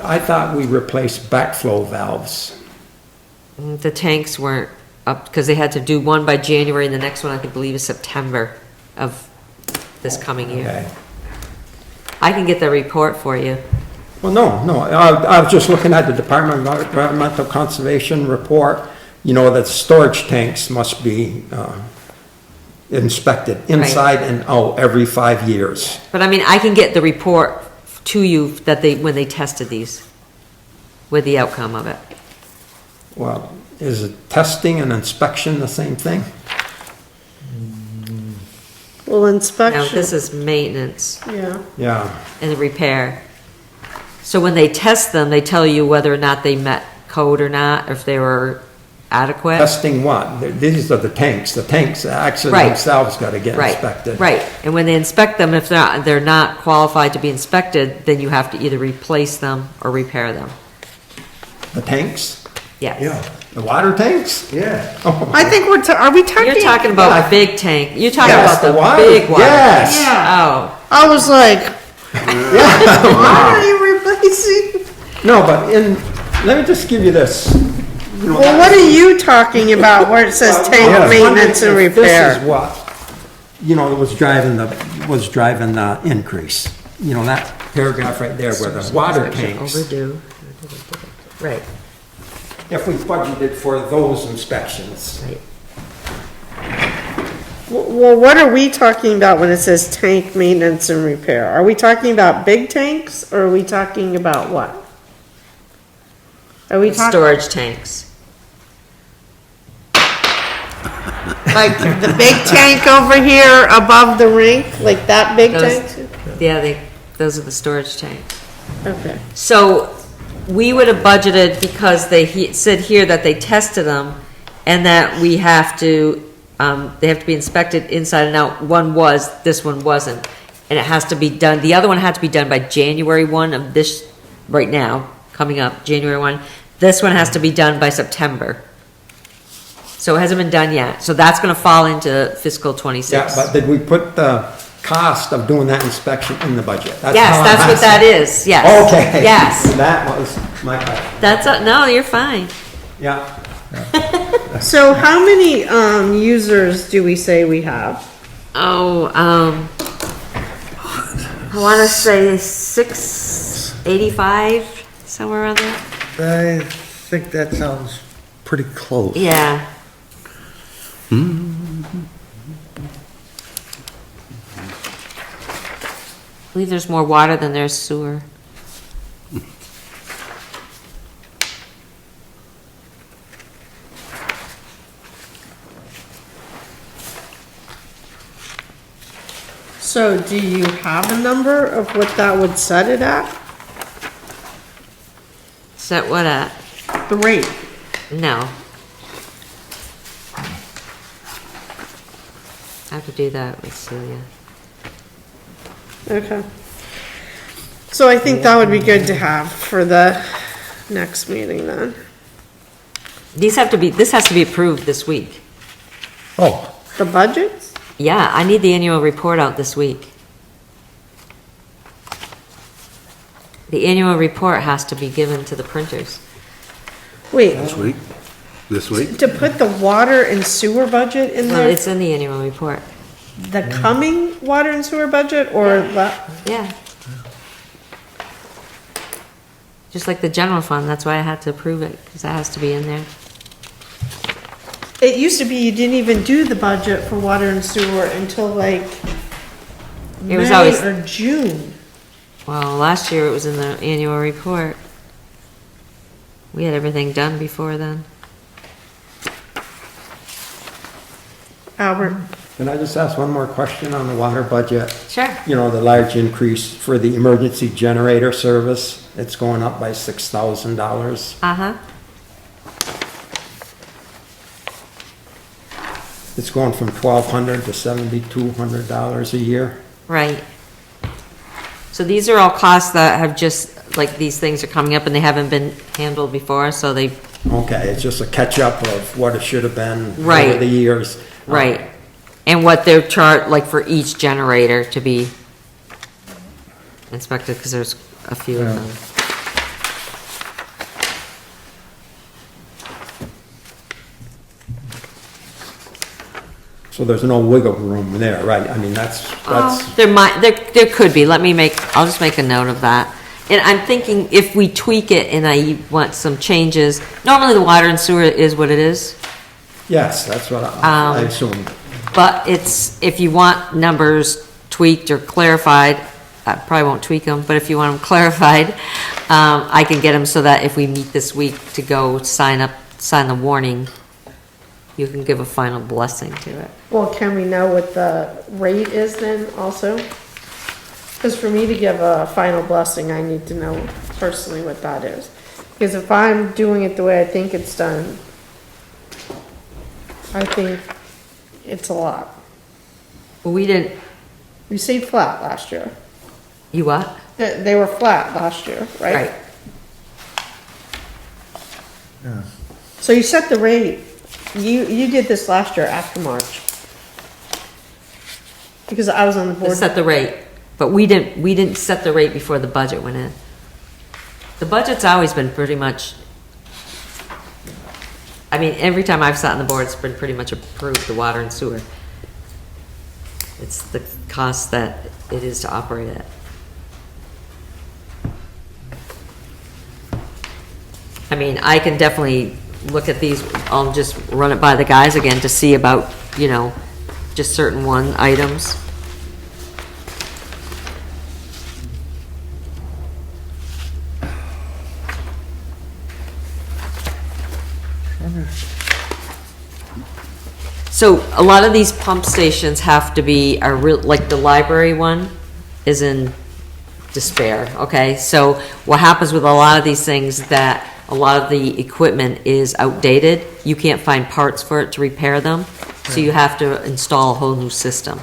I thought we replaced backflow valves. The tanks weren't up, because they had to do one by January, and the next one I believe is September of this coming year. Okay. I can get the report for you. Well, no, I was just looking at the Department of Environmental Conservation report, you know, that storage tanks must be inspected inside and out every 5 years. But I mean, I can get the report to you that when they tested these, with the outcome of it. Well, is it testing and inspection the same thing? Well, Now, inspection, this is maintenance yeah. Yeah, and repair. So when they test them, they tell you whether or not they met code or not, or if they were adequate. testing what? These are the tanks. The tanks actually Right. themselves got to get Right, inspected. right. And when they inspect them, if they're not qualified to be inspected, then you have to either replace them or repair them. The tanks? Yes. The water tanks? Yeah. I think are we talking? You're talking about a big tank. You're talking Yes, about the water- big water. Yes. Oh, I was like, why are you replacing? No, but let me just give you this. You know, Well, what are you talking about where it says Well, tank I was maintenance and wondering if This repair? is what, you know, was driving the increase. You know, that paragraph right there where the water tanks, overdue. Right, if we budgeted for those inspections. right. Well, what are we talking about when it says tank maintenance and repair? Are we talking about big tanks or are we talking about what? Are we talking Storage tanks. like the big tank over here above the rink, like that big Those- tank? Yeah, those are the storage tanks. Okay. So we would have budgeted because they said here that they tested them and that we have to, they have to be inspected inside and out. One was, this one wasn't. And it has to be done, the other one had to be done by January 1 of this, right now, coming up, January 1. This one has to be done by September. So it hasn't been done yet. So that's gonna fall into fiscal 26. Yeah, but did we put the cost of doing that inspection in the budget? That's Yes, how I'm that's what that asking. is, yes. Okay. Yes. That was my question. That's, no, you're fine. Yeah. So how many, users do we say we have? Oh, I wanna say 685, somewhere around there. I think that sounds pretty close. Yeah. I believe there's more water than there's sewer. So do you have a number of what that would set it at? Set what at? The rate? No. I have to do that with Celia. Okay. So I think that would be good to have for the next meeting then. This has to be approved this week. Oh, The budgets? Yeah, I need the annual report out this week. The annual report has to be given to the printers. Wait, This week? This week? to put the water and sewer budget in Well, there? it's in the annual report. the coming water and sewer budget or Yeah. Just like the general fund, that's why I had to approve it, because that has to be in there. it used to be you didn't even do the budget for water and sewer until like It was May always- or June. Well, last year it was in the annual report. We had everything done before then. Albert, Can I just ask one more question on the water budget? Sure. You know, the large increase for the emergency generator service, it's going up by $6,000. Uh-huh. It's going from $1,200 to $7,200 a year. Right. So these are all costs that have just, like, these things are coming up and they haven't been handled before, so they, Okay, it's just a catch-up of what it should have been Right. over the years. right. And what they're like for each generator to be inspected, because there's a few of Yeah. them. So there's no wiggle room there, right? I mean, that's, There could be, I'll just make a note of that. And I'm thinking if we tweak it and I want some changes, normally the water and sewer is what it is. yes, that's what I assumed. But if you want numbers tweaked or clarified, I probably won't tweak them, but if you want them clarified, I can get them so that if we meet this week to go sign the warning, you can give a final blessing to it. well, can we know what the rate is then also? Because for me to give a final blessing, I need to know personally what that is. Because if I'm doing it the way I think it's done, I think it's a lot. Well, we didn't, We stayed flat last year. you what? They were flat last year, right? Right. Yeah. So you set the rate, you did this last year after March. Because I was on the To board. set the rate, but we didn't set the rate before the budget went in. The budget's always been pretty much, I mean, every time I've sat on the board, it's been pretty much approved, the water and sewer. It's the cost that it is to operate it. I mean, I can definitely look at these, I'll just run it by the guys again to see about, just certain items. So a lot of these pump stations have to be, like the library one is in despair, okay? So what happens with a lot of these things that a lot of the equipment is outdated, you can't find parts for it to repair them, so you have to install a whole new system.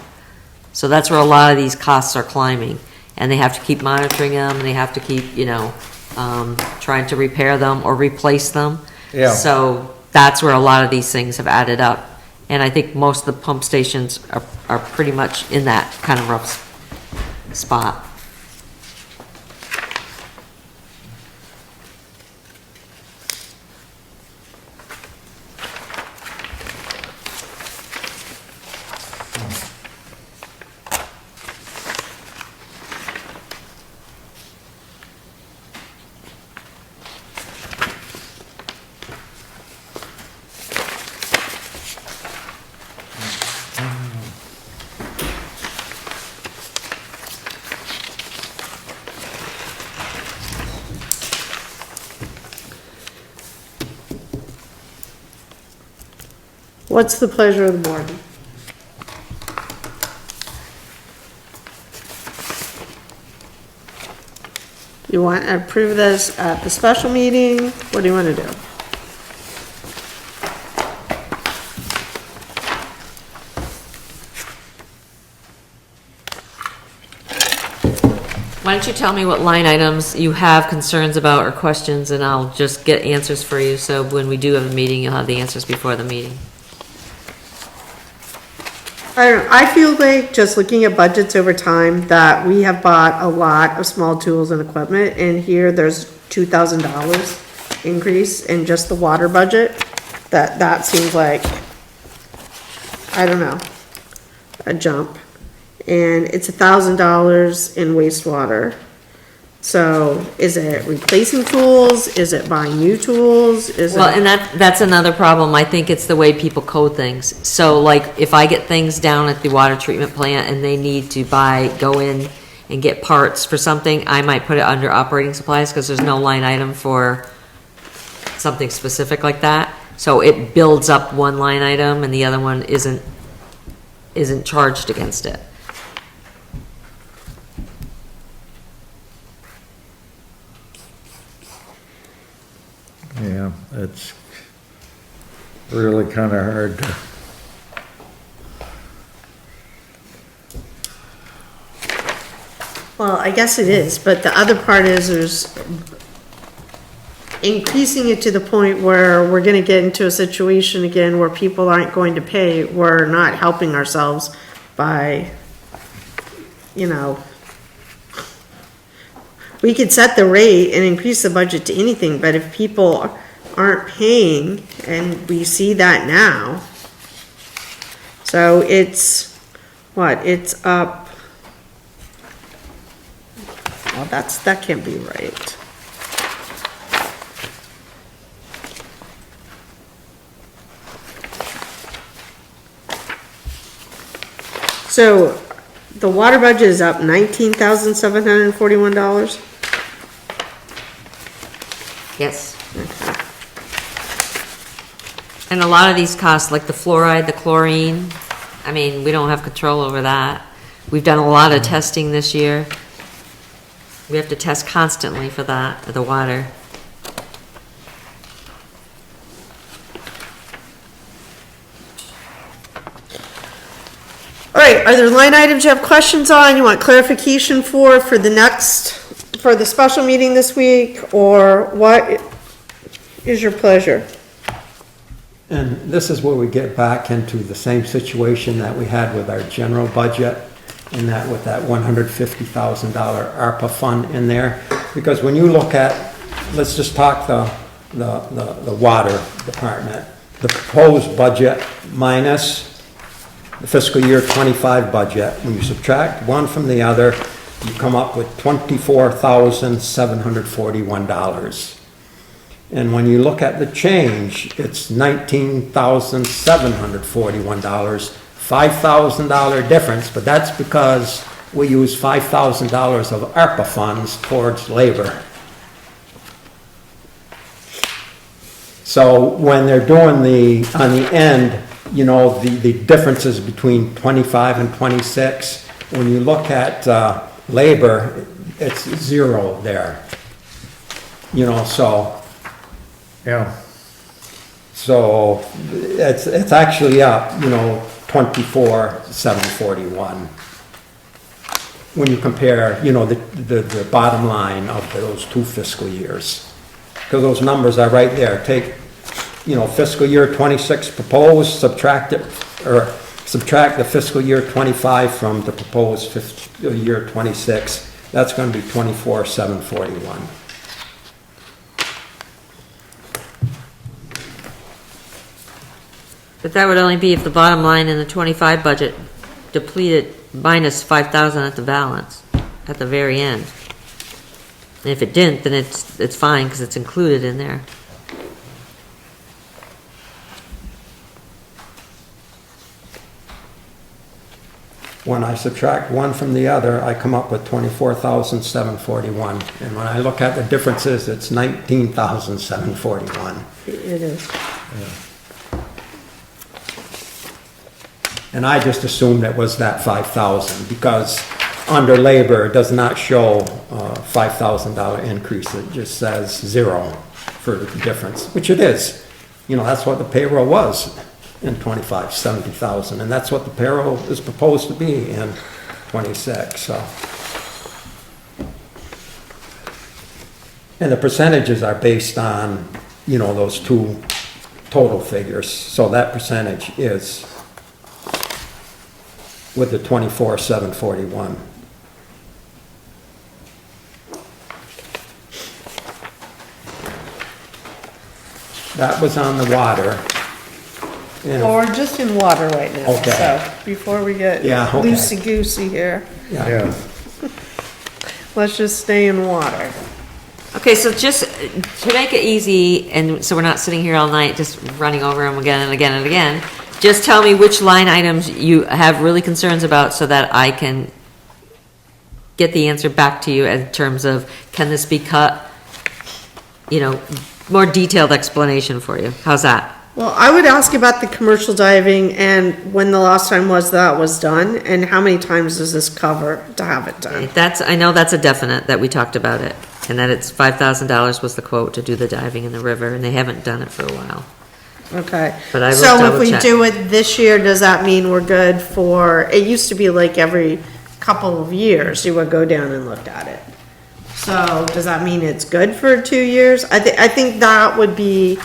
So that's where a lot of these costs are climbing, and they have to keep monitoring them, and they have to keep, trying to repair them or replace them. Yeah. So that's where a lot of these things have added up. And I think most of the pump stations are pretty much in that kind of rough spot. What's the pleasure of the board? You want to approve this at the special meeting? What do you want to do? Why don't you tell me what line items you have concerns about or questions, and I'll just get answers for you, so when we do have a meeting, you'll have the answers before the meeting. I don't know, I feel like just looking at budgets over time that we have bought a lot of small tools and equipment, and here there's $2,000 increase in just the water budget. That seems like, I don't know. a jump, and it's $1,000 in wastewater. So is it replacing tools? Is it buying new tools? Is Well, it? and that's another problem. I think it's the way people code things. So like, if I get things down at the water treatment plant and they need to go in and get parts for something, I might put it under operating supplies, because there's no line item for something specific like that. So it builds up one line item and the other one isn't charged against it. Yeah, it's really kind of hard to. Well, I guess it is, but the other part is there's increasing it to the point where we're gonna get into a situation again where people aren't going to pay. We're not helping ourselves by, we could set the rate and increase the budget to anything, but if people aren't paying, and we see that now. So it's up. Well, that can't be right. So the water budget is up $19,741. Yes. And a lot of these costs, like the fluoride, the chlorine, I mean, we don't have control over that. We've done a lot of testing this year. We have to test constantly for that, for the water. All right, are there line items you have questions on, you want clarification for the special meeting this week, or what is your pleasure? And this is where we get back into the same situation that we had with our general budget, and that with that $150,000 ARPA fund in there. Because when you look at, let's just talk the water department, the proposed budget minus the fiscal year 25 budget, when you subtract one from the other, you come up with $24,741. And when you look at the change, it's $19,741, $5,000 difference, but that's because we use $5,000 of ARPA funds towards labor. So when they're doing on the end, the differences between 25 and 26, when you look at labor, it's zero there. So. Yeah. So it's actually up, $24,741. When you compare, the bottom line of those two fiscal years. Because those numbers are right there. Take, fiscal year 26 proposed, subtract the fiscal year 25 from the proposed fiscal year 26. That's going to be $24,741. But that would only be if the bottom line in the 25 budget depleted minus 5,000 at the balance, at the very end. And if it didn't, then it's fine, because it's included in there. When I subtract one from the other, I come up with $24,741. And when I look at the differences, it's $19,741. It is. Yeah. And I just assumed it was that 5,000 because under labor, it does not show a $5,000 increase. It just says zero for the difference, which it is. That's what the payroll was in 25, 70,000. And that's what the payroll is proposed to be in 26, so. And the percentages are based on, those two total figures. So that percentage is with the 24,741. That was on the water. Well, we're just in water right now, Okay. so before we get Yeah, okay. loosey-goosey here, Yeah. let's just stay in water. Okay, so just to make it easy, and so we're not sitting here all night just running over them again and again and again, just tell me which line items you have really concerns about so that I can get the answer back to you in terms of, can this be cut? You know, more detailed explanation for you. How's that? Well, I would ask about the commercial diving and when the last time was that was done, and how many times does this cover to have it done? I know that's a definite, that we talked about it, and that it's $5,000 was the quote to do the diving in the river, and they haven't done it for a while. Okay. But I will So if double we check. do it this year, does that mean we're good for, it used to be like every couple of years you would go down and look at it. So does that mean it's good for 2 years? I think that would be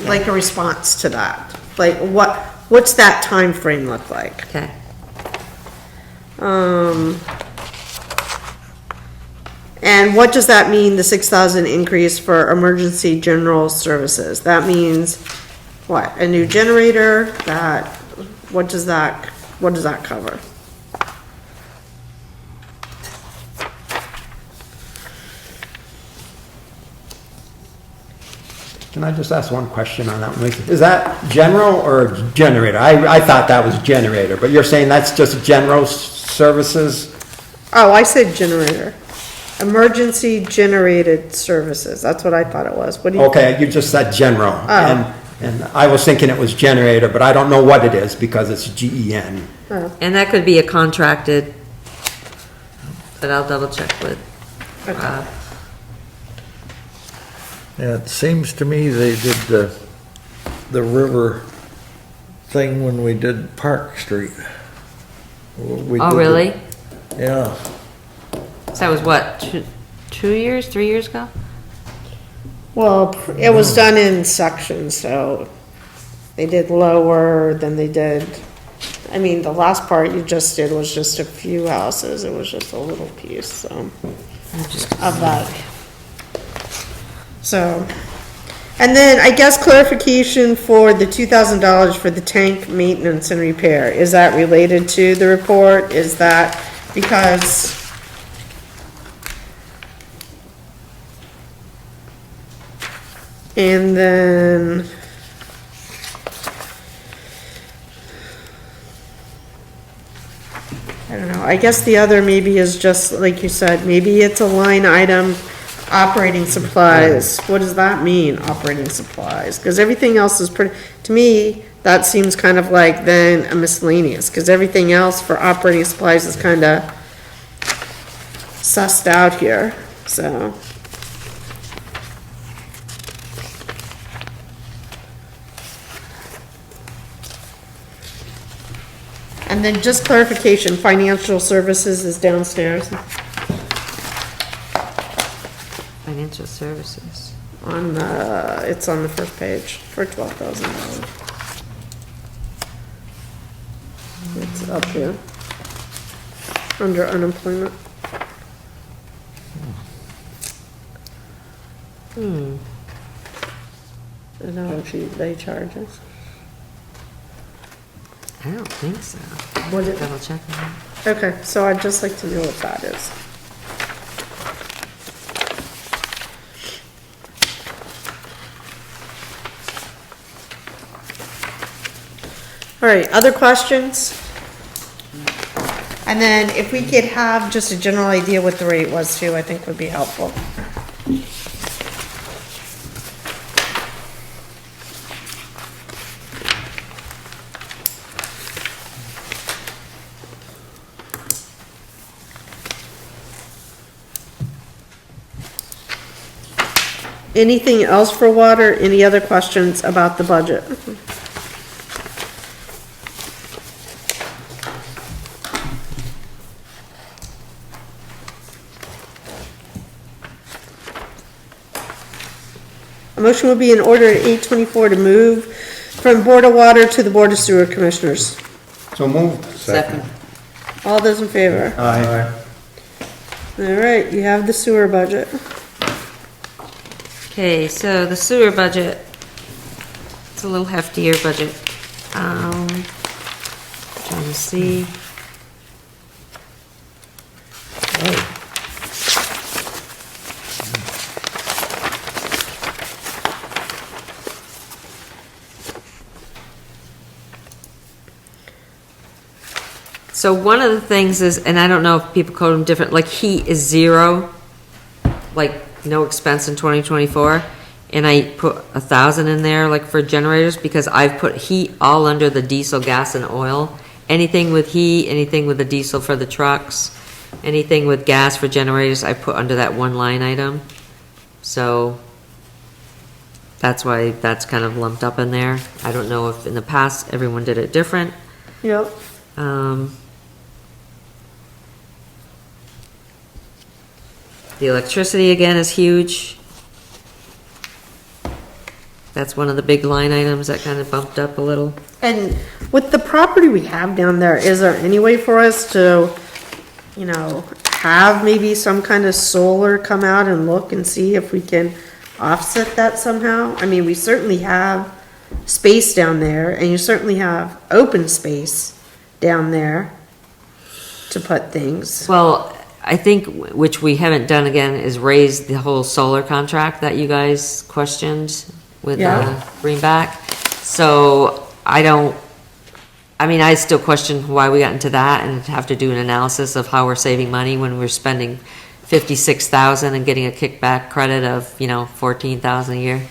like a response to that. Like what's that time frame look like? Okay. And what does that mean, the 6,000 increase for emergency general services? That means what? A new generator? What does that cover? Can I just ask one question on that one? Is that general or generator? I thought that was generator, but you're saying that's just general services? Oh, I said generator. Emergency generated services. That's what I thought it was. What do you? Okay, you just said general. Oh. And I was thinking it was generator, but I don't know what it is because it's GEN. Oh, And that could be a contracted, but I'll double check with Rob. Yeah, it seems to me they did the river thing when we did Park Street. We Oh, did really? Yeah. So that was what, 3 years ago? well, it was done in sections, so they did lower, then they did, I mean, the last part you just did was just a few houses. It was just a little piece, so, of that. So, and then I guess clarification for the $2,000 for the tank maintenance and repair. Is that related to the report? Is that because? And then I don't know, I guess the other maybe is just, like you said, maybe it's a line item, operating supplies. What does that mean, operating supplies? Because everything else is pretty, to me, that seems kind of like then a miscellaneous, because everything else for operating supplies is kind of sussed out here, so. And then just clarification, financial services is downstairs Financial services. on the, it's on the first page for $12,000. It's up here, under unemployment. I don't know if they charge us. I don't think so. What it- Double check on that. Okay, so I'd just like to know what that is. All right, other questions? And then if we could have just a general idea what the rate was too, I think would be helpful. Anything else for water? Any other questions about the budget? A motion will be in order at 8:24 to move from Board of Water to the Board of Sewer Commissioners. So moved. Second. All those in favor? Aye. All right, you have the sewer budget. Okay, so the sewer budget, It's a little heftier budget. Trying to see. So one of the things is, and I don't know if people code them different, like heat is 0, like no expense in 2024. And I put 1,000 in there, like for generators, because I've put heat all under the diesel, gas, and oil. Anything with heat, anything with the diesel for the trucks, anything with gas for generators, I put under that one line item. So that's why that's kind of lumped up in there. I don't know if in the past everyone did it different. Yep. The electricity again is huge. That's one of the big line items that kind of bumped up a little. And with the property we have down there, is there any way for us to, you know, have maybe some kind of solar come out and look and see if we can offset that somehow? I mean, we certainly have space down there, and you certainly have open space down there to put things. Well, I think, which we haven't done again, is raise the whole solar contract that you guys questioned with Greenback. So I still question why we got into that and have to do an analysis of how we're saving money when we're spending $56,000 and getting a kickback credit of, you know, $14,000 a year.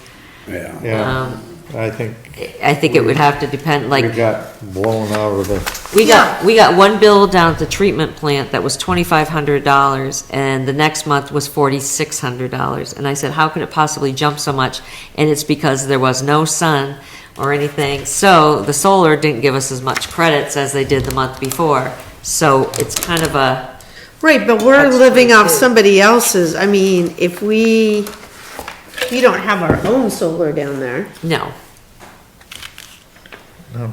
Yeah. Yeah, I think it would have to depend, like. we got blown out of the, We got one bill down at the treatment plant that was $2,500, and the next month was $4,600. And I said, how could it possibly jump so much? And it's because there was no sun or anything. So the solar didn't give us as much credits as they did the month before. So it's kind of a. Right, but we're living off somebody else's. I mean, if we don't have our own solar down there. No. no,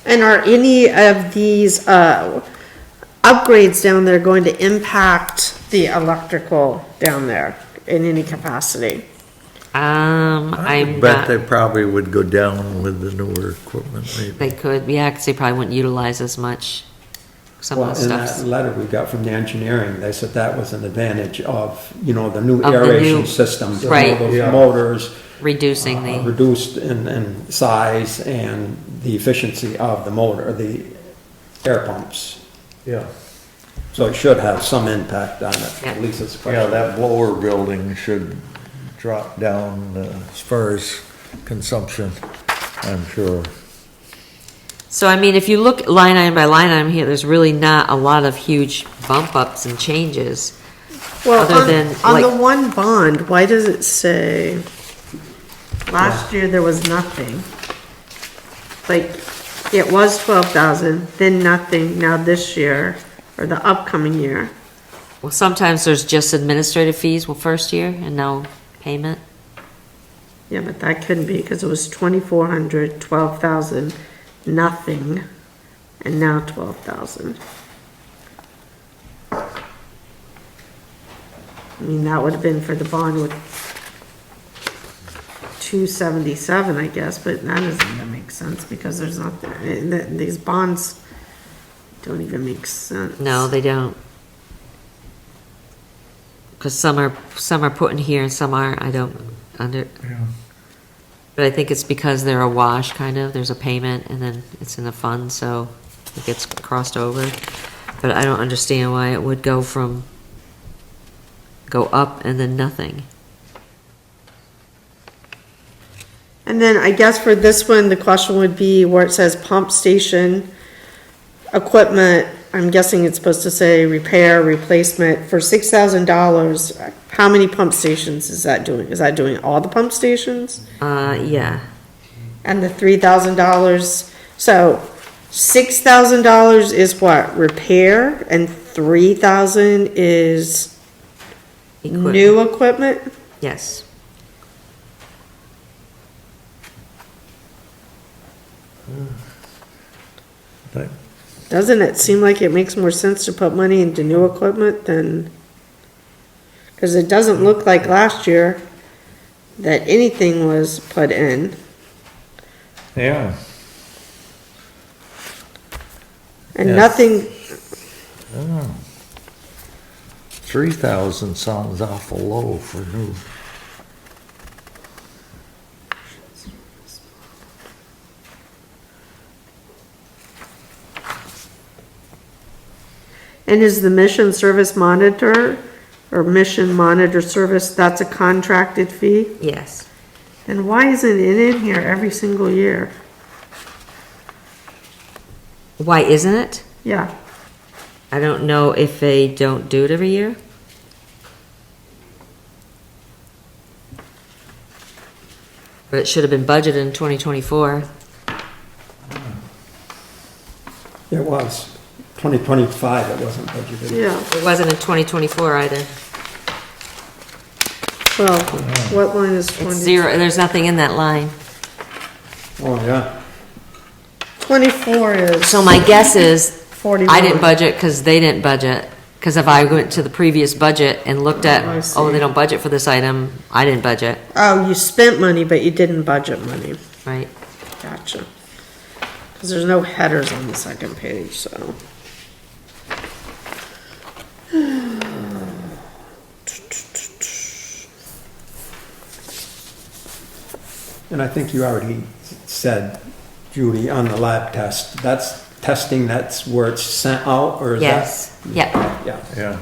And are any of these upgrades down there going to impact the electrical down there in any capacity? I I'm bet not, they probably would go down with the newer equipment maybe. they could, yeah, because they probably wouldn't utilize as much some Well, of the in stuff. that letter we got from the engineering, they said that was an advantage of, you know, the new Of the aeration new- systems. You know, right. those Yeah. motors. Reducing the. Reduced in size and the efficiency of the motor, the air pumps. Yeah, So it should have some impact on it, Yeah. at least it's a yeah, question. that blower building should drop down as far as consumption, I'm sure. So, I mean, if you look line item by line item here, there's really not a lot of huge bump ups and changes. Well, Other than, on like- the one bond, why does it say, last year there was nothing? Like, it was 12,000, then nothing, now this year, or the upcoming year. Well, sometimes there's just administrative fees, well, first year and no payment. Yeah, but that couldn't be, because it was 2,400, 12,000, nothing, and now 12,000. I mean, that would have been for the bond with 277, I guess, but that doesn't even make sense, because there's not, these bonds don't even make sense. No, they don't. Because some are put in here and some aren't, I don't under. But I think it's because they're a wash, kind of, there's a payment and then it's in a fund, so it gets crossed over. But I don't understand why it would go up and then nothing. And then I guess for this one, the question would be where it says pump station equipment, I'm guessing it's supposed to say repair, replacement, for $6,000, how many pump stations is that doing? Is that doing all the pump stations? Yeah. And the $3,000, so $6,000 is what, repair, and $3,000 is new equipment? Yes. Doesn't it seem like it makes more sense to put money into new equipment than, because it doesn't look like last year that anything was put in. Yeah. And Yes. nothing, 3,000 sounds awful low for new. and is the mission service monitor or mission monitor service, that's a contracted fee? Yes. And why isn't it in here every single year? Why isn't it? Yeah, I don't know if they don't do it every year. But it should have been budgeted in 2024. It was. 2025, it wasn't budgeted. yeah. It wasn't in 2024 either. Well, what line is 20? It's zero, there's nothing in that line. Oh, yeah. 24 is. So my guess is, 41. I didn't budget because they didn't budget. Because if I went to the previous budget and looked I at, see. oh, they don't budget for this item, I didn't budget, Oh, you spent money, but you didn't budget money. right? Gotcha. Because there's no headers on the second page, so. And I think you already said, Judy, on the lab test, that's testing, that's where it's sent out, or is that? Yes, yeah. Yeah. Yeah.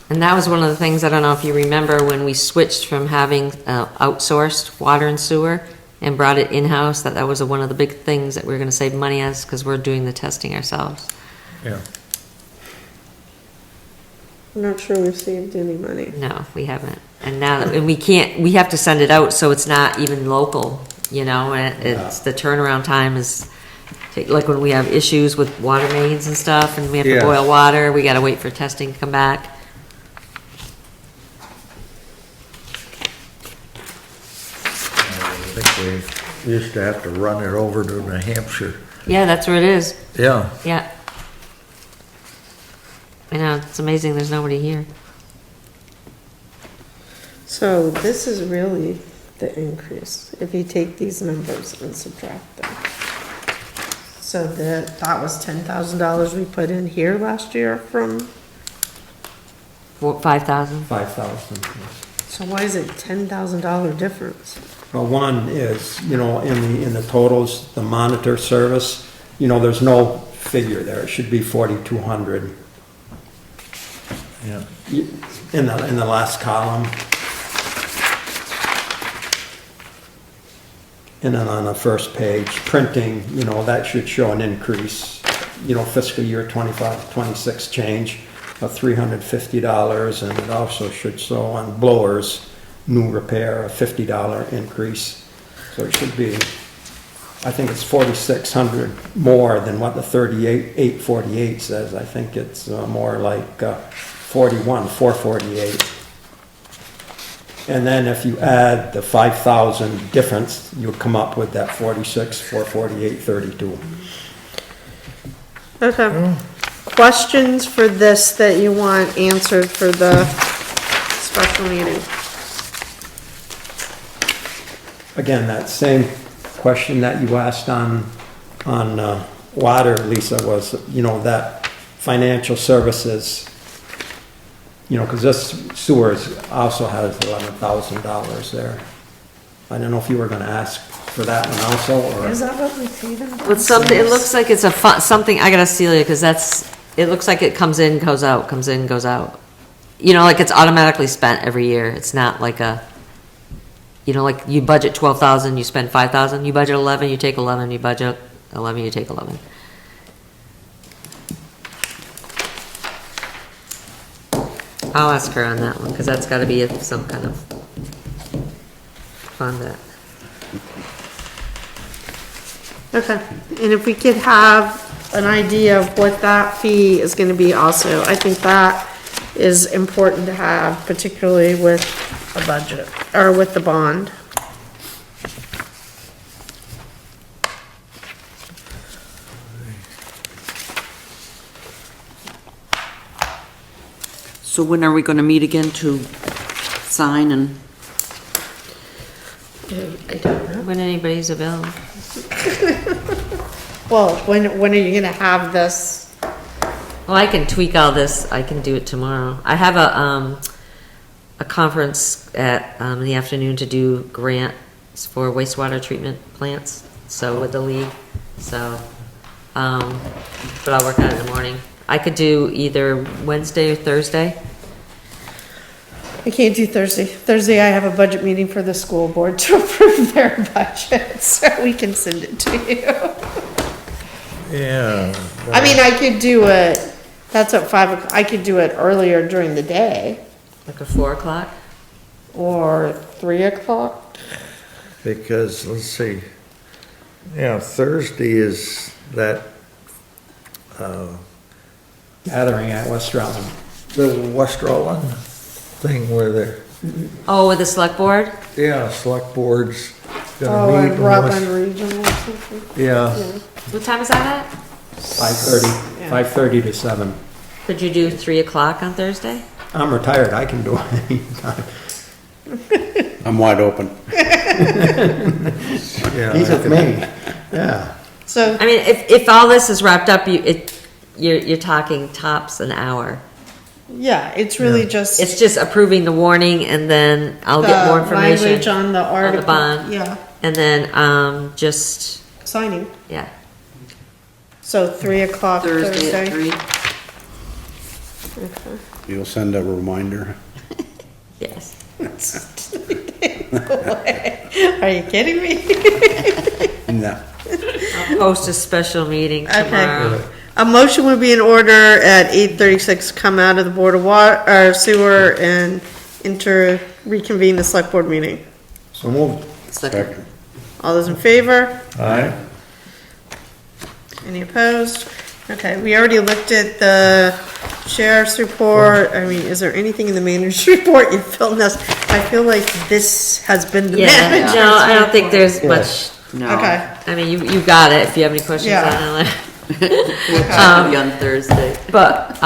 And that was one of the things, I don't know if you remember, when we switched from having outsourced water and sewer and brought it in-house, that was one of the big things that we were gonna save money as, because we're doing the testing ourselves. Yeah. I'm not sure we've saved any money. No, we haven't. And now, and we have to send it out, so it's not even local, you know, and it's, the turnaround time is, like when we have issues with water mains and stuff, and we have to Yeah. boil water, we gotta wait for testing to come back. I think we used to have to run it over to New Hampshire. Yeah, that's where it is, Yeah. yeah. I know, it's amazing there's nobody here. So this is really the increase, if you take these numbers and subtract them. So that was $10,000 we put in here last year from, 5,000? 5,000. so why is it $10,000 difference? Well, one is, in the totals, the monitor service, there's no figure there. It should be 4,200 Yeah. in the last column. And then on the first page, printing, that should show an increase, fiscal year 25, 26 change of $350. And it also should show on blowers, new repair, a $50 increase. So it should be, I think it's 4,600 more than what the 38,848 says. I think it's more like 448. And then if you add the 5,000 difference, you'll come up with that 46,448.32. Okay. Questions for this that you want answered for the special meeting? Again, that same question that you asked on water, Lisa, was, that financial services, because this sewers also has $11,000 there. I don't know if you were gonna ask for that one also, or? Is that what we see them? Well, something, it looks like it's something, I gotta seal you, because it looks like it comes in, goes out, comes in, goes out. Like it's automatically spent every year. It's not like like you budget 12,000, you spend 5,000, you budget 11, you take 11, you budget 11, you take 11. I'll ask her on that one, because that's gotta be some kind of fund that. Okay, and if we could have an idea of what that fee is gonna be also, I think that is important to have, particularly with a budget, or with the bond. So when are we gonna meet again to sign and? I don't know. When anybody's available. Well, when are you gonna have this? Well, I can tweak all this. I can do it tomorrow. I have a conference at, in the afternoon to do grants for wastewater treatment plants. So with the league, so, but I'll work on it in the morning. I could do either Wednesday or Thursday. I can't do Thursday. Thursday I have a budget meeting for the school board to approve their budget, so we can send it to you. Yeah. I mean, I could do it, that's at 5 o'clock, I could do it earlier during the day, Like a 4 o'clock? or 3 o'clock. Because, let's see, yeah, Thursday is that, Gathering at West Rutland. the West Rutland thing where they're, Oh, with the select board? yeah, select board's Oh, gonna meet. at in Rutland West- Regional or something. Yeah, What time is that at? 5:30 to 7. Could you do 3 o'clock on Thursday? I'm retired, I can do it anytime. I'm wide open. yeah. He's I with could- me, yeah. So, I mean, if all this is wrapped up, you're talking tops an hour. yeah, it's really just It's just approving the warning and then I'll get more the language information. on the article. bond. Yeah, And then, just, signing. yeah. So 3 o'clock Thursday at Thursday. 3? You'll send a reminder. Yes. Are you kidding me? No. I'll post a special meeting tomorrow. A motion would be in order at 8:36, come out of the Board of Water, or Sewer, and reconvene the select board meeting. So moved. Second. All those in favor? Aye. Any opposed? Okay, we already looked at the sheriff's report. I mean, is there anything in the manager's report you feel I feel like this has been the Yeah, manager's no, I don't think report. there's much, No. Okay, I mean, you got it if you have any questions Yeah. on it. It'll be on Thursday. But,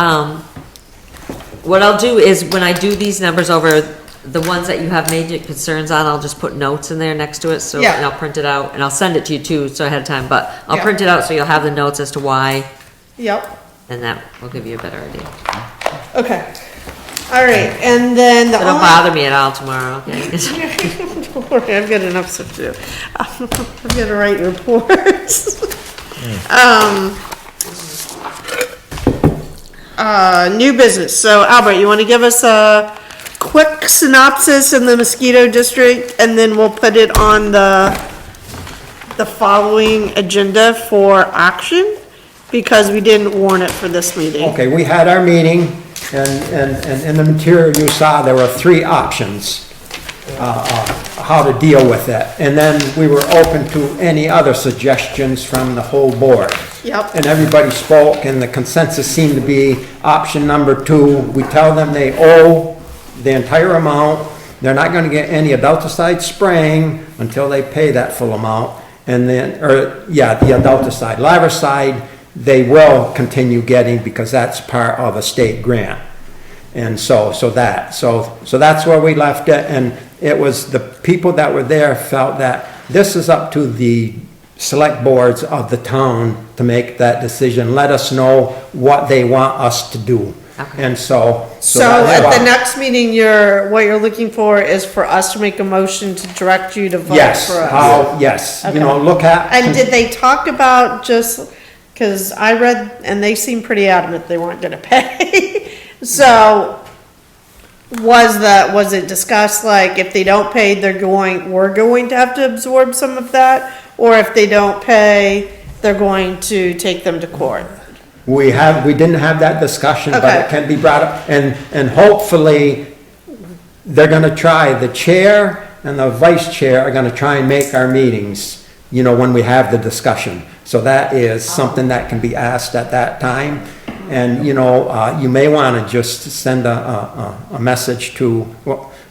what I'll do is when I do these numbers over, the ones that you have major concerns on, I'll just put notes in there next to it, so, Yeah. and I'll print it out, and I'll send it to you too, so ahead of time, but I'll Yeah. print it out so you'll have the notes as to why, yep, and that will give you a better idea. okay. All right, and then the So don't only. bother me at all tomorrow, okay? Don't worry, I've got enough stuff to do. I've got to write reports. New business. So Albert, you want to give us a quick synopsis in the mosquito district, and then we'll put it on the following agenda for action, because we didn't warn it for this meeting. Okay, we had our meeting, and in the material you saw, there were 3 options, how to deal with it. And then we were open to any other suggestions from the whole board. Yep. And everybody spoke, and the consensus seemed to be option number 2. We tell them they owe the entire amount. They're not gonna get any adulticide spraying until they pay that full amount. And then, the adulticide. Larvicide, they will continue getting because that's part of a state grant. And so that's where we left it, and it was the people that were there felt that this is up to the select boards of the town to make that decision. Let us know what they want us to do. Okay. And so So that's at why- the next meeting, what you're looking for is for us to make a motion to direct you to vote Yes, for us. yes, Okay. you know, look at. And did they talk about because I read, and they seemed pretty adamant they weren't gonna pay. So, was it discussed, like, if they don't pay, we're going to have to absorb some of that? Or if they don't pay, they're going to take them to court? We didn't have that discussion, but Okay. it can be brought up, and hopefully, they're gonna try, the chair and the vice chair are gonna try and make our meetings, you know, when we have the discussion. So that is something that can be asked at that time. And, you know, you may wanna just send a message to,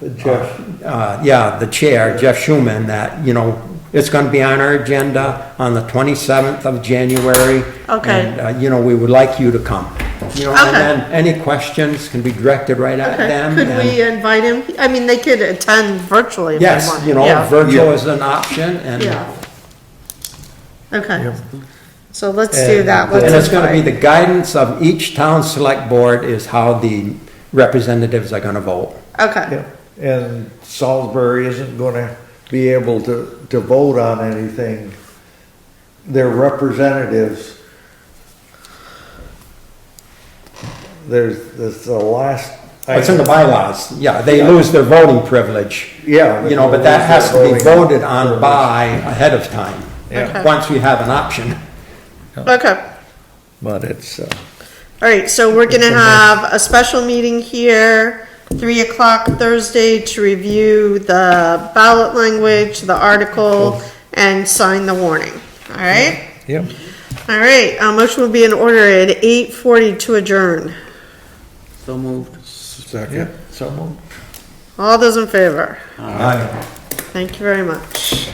the chair, Jeff Schuman, that, you know, it's gonna be on our agenda on the 27th of January. Okay. And, you know, we would like you to come. you know, Okay. and then any questions can be directed right at Okay, them. could and- we invite him? I mean, they could attend virtually if they Yes, want. you know, Yeah. virtual is an option, and. Yeah. Okay, so let's do that. And Let's it's gonna be invite. the guidance of each town select board is how the representatives are gonna vote. Okay, Yeah, and Salisbury isn't gonna be able to vote on anything. Their representatives, there's the last. It's in the bylaws, yeah, they lose their voting privilege. Yeah. You know, but that has to be Voting voted on privilege. by ahead of time, Okay. once we have an option. okay. But it's, All right, so we're gonna have a special meeting here, 3 o'clock Thursday to review the ballot language, the article, and sign the warning. All right? yeah. All right, motion will be in order at 8:40 to adjourn. So moved. Yeah, someone. All those in favor? Aye. Thank you very much.